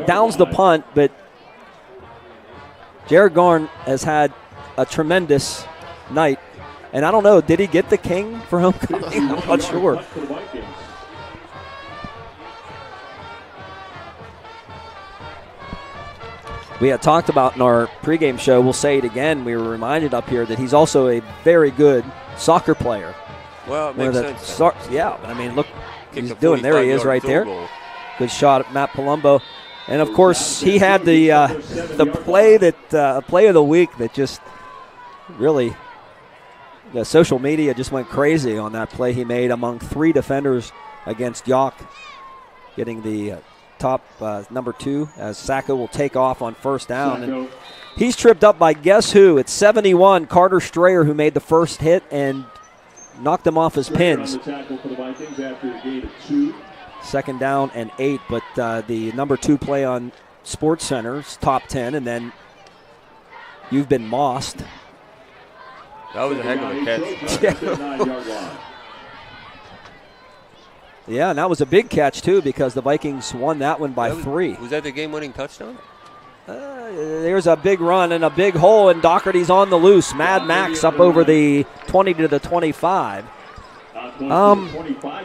downs the punt, but Jared Garn has had a tremendous night. And I don't know, did he get the king for homecoming? I'm not sure. We had talked about in our pregame show, we'll say it again, we were reminded up here that he's also a very good soccer player. Well, it makes sense. Yeah, I mean, look, Kicked he's a doing, there he is 45-yard right field there. goal. Good shot at Matt Palumbo. And, of course, he had the play play of the week that just really, the social media just went crazy on that play he made among 3 defenders against York, getting the top number 2 as Sacco will take off on first down. And he's tripped up by guess who? It's 71, Carter Strayer, who made the first hit and knocked him off his pins. Second down and 8, but the number 2 play on Sports Center's top 10, and then you've been mossed. That was a heck of a catch. Yeah, and that was a big catch, too, because the Vikings won that one by 3. Was that the game-winning touchdown? There's a big run and a big hole, and Doherty's on the loose. Mad Max up over the 20 to the 25.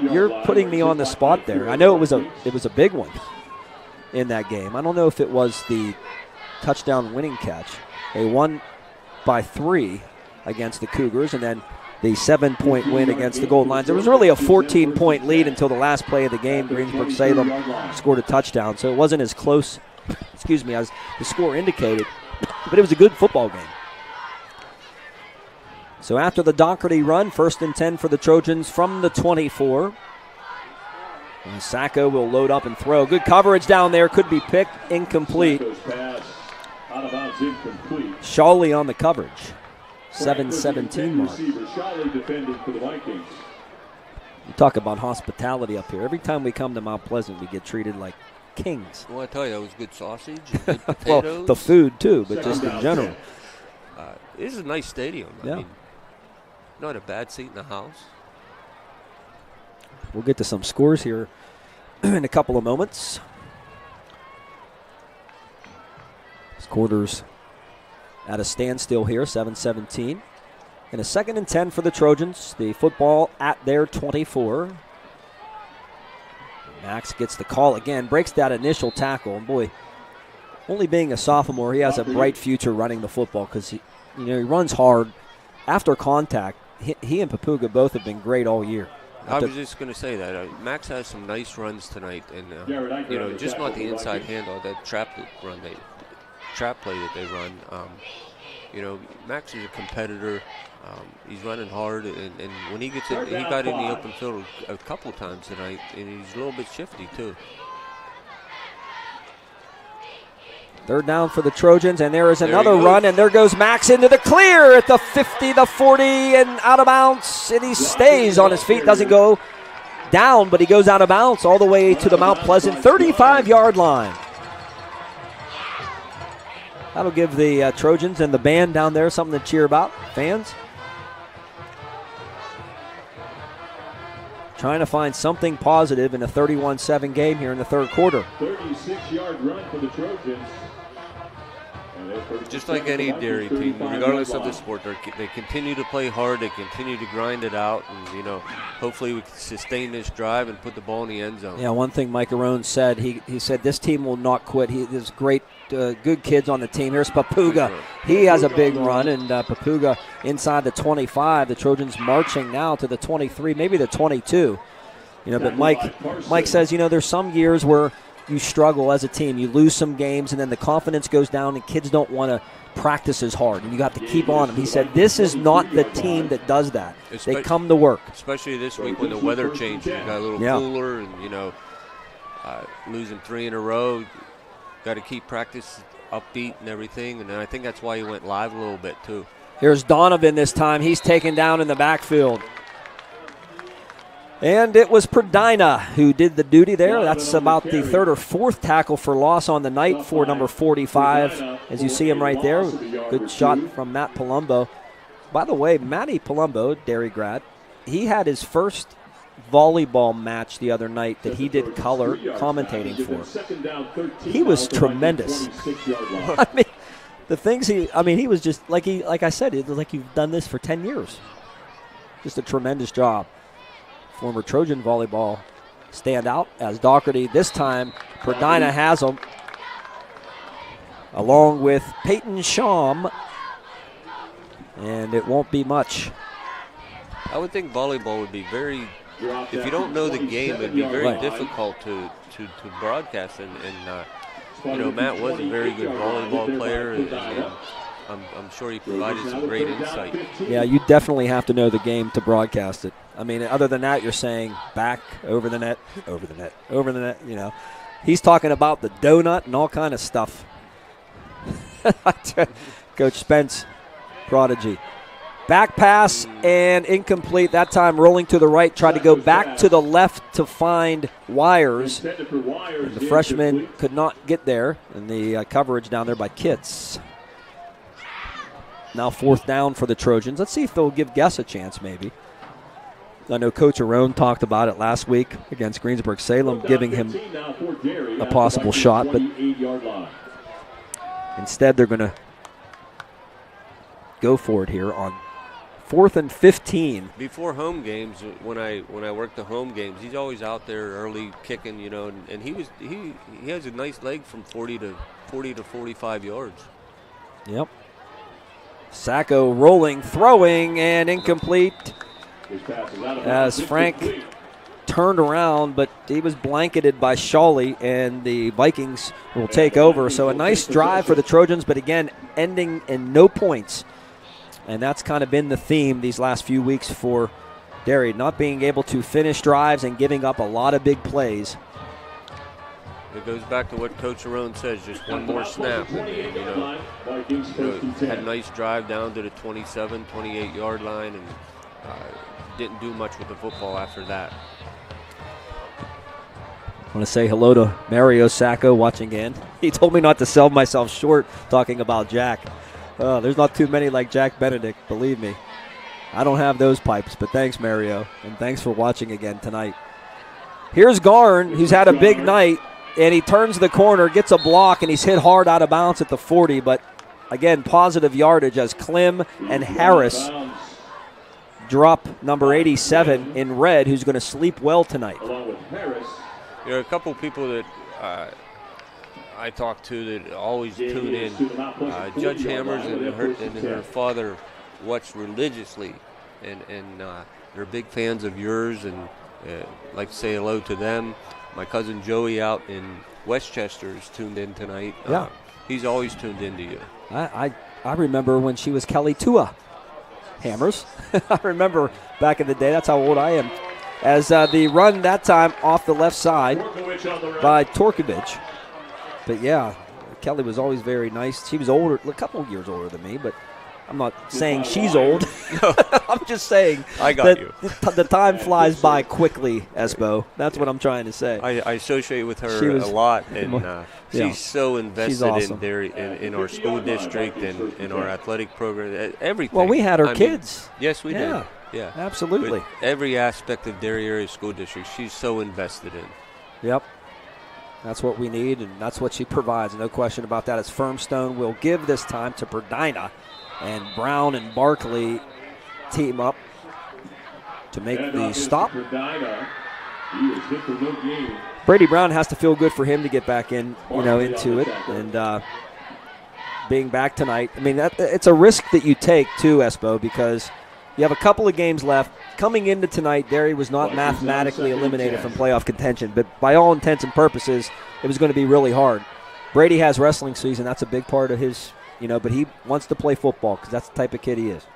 You're putting me on the spot there. I know it was a big one in that game. I don't know if it was the touchdown winning catch. They won by 3 against the Cougars, and then the 7-point win against the Golden Lions. It was really a 14-point lead until the last play of the game. Greensburg-Salem scored a touchdown, so it wasn't as close, as the score indicated, but it was a good football game. So after the Doherty run, 1st and 10 for the Trojans from the 24. And Sacco will load up and throw. Good coverage down there, could be picked, incomplete. Shawley on the coverage. 7-17 mark. You talk about hospitality up here. Every time we come to Mount Pleasant, we get treated like kings. Well, I tell you, that was good sausage, good potatoes. Well, the food too, but just in general. This is a nice stadium. Yeah. I mean, not a bad seat in the house. We'll get to some scores here in a couple of moments. This quarter's at a standstill here, 7-17. And a 2nd and 10 for the Trojans. The football at their 24. Max gets the call again, breaks that initial tackle. And boy, only being a sophomore, he has a bright future running the football because he runs hard. After contact, he and Papuga both have been great all year. I was just going to say that. Max has some nice runs tonight. And, just not the inside handoff, that trap play that they run. Max is a competitor. He's running hard, and when he gets in, he got in the open field a couple times tonight, and he's a little bit shifty too. 3rd down for the Trojans, and there is another run, and there goes Max into the clear at the 50, the 40, and out of bounds, and he stays on his feet, doesn't go down, but he goes out of bounds all the way to the Mount Pleasant 35-yard line. That'll give the Trojans and the band down there something to cheer about, fans. Trying to find something positive in a 31-7 game here in the 3rd quarter. 36-yard run for the Trojans. Just like any Derry team, regardless of the sport, they continue to play hard. They continue to grind it out, and hopefully we can sustain this drive and put the ball in the end zone. Yeah, one thing Mike Arone said, he said this team will not quit. There's great, good kids on the team. Here's Papuga. He has a big run, and Papuga inside the 25. The Trojans marching now to the 23, maybe the 22. But Mike says, there's some years where you struggle as a team. You lose some games, and then the confidence goes down, and kids don't want to practice as hard, and you have to keep on them. He said, this is not the team that does that. They come to work. Especially this week when the weather changes. You got a little cooler, and, losing 3 in a row. Got to keep practice upbeat and everything, and I think that's why he went live a little bit, too. Here's Donovan this time. He's taken down in the backfield. And it was Pregame who did the duty there. That's about the third or fourth tackle for loss on the night for number 45. As you see him right there, good shot from Matt Palumbo. By the way, Matty Palumbo, Derry grad, he had his first volleyball match the other night that he did color commentating for. He was tremendous. I mean, the things he was just like I said, it was like you've done this for 10 years. Just a tremendous job. Former Trojan volleyball standout as Doherty this time. Pregame has him, along with Peyton Sham, and it won't be much. I would think volleyball would be very, if you don't know the game, it would be very difficult to broadcast. And Matt was a very good volleyball player, and I'm sure he provided some great insight. Yeah, you definitely have to know the game to broadcast it. I mean, other than that, you're saying back, over the net, over the net, over the net, He's talking about the donut and all kind of stuff. Coach Spence, prodigy. Back pass and incomplete. That time rolling to the right. Tried to go back to the left to find Wires. And the freshman could not get there. And the coverage down there by Kitts. Now fourth down for the Trojans. Let's see if they'll give Guess a chance maybe. I know Coach Arone talked about it last week against Greensburg-Salem, giving him a possible shot. But instead they're going to go for it here on 4th and 15. Before home games, when I worked the home games, he's always out there early kicking, and he has a nice leg from 40 to 45 yards. Yep. Sacco rolling, throwing, and incomplete as Frank turned around, but he was blanketed by Shawley, and the Vikings will take over. So a nice drive for the Trojans, but again, ending in no points. And that's kind of been the theme these last few weeks for Derry, not being able to finish drives and giving up a lot of big plays. It goes back to what Coach Arone says, just one more snap. And had a nice drive down to the 27, 28-yard line, and didn't do much with the football after that. I want to say hello to Mario Sacco watching in. He told me not to sell myself short talking about Jack. There's not too many like Jack Benedict, believe me. I don't have those pipes, but thanks, Mario, and thanks for watching again tonight. Here's Garn, who's had a big night, and he turns the corner, gets a block, and he's hit hard out of bounds at the 40, but again, positive yardage as Klim and Harris drop number 87 in red, who's going to sleep well tonight. There are a couple people that I talk to that always tune in. Judge Hammers and her father watch religiously, and they're big fans of yours, and like to say hello to them. My cousin Joey out in Westchester is tuned in tonight. Yeah. He's always tuned in to you. I remember when she was Kelly Tua Hammers. I remember back in the day. That's how old I am. As the run that time off the left side by Torkovich. But yeah, Kelly was always very nice. She was older, a couple of years older than me, but I'm not saying she's old. I'm just saying I got you. The time flies by quickly, Espo. That's what I'm trying to say. I associate with her a lot, and she's so invested awesome. in our school district and in our athletic program, everything. Well, we had her kids. Yes, we did. Yeah, absolutely. With every aspect of Derry area school district, she's so invested in. Yep. That's what we need, and that's what she provides. No question about that. As Firmstone will give this time to Pregame, and Brown and Barkley team up to make the stop. Brady Brown has to feel good for him to get back in, into it, and being back tonight. I mean, it's a risk that you take too, Espo, because you have a couple of games left. Coming into tonight, Derry was not mathematically eliminated from playoff contention, but by all intents and purposes, it was going to be really hard. Brady has wrestling season. That's a big part of his, but he wants to play football because that's the type of kid he is.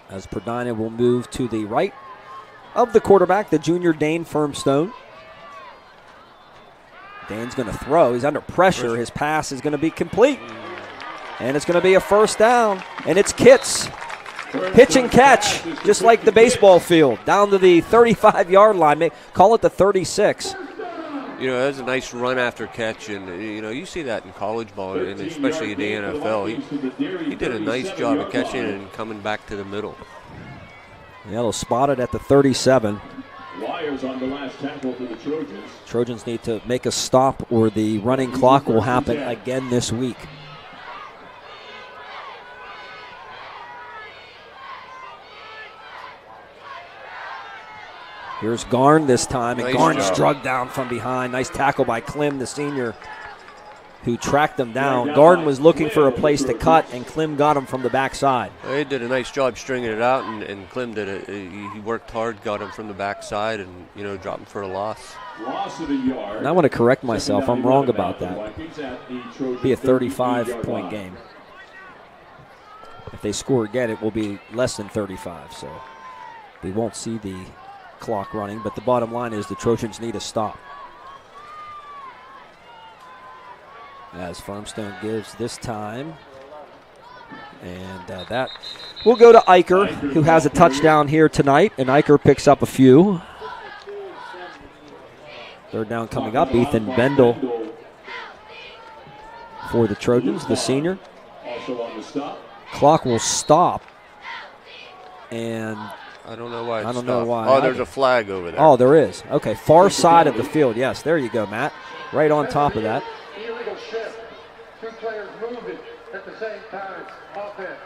As Pregame will move to the right of the quarterback, the junior Dane Firmstone. Dane's going to throw. He's under pressure. His pass is going to be complete. And it's going to be a first down, and it's Kitts Pitch and catch, just like the baseball field, down to the 35-yard line. Call it the 36. You know, that was a nice run after catch, and you see that in college ball, and especially in the NFL. He did a nice job of catching and coming back to the middle. Yeah, they'll spot it at the 37. Wires on the last tackle for the Trojans. Trojans need to make a stop, or the running clock will happen again this week. Here's Garn this time, and Garn's struck down from behind. Nice tackle by Klim, the senior, who tracked him down. Garn was looking for a place to cut, and Klim got him from the backside. He did a nice job stringing it out, and Klim did it. He worked hard, got him from the backside, and dropped him for a loss. Loss of a yard. And I want to correct myself. I'm wrong about that. Be a 35-point game. If they score again, it will be less than 35, so we won't see the clock running, but the bottom line is the Trojans need a stop. As Farmstone gives this time, and that will go to Eicher, who has a touchdown here tonight, and Eicher picks up a few. Third down coming up. Ethan Bendel for the Trojans, the senior. Clock will stop, and I don't know why. I don't know why. Oh, there's a flag over there. Oh, there is. Okay, far side of the field. Yes, there you go, Matt. Right on top of that. Illegal shift. Two players moving at the same time. Offense.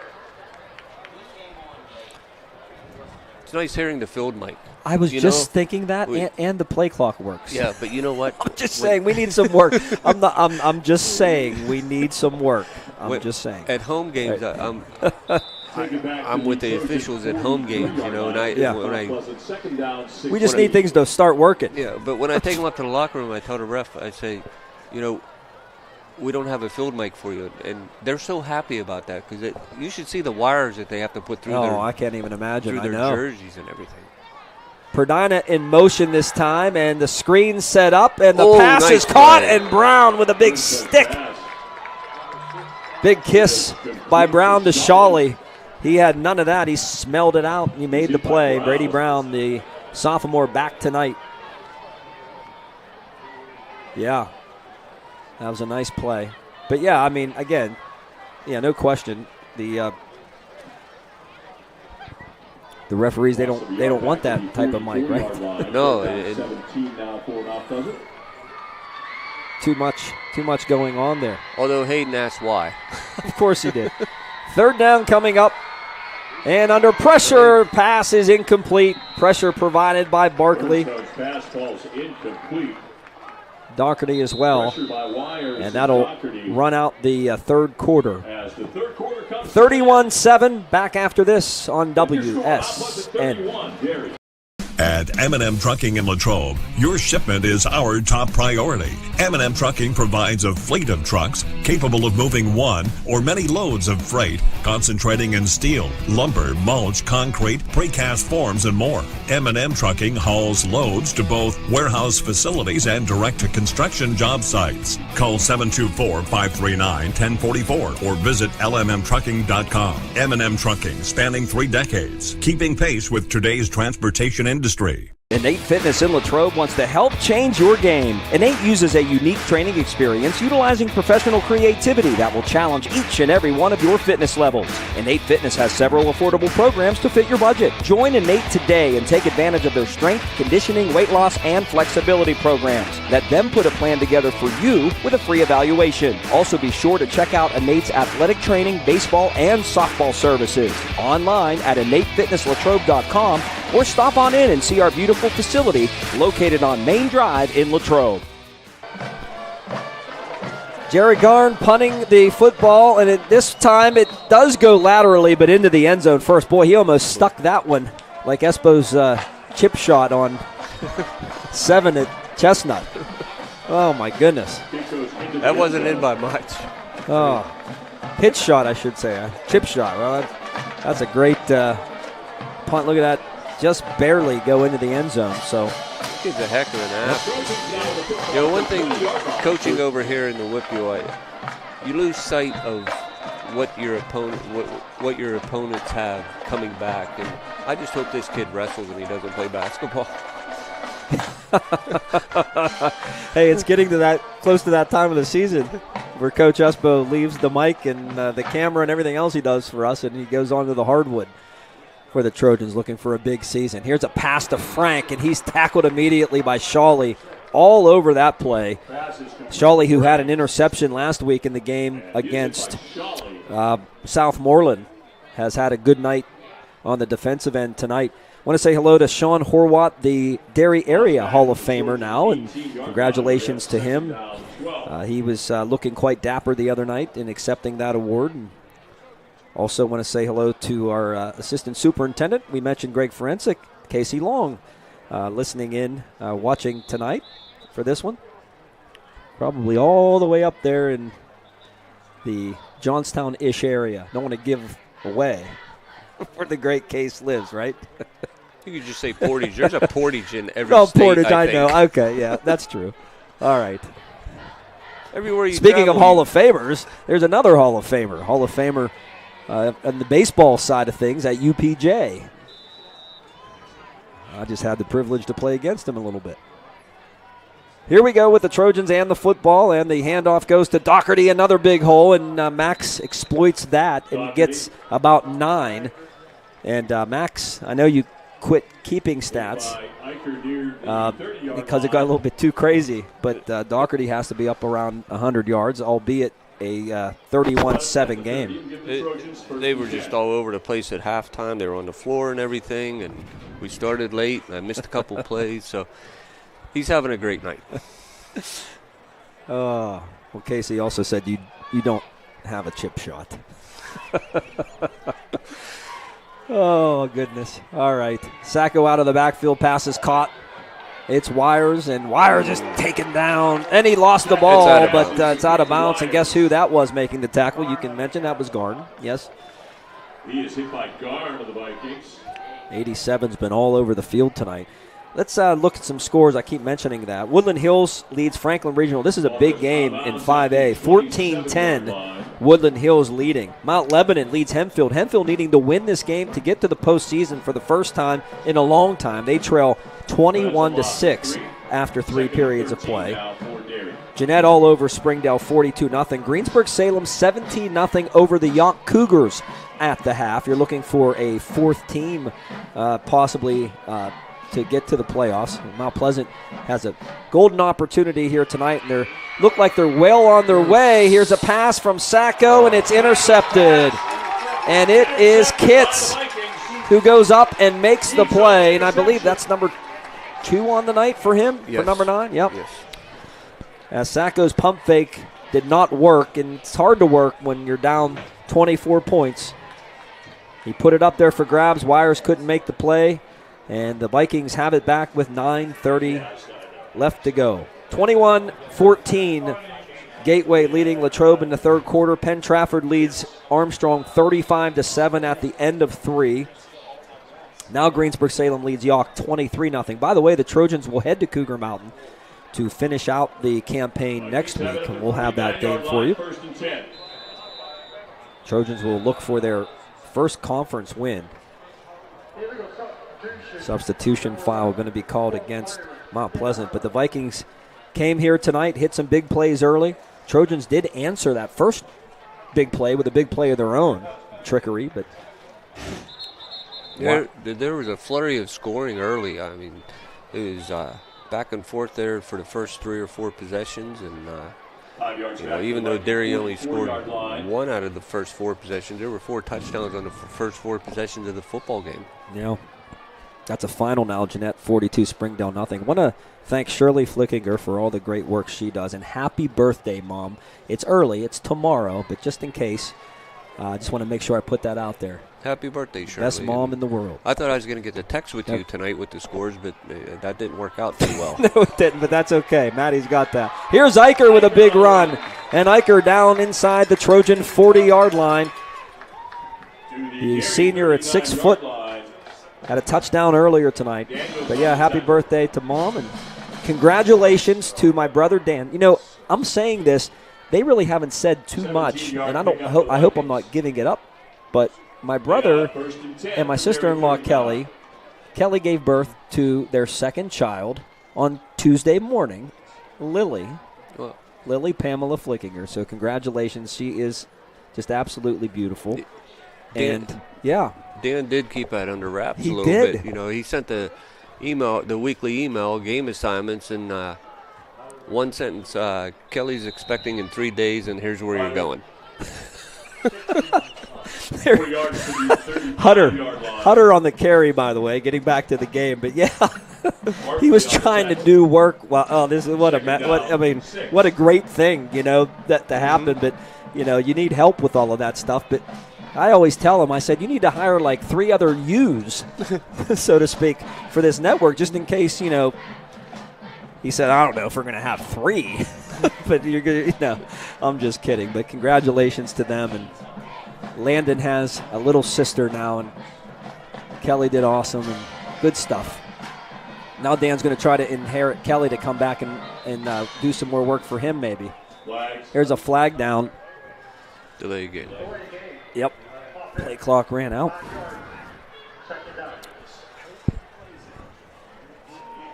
It's nice hearing the field mic. I was just thinking that, and the play clock works. Yeah, but you know what? I'm just saying we need some work. I'm just saying we need some work. I'm just saying. At home games, I'm with the officials at home games, we just need things to start working. Yeah, but when I take them up to the locker room, I tell the ref, I say, we don't have a field mic for you, and they're so happy about that because you should see the wires that they have to put through I can't even imagine. Through their jerseys and everything. Perdina in motion this time, and the screen set up, and the pass is caught, and Brown with a big stick. Big kiss by Brown to Shawley. He had none of that. He smelled it out, and he made the play. Brady Brown, the sophomore, back tonight. Yeah, that was a nice play. But, yeah, I mean, again, no question. The referees, they don't want that type of mic, right? No. Too much going on there. Although Hayden asked why. Of course he did. Third down coming up. And under pressure, pass is incomplete. Pressure provided by Barkley. Doherty as well. And that'll run out the third quarter. 31-7, back after this on WSN. At M&M Trucking in Latrobe, your shipment is our top priority. M&M Trucking provides a fleet of trucks capable of moving one or many loads of freight, concentrating in steel, lumber, mulch, concrete, precast forms, and more. M&M Trucking hauls loads to both warehouse facilities and direct-to-construction job sites. Call 724-539-1044 or visit lmmtrucking.com. M&M Trucking, spanning 3 decades, keeping pace with today's transportation industry. Innate Fitness in Latrobe wants to help change your game. Innate uses a unique training experience utilizing professional creativity that will challenge each and every one of your fitness levels. Innate Fitness has several affordable programs to fit your budget. Join Innate today and take advantage of their strength, conditioning, weight loss, and flexibility programs. Let them put a plan together for you with a free evaluation. Also be sure to check out Innate's athletic training, baseball, and softball services. Online at InnateFitnessLatrobe.com or stop on in and see our beautiful facility located on Main Drive in Latrobe. Jerry Garn punting the football, and this time it does go laterally, but into the end zone first. Boy, he almost stuck that one like Espo's chip shot on 7 at Chestnut. Oh, my goodness. That wasn't in by much. Oh, pitch shot, I should say. Chip shot. Well, that's a great punt. Look at that. Just barely go into the end zone. So he's a heck of an athlete. One thing coaching over here in the WIPU, you lose sight of what your opponents have coming back, and I just hope this kid wrestles and he doesn't play basketball. Hey, it's getting to that close to that time of the season where Coach Espo leaves the mic and the camera and everything else he does for us, and he goes on to the hardwood for the Trojans, looking for a big season. Here's a pass to Frank, and he's tackled immediately by Shawley. All over that play. Shawley, who had an interception last week in the game against Southmoreland, has had a good night on the defensive end tonight. I want to say hello to Sean Horwath, the Derry area Hall of Famer now, and congratulations to him. He was looking quite dapper the other night in accepting that award. And also want to say hello to our assistant superintendent. We mentioned Greg Forensic, Casey Long, listening in, watching tonight for this one. Probably all the way up there in the Johnstown-ish area. Don't want to give away where the great Case lives, right? You could just say Portage. There's a Portage in every state, Portage, I think. know. Okay, yeah, that's true. All right. Everywhere you Speaking travel, of Hall of Famers, there's another Hall of Famer. Hall of Famer on the baseball side of things at UPJ. I just had the privilege to play against him a little bit. Here we go with the Trojans and the football, and the handoff goes to Doherty, another big hole, and Max exploits that and gets about 9. And Max, I know you quit keeping stats because it got a little bit too crazy, but Doherty has to be up around 100 yards, albeit a 31-7 game. They were just all over the place at halftime. They were on the floor and everything, and we started late, and I missed a couple plays, so he's having a great night. Well, Casey also said you don't have a chip shot. Oh, goodness. All right. Sacco out of the backfield, pass is caught. It's Wires, and Wires is taken down. And he lost the ball, but it's out of bounds. And guess who that was making the tackle? You can mention that was Garden. Yes. He is hit by Garden of the Vikings. 87's been all over the field tonight. Let's look at some scores. I keep mentioning that. Woodland Hills leads Franklin Regional. This is a big game in 5A. 14-10, Woodland Hills leading. Mount Lebanon leads Hempfield. Hempfield needing to win this game to get to the postseason for the first time in a long time. They trail 21-6 after 3 periods of play. Jeanette all over Springdale 42-0. Greensburg-Salem 17-0 over the Yonk Cougars at the half. You're looking for a fourth team possibly to get to the playoffs. Mount Pleasant has a golden opportunity here tonight, and they look like they're well on their way. Here's a pass from Sacco, and it's intercepted. And it is Kitts who goes up and makes the play, and I believe that's number 2 on the night for him, for number 9. Yep. Yes. As Sacco's pump fake did not work, and it's hard to work when you're down 24 points. He put it up there for grabs. Wires couldn't make the play. And the Vikings have it back with 9:30 left to go. 21-14, Gateway leading Latrobe in the third quarter. Penn Trafford leads Armstrong 35-7 at the end of 3. Now Greensburg-Salem leads Yawk 23-0. By the way, the Trojans will head to Cougar Mountain to finish out the campaign next week, and we'll have that game for you. Trojans will look for their first conference win. Substitution foul going to be called against Mount Pleasant. But the Vikings came here tonight, hit some big plays early. Trojans did answer that first big play with a big play of their own. Trickery, but... There was a flurry of scoring early. I mean, it was back and forth there for the first 3 or 4 possessions. And, even though Derry only scored 1 out of the first 4 possessions, there were 4 touchdowns on the first 4 possessions of the football game. Yeah. That's a final now. Jeanette 42, Springdale nothing. Want to thank Shirley Flickinger for all the great work she does. And happy birthday, Mom. It's early. It's tomorrow. But just in case, I just want to make sure I put that out there. Happy birthday, Shirley. Best mom in the world. I thought I was going to get the text with you tonight with the scores, but that didn't work out too well. No, it didn't, but that's okay. Maddie's got that. Here's Eicher with a big run. And Eicher down inside the Trojan 40-yard line. The senior at 6 foot. Had a touchdown earlier tonight. But, yeah, happy birthday to Mom. And congratulations to my brother Dan. I'm saying this they really haven't said too much, and I hope I'm not giving it up, but my brother and my sister-in-law, Kelly gave birth to their second child on Tuesday morning, Lily Pamela Flickinger. So congratulations. She is just absolutely beautiful. Dan did keep that under wraps a little did. bit. He sent the weekly email, game assignments, and one sentence, Kelly's expecting in 3 days, and here's where you're going. Hutter on the carry, by the way, getting back to the game. But yeah, he was trying to do work. This is what a great thing, that to happen. But you need help with all of that stuff. But I always tell him, I said, you need to hire like 3 other U's, so to speak, for this network, just in case, He said, I don't know if we're going to have 3. But you're going I'm just kidding. But congratulations to them. And Landon has a little sister now, and Kelly did awesome and good stuff. Now Dan's going to try to inherit Kelly to come back and do some more work for him maybe. Here's a flag down. Delay game. Yep. Play clock ran out.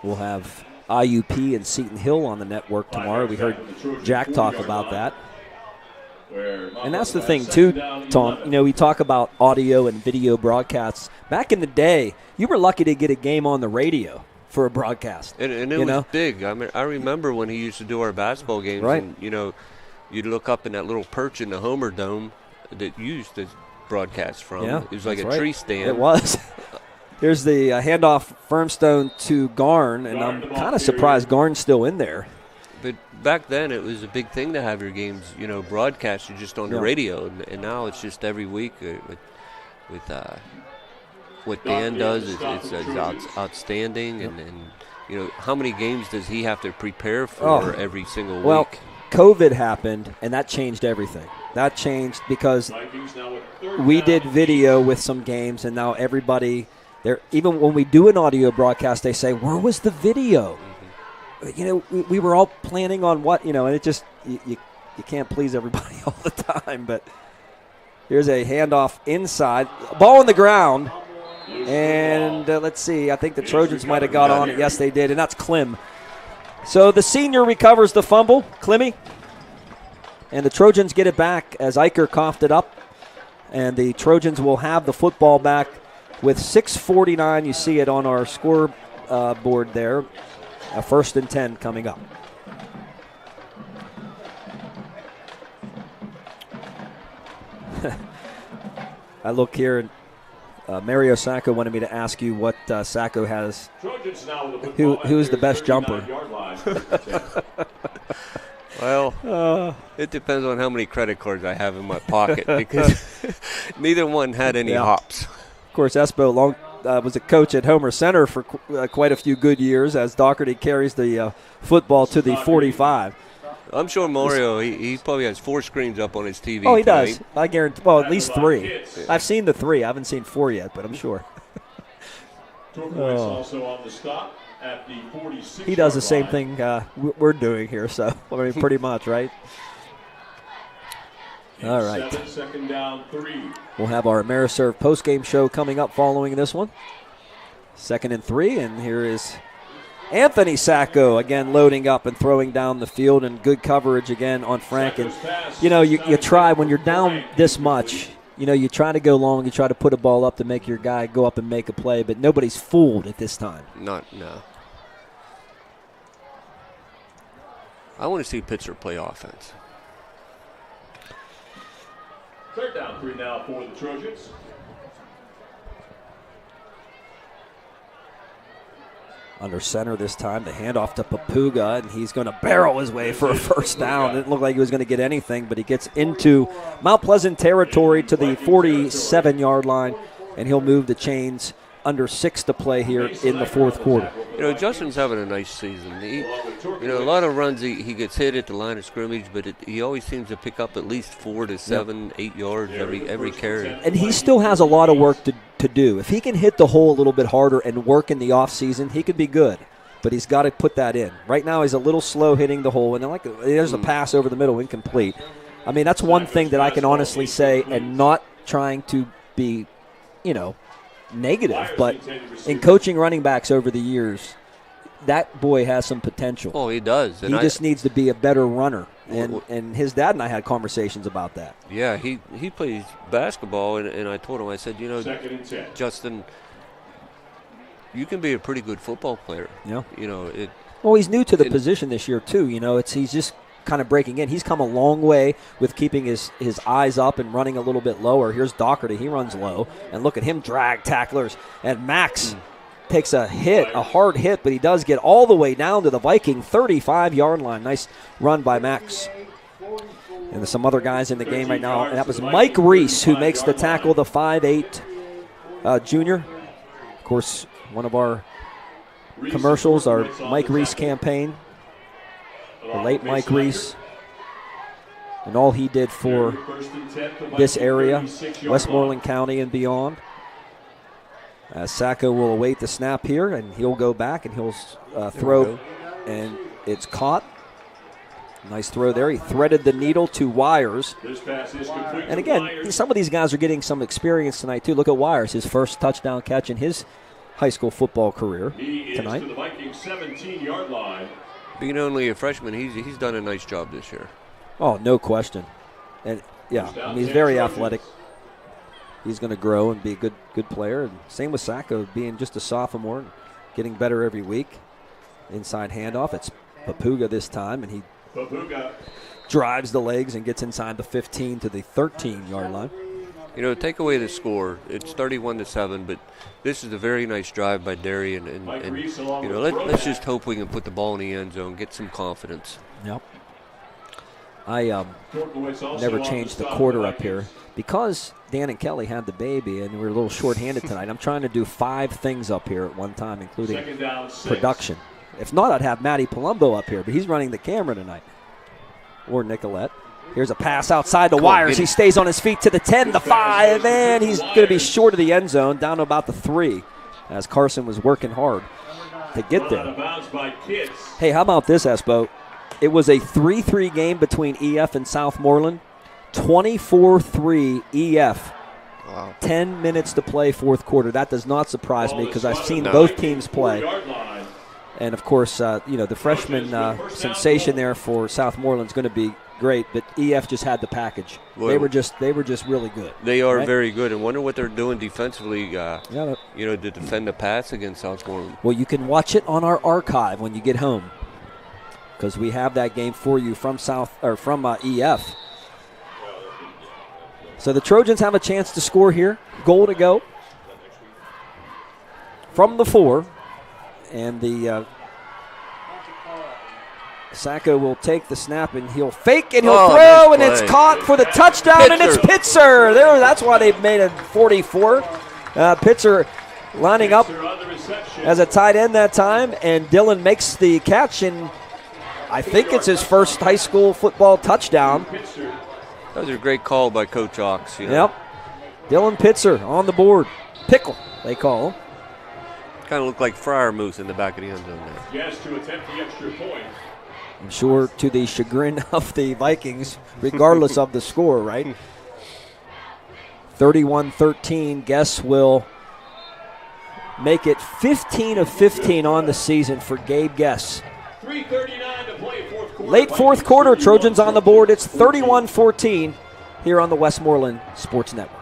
We'll have IUP and Seton Hill on the network tomorrow. We heard Jack talk about that. And that's the thing, too, Tom. We talk about audio and video broadcasts. Back in the day, you were lucky to get a game on the radio for a broadcast. And it was big. I remember when he used to do our basketball games. Right. And, you'd look up in that little perch in the Homer Dome that you used to broadcast from. Yeah, it was like a right. tree stand. It was. Here's the handoff Firmstone to Garn, and I'm kind of surprised Garn's still in there. But back then, it was a big thing to have your games, broadcasted just on the radio, and now it's just every week with what Dan does. It's outstanding, and how many games does he have to prepare for every single week? Well, COVID happened, and that changed everything. That changed because we did video with some games, and now everybody there. Even when we do an audio broadcast, they say, "Where was the video?" We were all planning on what, and it just you can't please everybody all the time. But here's a handoff inside, ball on the ground, and let's see. I think the Trojans might have got on it. Yes, they did, and that's Klim. So the senior recovers the fumble, Clemmy, and the Trojans get it back as Eicher coughed it up, and the Trojans will have the football back with 6:49. You see it on our score board there. A 1st and 10 coming up. I look here, and Mario Sacco wanted me to ask you what Sacco has. Who's the best jumper? Well, it depends on how many credit cards I have in my pocket because neither one had any hops. Of course, Espo was a coach at Homer Center for quite a few good years as Doherty carries the football to the 45. I'm sure Mario, he probably has 4 screens up on his TV. Oh, he does. I guarantee. Well, at least 3. I've seen the 3. I haven't seen 4 yet, but I'm sure. Also on the stop at the 46. He does the same thing we're doing here, so pretty much, right? All right. 2nd down, 3. We'll have our Ameriserve postgame show coming up following this one. 2nd and 3, and here is Anthony Sacco again loading up and throwing down the field, and good coverage again on Frank. And you try when you're down this much. You try to go long, you try to put a ball up to make your guy go up and make a play, but nobody's fooled at this time. No. I want to see Pitzer play offense. 3rd down, 3 now for the Trojans. Under center this time, the handoff to Papuga, and he's going to barrel his way for a 1st down. It didn't look like he was going to get anything, but he gets into Mount Pleasant territory to the 47-yard line, and he'll move the chains under 6 to play here in the 4th quarter. Justin's having a nice season. A lot of runs he gets hit at the line of scrimmage, but he always seems to pick up at least 4 to 7, 8 yards every carry. And he still has a lot of work to do. If he can hit the hole a little bit harder and work in the offseason, he could be good. but he's got to put that in. Right now he's a little slow hitting the hole, and there's a pass over the middle, incomplete. I mean, that's one thing that I can honestly say, and not trying to be, negative, but in coaching running backs over the years, that boy has some potential. Oh, he does. And he just needs to be a better runner. And his dad and I had conversations about that. Yeah, he plays basketball, and I told him, I said, Justin, you can be a pretty good football player. Yeah. Well, he's new to the position this year too. He's just kind of breaking in. He's come a long way with keeping his eyes up and running a little bit lower. Here's Doherty. He runs low, and look at him drag tacklers. And Max takes a hard hit, but he does get all the way down to the Viking 35-yard line. Nice run by Max. And there's some other guys in the game right now. And that was Mike Reese who makes the tackle, the 5'8" junior. Of course, one of our commercials, our Mike Reese campaign. The late Mike Reese. And all he did for this area, Westmoreland County and beyond. Sacco will await the snap here, and he'll go back and he'll throw, and it's caught. Nice throw there. He threaded the needle to Wires. And again, some of these guys are getting some experience tonight too. Look at Wires, his first touchdown catch in his high school football career tonight. To the Vikings 17-yard line. Being only a freshman, he's done a nice job this year. Oh, no question. And he's very athletic. He's going to grow and be a good player. And same with Sacco, being just a sophomore and getting better every week. Inside handoff. It's Papuga this time, and he drives the legs and gets inside the 15 to the 13-yard line. Take away the score. It's 31-7, but this is a very nice drive by Derry, and let's just hope we can put the ball in the end zone, get some confidence. Yep. I never changed the quarter up here because Dan and Kelly had the baby, and we were a little short-handed tonight. I'm trying to do 5 things up here at one time, including production. If not, I'd have Matty Palumbo up here, but he's running the camera tonight, or Nicolette. Here's a pass outside the Wires. He stays on his feet to the 10, the 5, and he's going to be short of the end zone, down to about the 3, as Carson was working hard to get there. Hey, how about this, Espo? It was a 3-3 game between EF and Southmoreland. 24-3 EF. Wow. 10 minutes to play fourth quarter. That does not surprise me because I've seen both teams play. And, of course, the freshman sensation there for Southmoreland is going to be great, but EF just had the package. Boy, they were just really good. They are very good, and wonder what they're doing defensively. To defend the pass against Southmoreland. Well, you can watch it on our archive when you get home, because we have that game for you from EF. So the Trojans have a chance to score here. Goal to go from the 4, and the. Sacco will take the snap, and he'll fake, and he'll throw, and it's caught for the touchdown, and it's Pitzer. That's why they've made it 44. Pitzer lining up as a tight end that time, and Dylan makes the catch, and I think it's his first high school football touchdown. That was a great call by Coach Ox. Yep. Dylan Pitzer on the board. Pickle, they call him. Kind of looked like Friar Moose in the back of the end zone there. Yes, to attempt the extra point. I'm sure to the chagrin of the Vikings, regardless of the score, right? 31-13, Guess will make it 15 of 15 on the season for Gabe Guess. 3:39 to play fourth quarter. Late fourth quarter, Trojans on the board. It's 31-14 here on the Westmoreland Sports Network.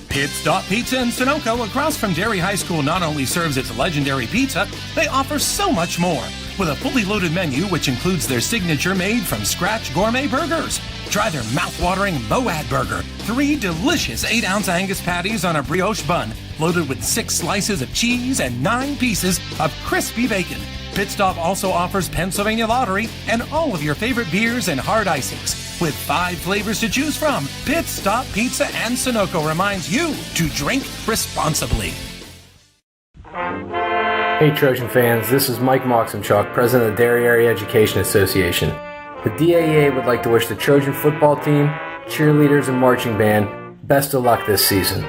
Pit Stop Pizza in Sunoco across from Derry High School not only serves its legendary pizza, they offer so much more. With a fully loaded menu which includes their signature made-from-scratch gourmet burgers. Try their mouth-watering Moad Burger. 3 delicious 8-ounce Angus patties on a brioche bun, loaded with 6 slices of cheese and 9 pieces of crispy bacon. Pit Stop also offers Pennsylvania Lottery and all of your favorite beers and hard icings. With 5 flavors to choose from, Pit Stop Pizza and Sunoco reminds you to drink responsibly. Hey Trojan fans, this is Mike Moxenchuk, president of the Derry Area Education Association. The DAEA would like to wish the Trojan football team, cheerleaders, and marching band best of luck this season.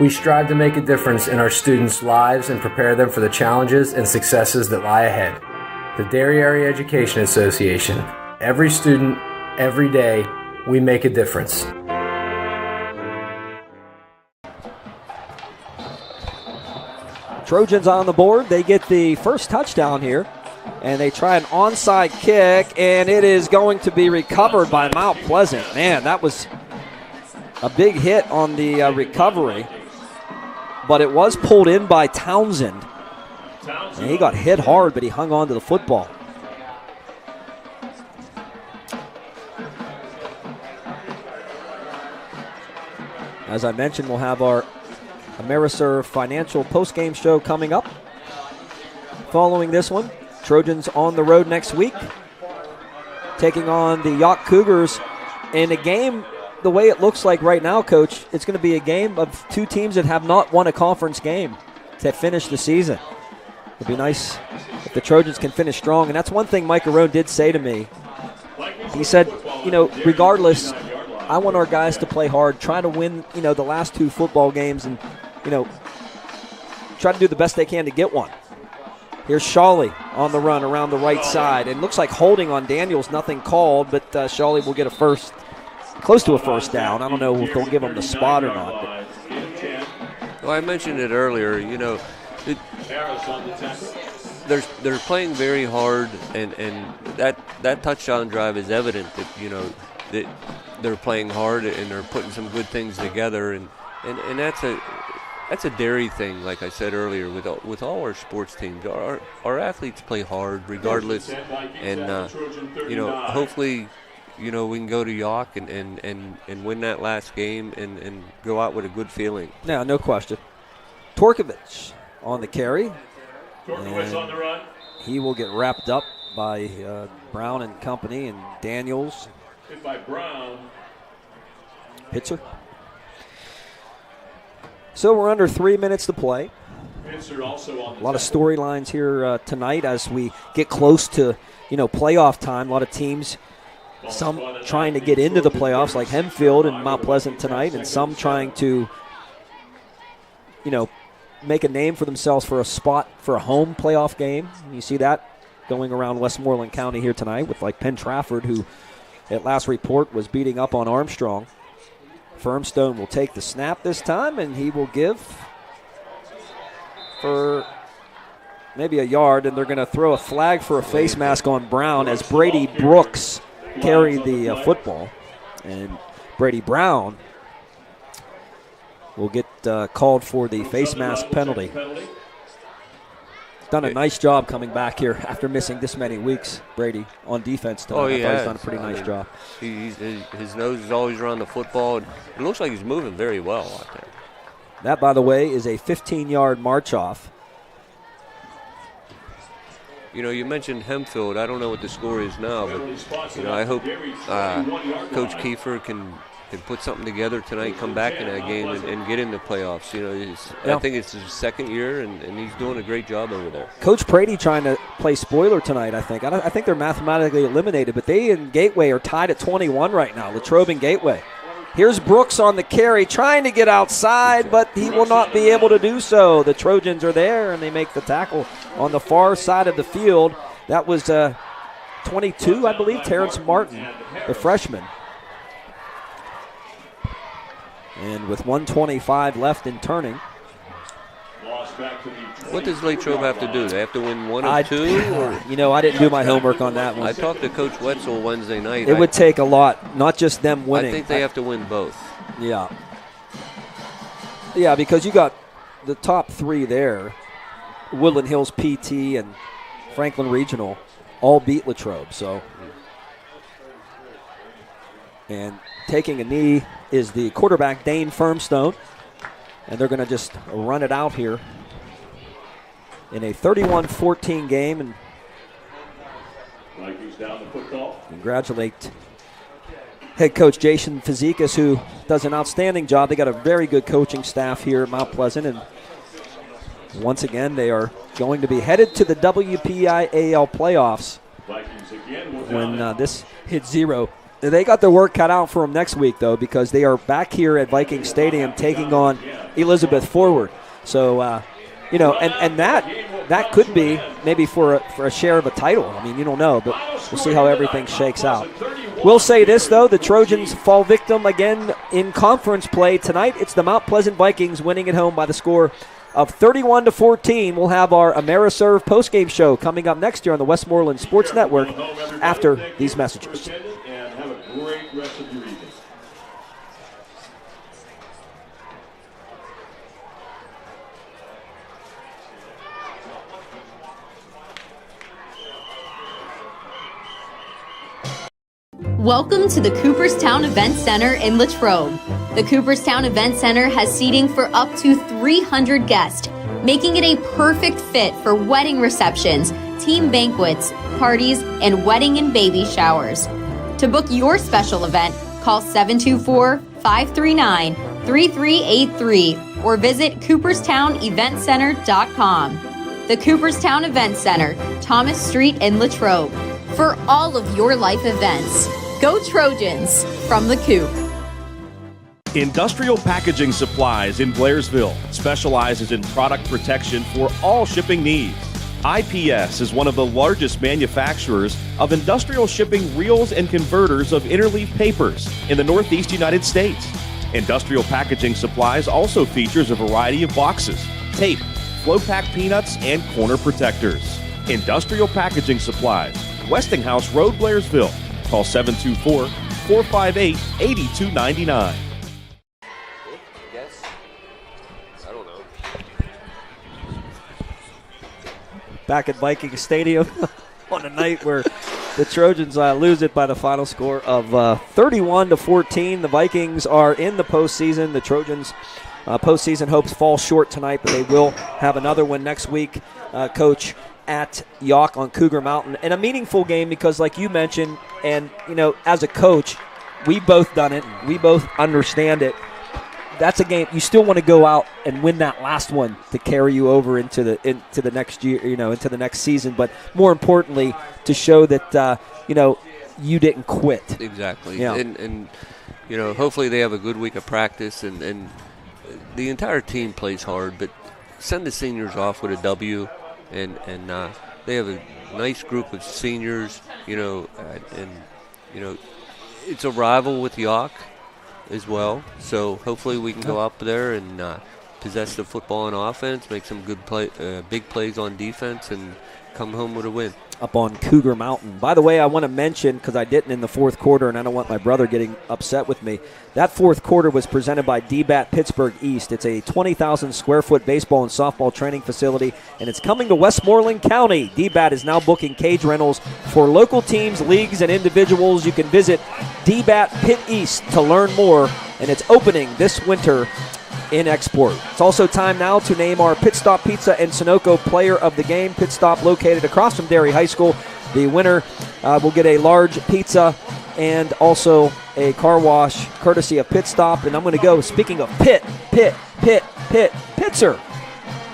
We strive to make a difference in our students' lives and prepare them for the challenges and successes that lie ahead. The Derry Area Education Association. Every student, every day, we make a difference. Trojans on the board. They get the first touchdown here, and they try an onside kick, and it is going to be recovered by Mount Pleasant. Man, that was a big hit on the recovery, but it was pulled in by Townsend. And he got hit hard, but he hung on to the football. As I mentioned, we'll have our Ameriserve Financial postgame show coming up. Following this one, Trojans on the road next week, taking on the Yacht Cougars in a game. The way it looks like right now, Coach, it's going to be a game of two teams that have not won a conference game to finish the season. It'd be nice if the Trojans can finish strong, and that's one thing Mike Arone did say to me. He said, regardless, I want our guys to play hard, try to win, the last two football games, and, try to do the best they can to get one. Here's Shawley on the run around the right side. And looks like holding on Daniels, nothing called, but Shawley will get close to a first down. I don't know if they'll give him the spot or not. Well, I mentioned it earlier, they're playing very hard, and that touchdown drive is evident that, that they're playing hard and they're putting some good things together, and that's a Derry thing, like I said earlier, with all our sports teams. Our athletes play hard regardless, and hopefully we can go to York and win that last game and go out with a good feeling. Yeah, no question. Torkovich on the carry. Torkovich on the run. He will get wrapped up by Brown and company, and Daniels. Hit by Brown. Pitzer. So we're under 3 minutes to play. Also on a lot of storylines here tonight as we get close to, playoff time. A lot of teams, some trying to get into the playoffs like Hempfield and Mount Pleasant tonight, and some trying to, make a name for themselves for a spot for a home playoff game. You see that going around Westmoreland County here tonight with like Penn Trafford, who at last report was beating up on Armstrong. Firmstone will take the snap this time, and he will give for maybe a yard, and they're going to throw a flag for a face mask on Brown as Brady Brooks carried the football. And Brady Brown will get called for the face mask penalty. Done a nice job coming back here after missing this many weeks, Brady, on defense tonight. I thought he's done a pretty nice job. His nose is always around the football, and it looks like he's moving very well out there. That, by the way, is a 15-yard march off. You mentioned Hempfield. I don't know what the score is now, but I hope Coach Kiefer can put something together tonight, come back in that game, and get in the playoffs. I think it's his second year, and he's doing a great job over there. Coach Brady trying to play spoiler tonight, I think. I think they're mathematically eliminated, but they and Gateway are tied at 21 right now, Latrobe and Gateway. Here's Brooks on the carry, trying to get outside, but he will not be able to do so. The Trojans are there, and they make the tackle on the far side of the field. That was 22, I believe, Terrence Martin, the freshman. And with 1:25 left in turning. What does Latrobe have to do? They have to win one of two? Or? I didn't do my homework on that one. I talked to Coach Wetzel Wednesday night. It would take a lot, not just them winning. I think they have to win both. Yeah. Yeah, because you got the top three there. Woodland Hills PT and Franklin Regional all beat Latrobe. So, and taking a knee is the quarterback, Dane Firmstone. And they're going to just run it out here in a 31-14 game. And Vikings down the football. Congratulate head coach Jason Fazekas, who does an outstanding job. They got a very good coaching staff here at Mount Pleasant. And once again, they are going to be headed to the WPIAL playoffs when this hits zero They got their work cut out for them next week, though, because they are back here at Viking Stadium taking on Elizabeth Forward. So, and that could be maybe for a share of a title. I mean, you don't know, but we'll see how everything shakes out. We'll say this, though. The Trojans fall victim again in conference play tonight. It's the Mount Pleasant Vikings winning at home by the score of 31-14. We'll have our Ameriserve postgame show coming up next year on the Westmoreland Sports Network after these messages. And have a great rest of your evening. Welcome to the Cooperstown Event Center in Latrobe. The Cooperstown Event Center has seating for up to 300 guests, making it a perfect fit for wedding receptions, team banquets, parties, and wedding and baby showers. To book your special event, call 724-539-3383 or visit CooperstownEventCenter.com. The Cooperstown Event Center, Thomas Street in Latrobe. For all of your life events, go Trojans from the Coop. Industrial Packaging Supplies in Blairsville specializes in product protection for all shipping needs. IPS is one of the largest manufacturers of industrial shipping reels and converters of interleaf papers in the Northeast United States. Industrial Packaging Supplies also features a variety of boxes, tape, flow pack peanuts, and corner protectors. Industrial Packaging Supplies, Westinghouse Road, Blairsville. Call 724-458-8299. Back at Viking Stadium on a night where the Trojans lose it by the final score of 31-14. The Vikings are in the postseason. The Trojans' postseason hopes fall short tonight, but they will have another one next week, Coach, at York on Cougar Mountain. And a meaningful game because, like you mentioned, and, as a coach, we've both done it. We both understand it. That's a game you still want to go out and win that last one to carry you over into the next year, into the next season. But more importantly, to show that you didn't quit. Exactly. Yeah. And hopefully they have a good week of practice, and the entire team plays hard. But send the seniors off with a W, and they have a nice group of seniors. It's a rival with York as well, so hopefully we can go up there and possess the football on offense, make some good big plays on defense, and come home with a win. Up on Cougar Mountain. By the way, I want to mention, because I didn't in the fourth quarter, and I don't want my brother getting upset with me, that fourth quarter was presented by DBAT Pittsburgh East. It's a 20,000 square foot baseball and softball training facility, and it's coming to Westmoreland County. DBAT is now booking cage rentals for local teams, leagues, and individuals. You can visit DBAT Pit East to learn more, and it's opening this winter in Export. It's also time now to name our Pit Stop Pizza and Sunoco Player of the Game. Pit Stop located across from Derry High School. The winner will get a large pizza and also a car wash courtesy of Pit Stop. And I'm going to go, speaking of Pitzer.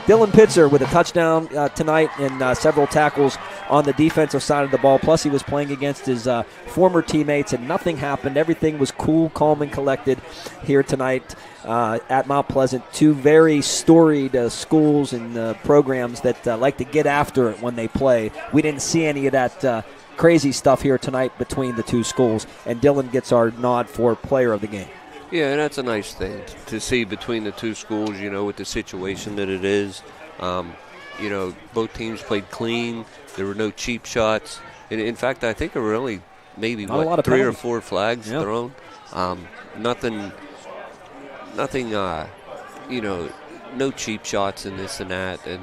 Dylan Pitzer with a touchdown tonight and several tackles on the defensive side of the ball. Plus, he was playing against his former teammates, and nothing happened. Everything was cool, calm, and collected here tonight at Mount Pleasant. Two very storied schools and programs that like to get after it when they play. We didn't see any of that crazy stuff here tonight between the two schools, and Dylan gets our nod for player of the game. Yeah, and that's a nice thing to see between the two schools, with the situation that it is. Both teams played clean. There were no cheap shots. And in fact, I think there were only maybe, 3 or 4 flags thrown. Nothing, no cheap shots and this and that. And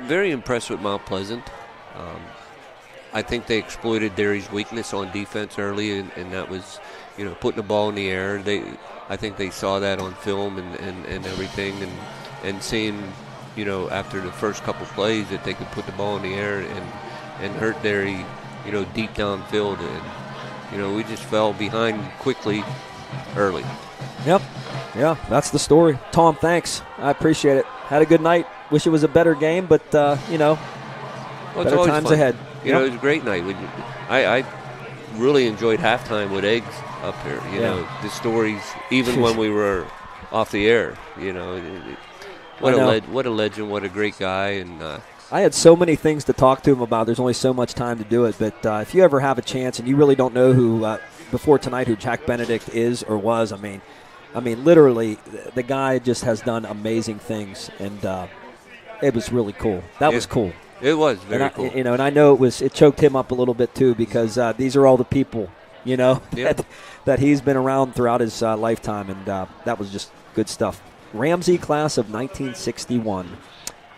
very impressed with Mount Pleasant. I think they exploited Derry's weakness on defense early, and that was, putting the ball in the air. I think they saw that on film and everything, and seeing, after the first couple plays that they could put the ball in the air and hurt Derry, deep downfield. And, we just fell behind quickly early. Yep. Yeah, that's the story. Tom, thanks. I appreciate it. Had a good night. Wish it was a better game, but, better times fun. ahead. It was a great night. really enjoyed halftime with Eggs up here. You know, the stories, even when we were off the air. You know, what a legend, what a great guy, and. I had so many things to talk to him about. There's only so much time to do it. But if you ever have a chance and you really don't know who, before tonight, who Jack Benedict is or was, I mean, literally, the guy just has done amazing things, and it was really cool. That was cool. It was very cool. You know, and I know it choked him up a little bit too, because these are all the people, you know, that he's been around throughout his lifetime, and that was just good stuff. Ramsey class of 1961.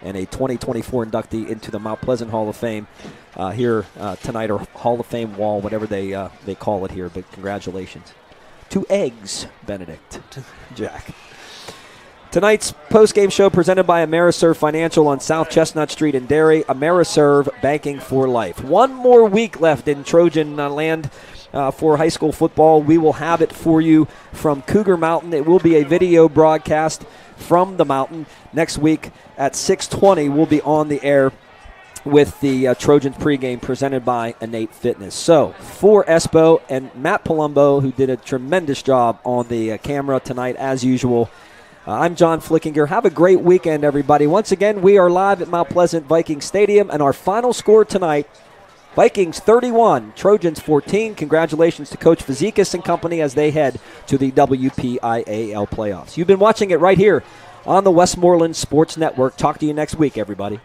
And a 2024 inductee into the Mount Pleasant Hall of Fame here tonight, or Hall of Fame wall, whatever they call it here. But congratulations to Eggs Benedict, Jack. Tonight's post-game show presented by Ameriserve Financial on South Chestnut Street in Derry. Ameriserve, banking for life. One more week left in Trojan land for high school football. We will have it for you from Cougar Mountain. It will be a video broadcast from the mountain. Next week at 6:20, we'll be on the air with the Trojans pregame presented by Innate Fitness. So for Espo and Matt Palumbo, who did a tremendous job on the camera tonight as usual, I'm John Flickinger. Have a great weekend, everybody. Once again, we are live at Mount Pleasant Viking Stadium, and our final score tonight, Vikings 31, Trojans 14. Congratulations to Coach Fazekas and company as they head to the WPIAL playoffs. You've been watching it right here on the Westmoreland Sports Network. Talk to you next week, everybody.